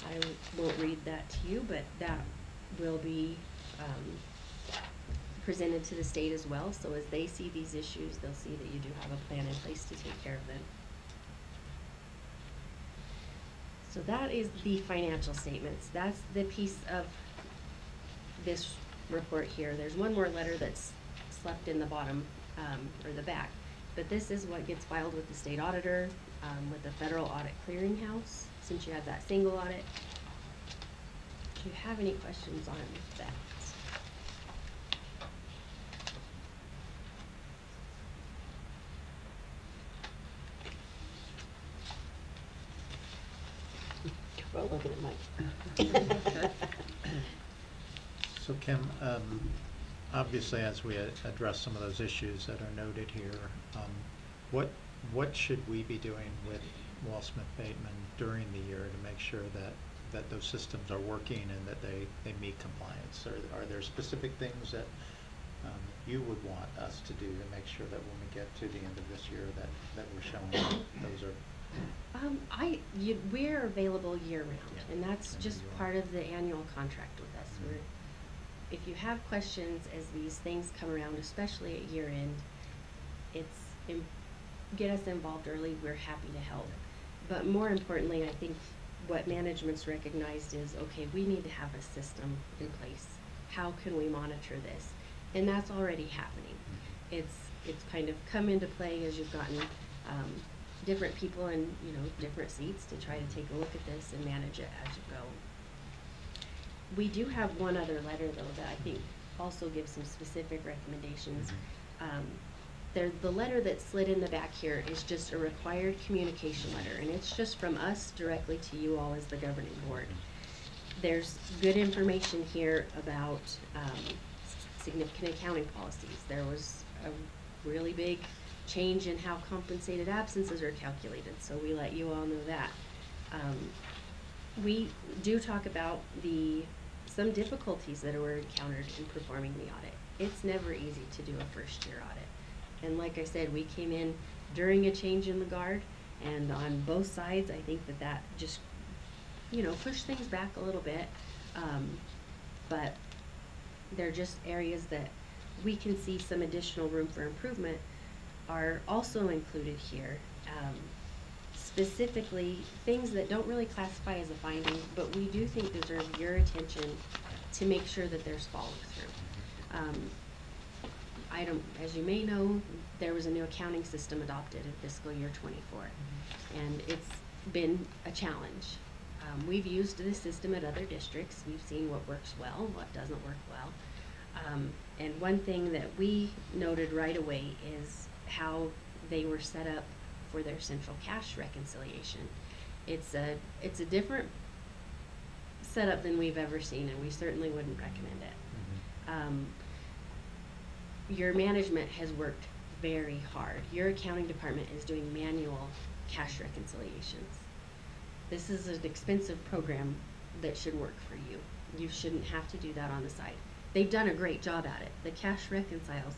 I won't read that to you, but that will be presented to the state as well. So as they see these issues, they'll see that you do have a plan in place to take care of them. So that is the financial statements. That's the piece of this report here. There's one more letter that's left in the bottom or the back, but this is what gets filed with the state auditor, with the Federal Audit Clearinghouse, since you had that single audit. Do you have any questions on that? So Kim, obviously as we address some of those issues that are noted here, what should we be doing with Wall Smith Bateman during the year to make sure that those systems are working and that they meet compliance? Are there specific things that you would want us to do to make sure that when we get to the end of this year that we're showing those are? We're available year-round, Yeah. and that's And just you are. part of the annual contract with us. If you have questions as these things come around, especially at year-end, get us involved early. We're happy to help. But more importantly, I think what management's recognized is, okay, we need to have a system in place. How can we monitor this? And that's already happening. It's kind of come into play as you've gotten different people in different seats to try to take a look at this and manage it as you go. We do have one other letter though that I think also gives some specific recommendations. The letter that slid in the back here is just a required communication letter, and it's just from us directly to you all as the governing board. There's good information here about significant accounting policies. There was a really big change in how compensated absences are calculated, so we let you all know that. We do talk about some difficulties that were encountered in performing the audit. It's never easy to do a first-year audit. And like I said, we came in during a change in the guard, and on both sides, I think that just, pushed things back a little bit. But they're just areas that we can see some additional room for improvement are also included here. Specifically, things that don't really classify as a finding, but we do think deserve your attention to make sure that there's follow-through. As you may know, there was a new accounting system adopted in fiscal year 24, and it's been a challenge. We've used this system at other districts. We've seen what works well, what doesn't work well. And one thing that we noted right away is how they were set up for their central cash reconciliation. It's a different setup than we've ever seen, and we certainly wouldn't recommend it. Your management has worked very hard. Your accounting department is doing manual cash reconciliations. This is an expensive program that should work for you. You shouldn't have to do that on the side. They've done a great job at it. The cash reconciles,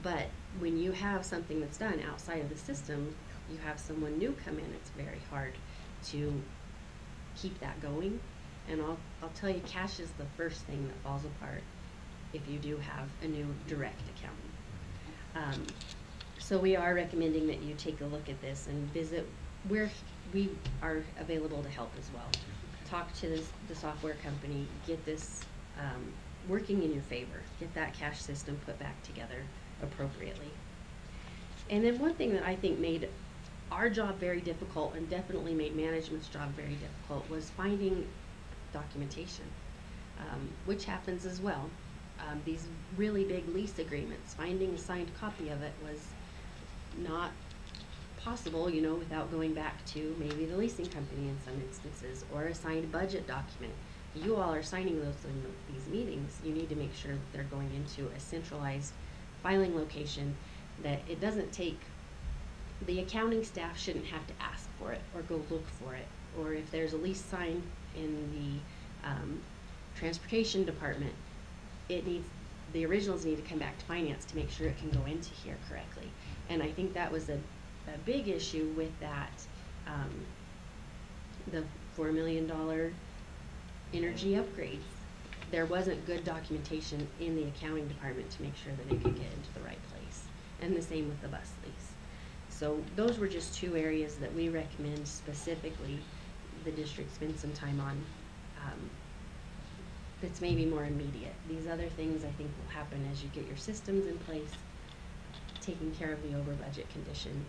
but when you have something that's done outside of the system, you have someone new come in, it's very hard to keep that going. And I'll tell you, cash is the first thing that falls apart if you do have a new direct accounting. So we are recommending that you take a look at this and visit. We are available to help as well. Talk to the software company, get this working in your favor, get that cash system put back together appropriately. And then one thing that I think made our job very difficult and definitely made management's job very difficult was finding documentation, which happens as well. These really big lease agreements, finding a signed copy of it was not possible, without going back to maybe the leasing company in some instances, or a signed budget document. You all are signing those in these meetings. You need to make sure that they're going into a centralized filing location, that it doesn't take, the accounting staff shouldn't have to ask for it or go look for it. Or if there's a lease signed in the transportation department, the originals need to come back to finance to make sure it can go into here correctly. And I think that was a big issue with that, the $4 million energy upgrades. There wasn't good documentation in the accounting department to make sure that it could get into the right place. And the same with the bus lease. So those were just two areas that we recommend specifically the district spend some time on. That's maybe more immediate. These other things I think will happen as you get your systems in place, taking care of the over budget condition,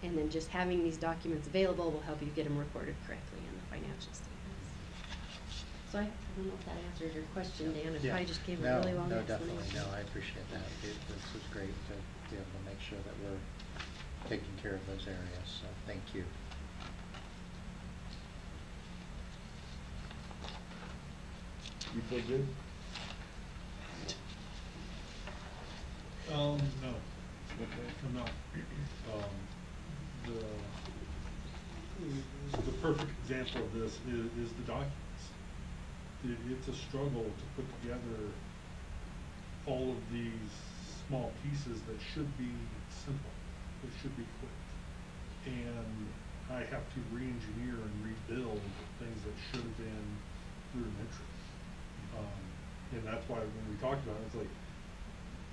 and then just having these documents available will help you get them recorded correctly in the financial statements. So I don't know if that answered your question, Dan. I probably just gave a really long explanation. Definitely. No, I appreciate that. This was great to be able to make sure that we're taking care of those areas, so thank you. You feel good? No, I'm not. The perfect example of this is the documents. It's a struggle to put together all of these small pieces that should be simple, that should be quick. And I have to re-engineer and rebuild things that should have been rudimentary. And that's why when we talked about it, it's like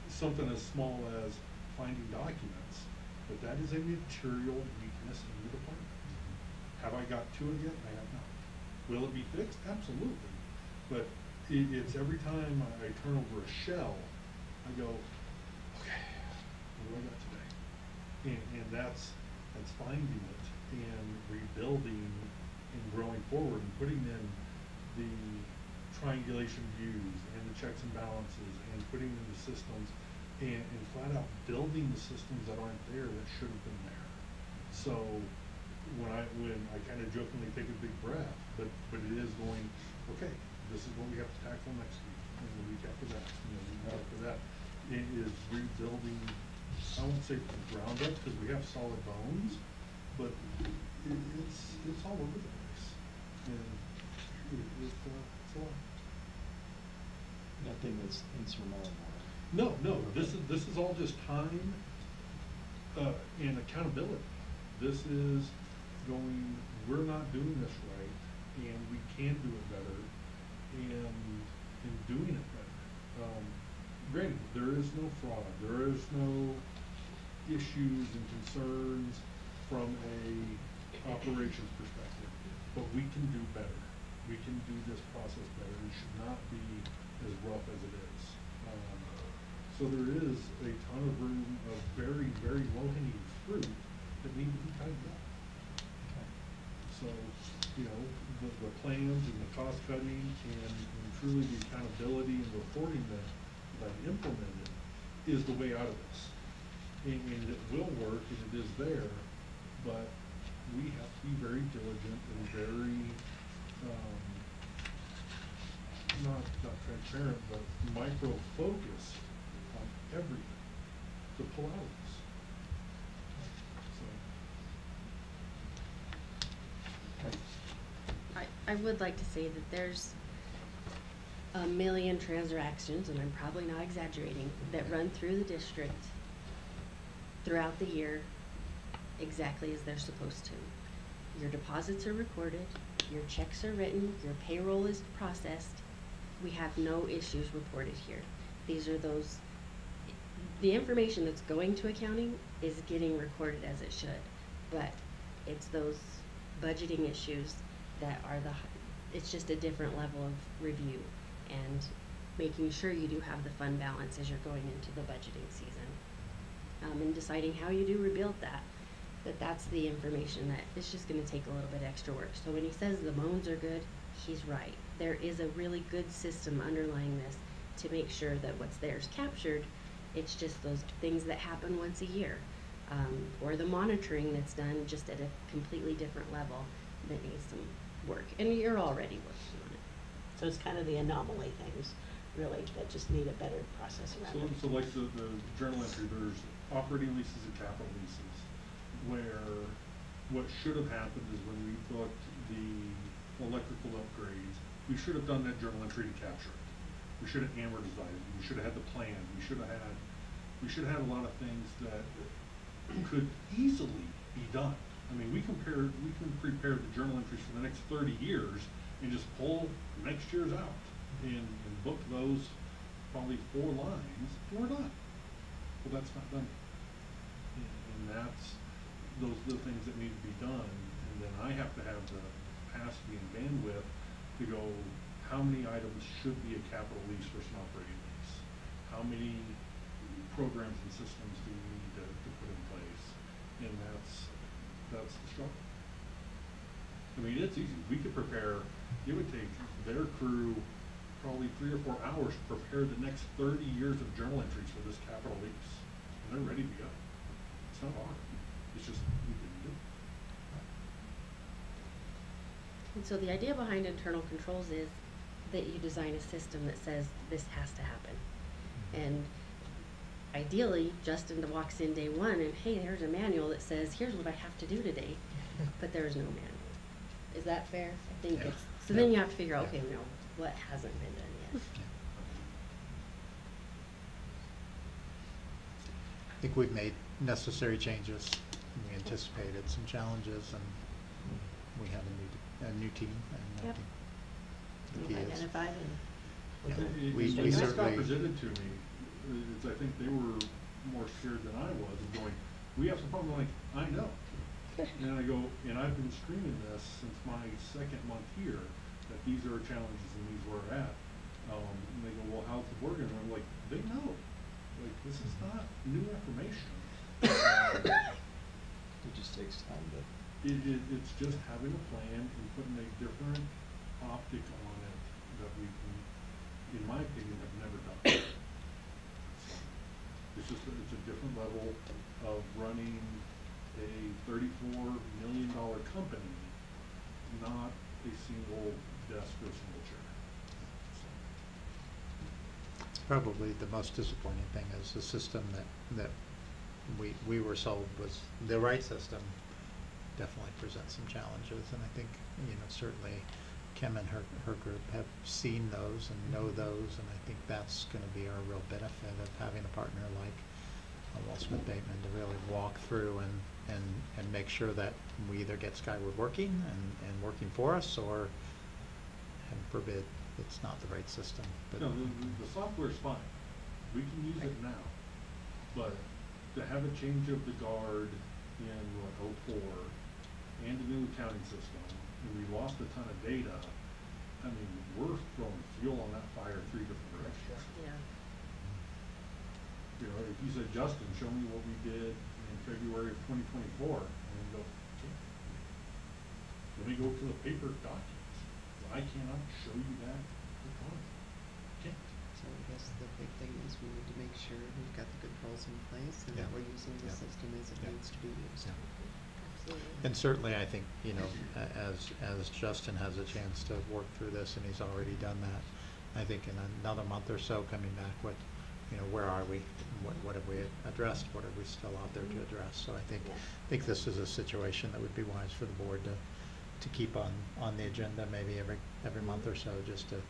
something as small as finding documents, but that is a material weakness in the department. Have I got to it yet? I have not. Will it be fixed? Absolutely. But it's every time I turn over a shell, I go, okay, what do I got today? And that's finding it and rebuilding and growing forward and putting in the triangulation views and the checks and balances and putting in the systems and flat out building the systems that aren't there that should have been there. So when I kind of jokingly take a big breath, but it is going, okay, this is what we have to tackle next week, and the week after that, the week after that. It is rebuilding, I won't say from the ground up, because we have solid bones, but it's all over the place. And it's a lot. Nothing that's insurmountable. No, this is all just time, and accountability. This is going, we're not doing this right, and we can do it better, and doing it better. Granted, there is no fraud, there is no issues and concerns from a operations perspective, but we can do better. We can do this process better. It should not be as rough as it is. So there is a ton of room of very, very low-hanging fruit that need to be tightened up. So, you know, the plans and the cost cutting and truly the accountability and reporting that I've implemented is the way out of this. And it will work and it is there, but we have to be very diligent and very, not transparent, but micro-focused on everything to pull out of this. I would like to say that there's a million transactions, and I'm probably not exaggerating, that run through the district throughout the year exactly as they're supposed to. Your deposits are recorded, your checks are written, your payroll is processed. We have no issues reported here. These are those, the information that's going to accounting is getting recorded as it should, but it's those budgeting issues that are it's just a different level of review and making sure you do have the fund balance as you're going into the budgeting season. And deciding how you do rebuild that's the information that it's just gonna take a little bit extra work. So when he says the bones are good, he's right. There is a really good system underlying this to make sure that what's there is captured. It's just those things that happen once a year. Or the monitoring that's done just at a completely different level that needs some work. And you're already working on it. So it's kind of the anomaly things, really, that just need a better process around it. So like the journal entry, there's operating leases and capital leases, where what should have happened is when we booked the electrical upgrades, we should have done that journal entry to capture it. We should have amortized it. We should have had the plan. We should have had a lot of things that could easily be done. I mean, we can prepare the journal entries for the next 30 years and just pull next year's out and book those probably 4 lines, and we're done. Well, that's not done. And those are the things that need to be done. And then I have to have the capacity and bandwidth to go, how many items should be a capital lease versus an operating lease? How many programs and systems do we need to put in place? And that's the struggle. I mean, it's easy. We could prepare, it would take their crew probably 3 or 4 hours to prepare the next 30 years of journal entries for this capital lease. And they're ready to go. It's not hard. It's just, we didn't do it. And so the idea behind internal controls is that you design a system that says this has to happen. And ideally, Justin walks in day one and, hey, there's a manual that says, here's what I have to do today, but there's no manual. Is that fair? I think Yeah. it's, so then you have to figure out, okay, no, what hasn't been done yet? I think we've made necessary changes. We anticipated some challenges, and we have a new team, and I Yep. think the You've key is. identified and. Yeah. It- We when this got certainly- presented to me, it's, I think they were more scared than I was, and going, we have some problem, I'm like, I know. And I go, and I've been screaming this since my second month here, that these are our challenges and these are where we're at. And they go, well, how's the board gonna, I'm like, they know, like, this is not new information. It just takes time to. It's just having a plan and putting a different optic on it that we can, in my opinion, have never done. It's just, it's a different level of running a $34 million company, not a single desk or a single chair. Probably the most disappointing thing is the system that we were sold was the right system. Definitely presents some challenges, and I think, certainly Kim and her group have seen those and know those, and I think that's going to be our real benefit of having a partner like Wall Smith Bateman to really walk through and make sure that we either get Skyward working and working for us, or, heaven forbid, it's not the right system. But No, the software's fine. We can use it now, but to have a change of the guard in what, 04 and a new accounting system, and we lost a ton of data, I mean, we're throwing fuel on that fire 3 different directions. Yeah. You know, if you said, Justin, show me what we did in February of 2024, and we go, okay. Let me go to the paper documents. I cannot show you that electronically. Can't. So I guess the big thing is we need to make sure we've got the controls in place and that Yeah. we're using the Yeah. system as it Yeah. needs to be used. Yeah. Absolutely. And certainly, I think, as Justin has a chance to work through this, and he's already done that, I think in another month or so, coming back with, where are we? What have we addressed? What are we still out there to address? So I think this is a situation that would be wise for the board to keep on the agenda, maybe every month or so, just to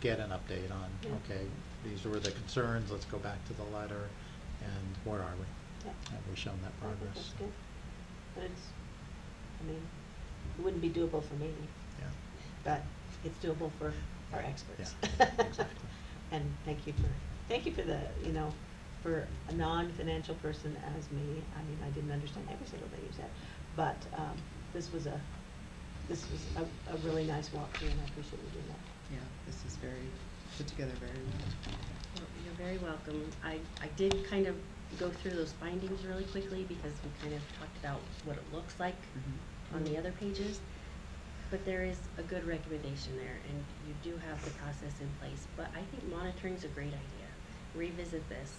get an update on, Yeah. okay, these were the concerns, let's go back to the letter, and where are we? Yeah. Have we shown that I think progress? that's good. But it wouldn't be doable for me, Yeah. but it's doable for our experts. Yeah, exactly. And thank you for the, for a non-financial person as me, I didn't understand every single thing you said, but, this was a really nice walkthrough, and I appreciate you doing that. Yeah, this is put together very well. Well, you're very welcome. I did kind of go through those findings really quickly because we kind of talked about what it looks like on the other pages. But there is a good recommendation there, and you do have the process in place. But I think monitoring is a great idea. Revisit this.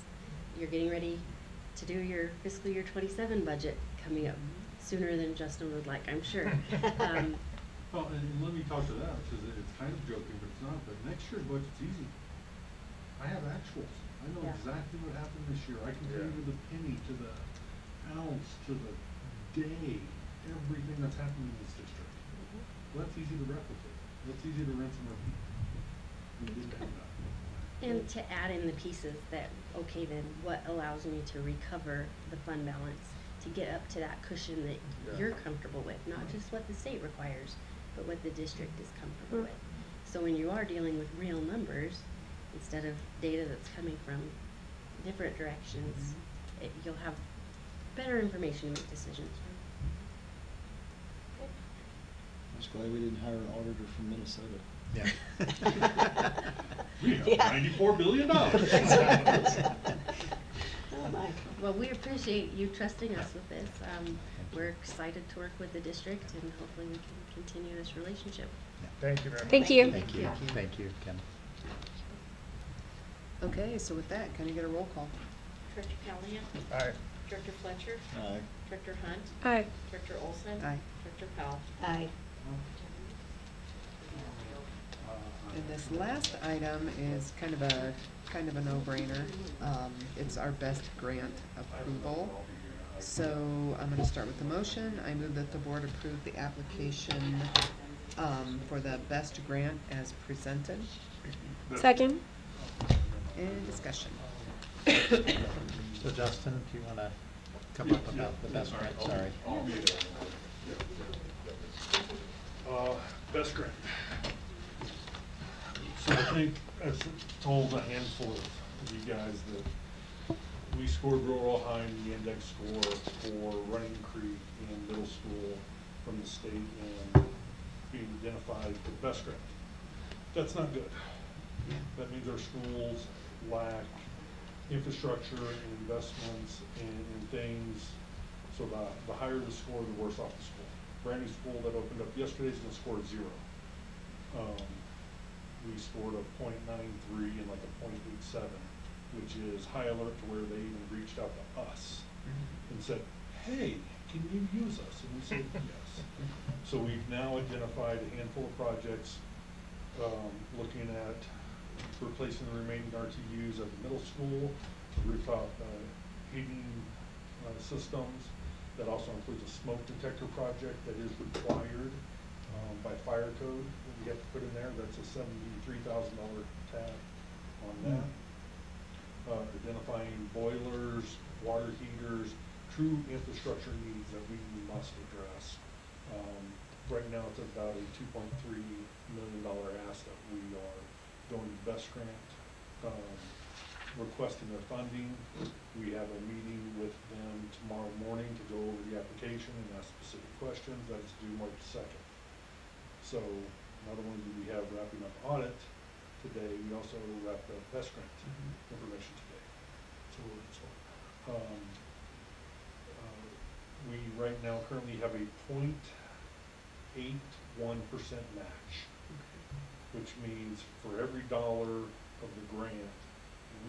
You're getting ready to do your fiscal year 27 budget coming up sooner than Justin would like, I'm sure. Well, and let me talk to that, because it's kind of joking, but it's not, but next year's budget's easy. I have actuals. I know Yeah. exactly what happened this year. I can tell you to the penny, to the ounce, to the day, everything that's happening in this district. Well, that's easy to replicate. That's easy to rinse and repeat. We didn't have that. And to add in the pieces that, okay, then what allows me to recover the fund balance to get up to that cushion that you're comfortable with, not just what the state requires, but what the district is comfortable with. So when you are dealing with real numbers, instead of data that's coming from different directions, you'll have better information to make decisions. I'm just glad we didn't hire an auditor from Minnesota. Yeah. We have Yeah. $94 billion. Oh, my. Well, we appreciate you trusting us with this. We're excited to work with the district, and hopefully we can continue this relationship. Thank you very much. Thank you. Thank you, thank you, Kim. Okay, so with that, can I get a roll call? Director Callahan? Aye. Director Fletcher? Aye. Director Hunt? Aye. Director Olson? Aye. Director Powell? Aye. I And this last item is kind of a no-brainer. It's our best grant approval. So I'm gonna start with the motion. I move that the board approve the application, for the best grant as presented. Second. Any discussion? So Justin, if you wanna come up about the best grant, sorry. Best grant. So I think I've told a handful of you guys that we scored real high in the index score for Running Creek in middle school from the state and being identified for the best grant. That's not good. That means our schools lack infrastructure and investments in things. So the higher the score, the worse off the school. Brand new school that opened up yesterday is gonna score 0. We scored a .93 and like a .87, which is high alert to where they even reached out to us and said, hey, can you use us? And we said yes. So we've now identified a handful of projects, looking at replacing the remaining RTUs at the middle school, the rooftop heating systems. That also includes a smoke detector project that is required by fire code that we have to put in there. That's a $73,000 tab on that. Identifying boilers, water heaters, true infrastructure needs that we must address. Right now it's about a $2.3 million ask that we are going to Best Grant, requesting their funding. We have a meeting with them tomorrow morning to go over the application and ask specific questions. That is due March 2nd. So not only do we have wrapping up audit today, we also wrapped up Best Grant information today. So we right now currently have a 0.81% match, which means for every dollar of the grant,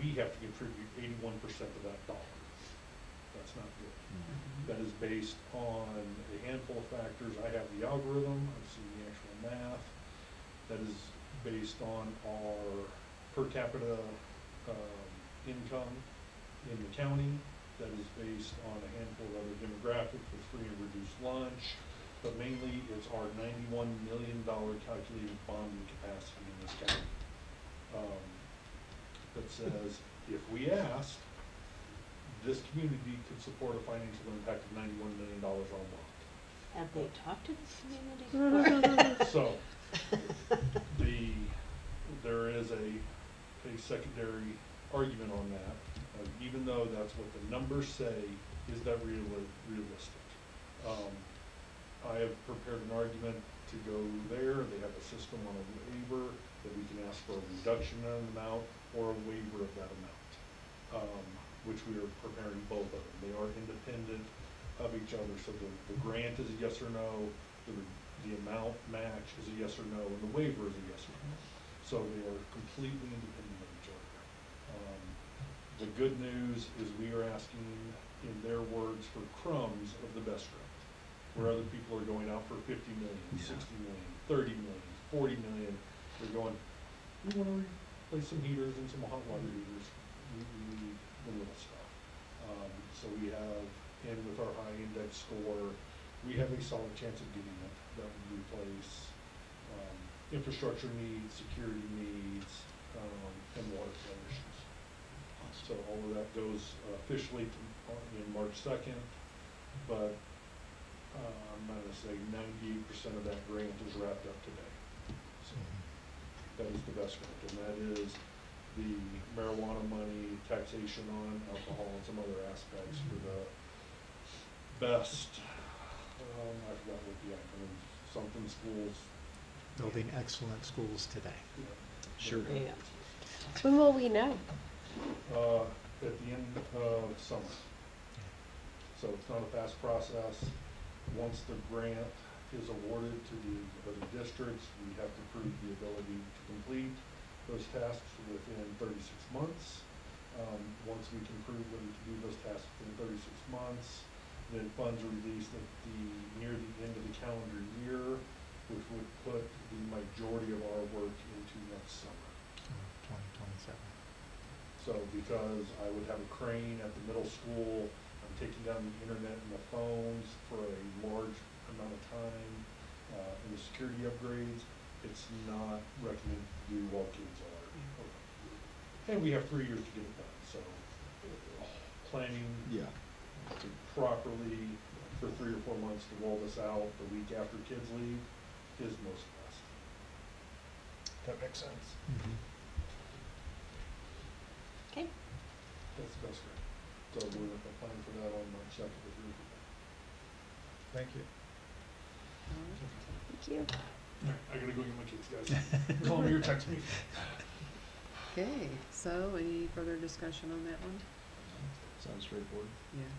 we have to contribute 81% of that dollar. That's not good. That is based on a handful of factors. I have the algorithm, I've seen the actual math. That is based on our per capita income in the county. That is based on a handful of other demographics with free and reduced lunch. But mainly it's our $91 million calculated bonding capacity in this county. That says, if we asked, this community could support a financial impact of $91 million on bond. Have they talked to this community? So, there is a secondary argument on that. Even though that's what the numbers say, is that realistic? I have prepared an argument to go there. They have a system on a waiver that we can ask for a reduction in an amount or a waiver of that amount, which we are preparing both of them. They are independent of each other, so the grant is a yes or no, the amount match is a yes or no, and the waiver is a yes or no. So they are completely independent of each other. The good news is we are asking, in their words, for crumbs of the best grant, where other people are going out for 50 million, 60 million, 30 million, 40 million. They're going, we want to replace some heaters and some hot water heaters. We need the little stuff. So we have, and with our high index score, we have a solid chance of getting it. That would replace infrastructure needs, security needs, and water flow issues. So all of that goes officially in March 2nd, but I'm going to say 98% of that grant is wrapped up today. So that is the best grant, and that is the marijuana money, taxation on alcohol, and some other aspects for the best, I forgot what the acronym, something schools. Building excellent schools today. Yeah. Sure. Yeah. When will we know? At the end of summer. So it's not a fast process. Once the grant is awarded to the other districts, we have to prove the ability to complete those tasks within 36 months. Once we can prove that we can do those tasks within 36 months, then funds are released at near the end of the calendar year, which would put the majority of our work into next summer. 2027. So because I would have a crane at the middle school, I'm taking down the internet and the phones for a large amount of time, and the security upgrades, it's not recommended to do while kids are around. And we have 3 years to get it done, so planning Yeah. properly for 3 or 4 months to roll this out the week after kids leave is most best. That makes sense. Okay. That's the best way. So we're gonna plan for that on March 2nd with you. Thank you. Thank you. Alright, I gotta go get my kids, guys. Call me or text me. Okay, so any further discussion on that one? Sounds straightforward. Yeah.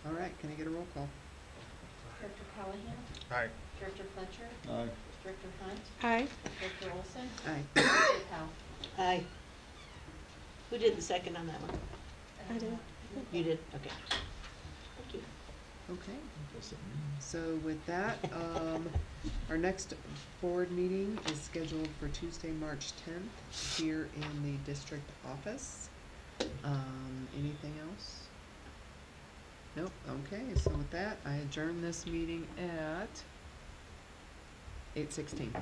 All right, can I get a roll call? Director Callahan? Aye. Director Fletcher? Aye. Director Hunt? Aye. Director Olson? Aye. Director Powell? Aye. Who did the second on that one? I did. You did? Okay. Thank you. Okay. So with that, our next board meeting is scheduled for Tuesday, March 10th, here in the district office. Anything else? Nope, okay, so with that, I adjourn this meeting at 8:16.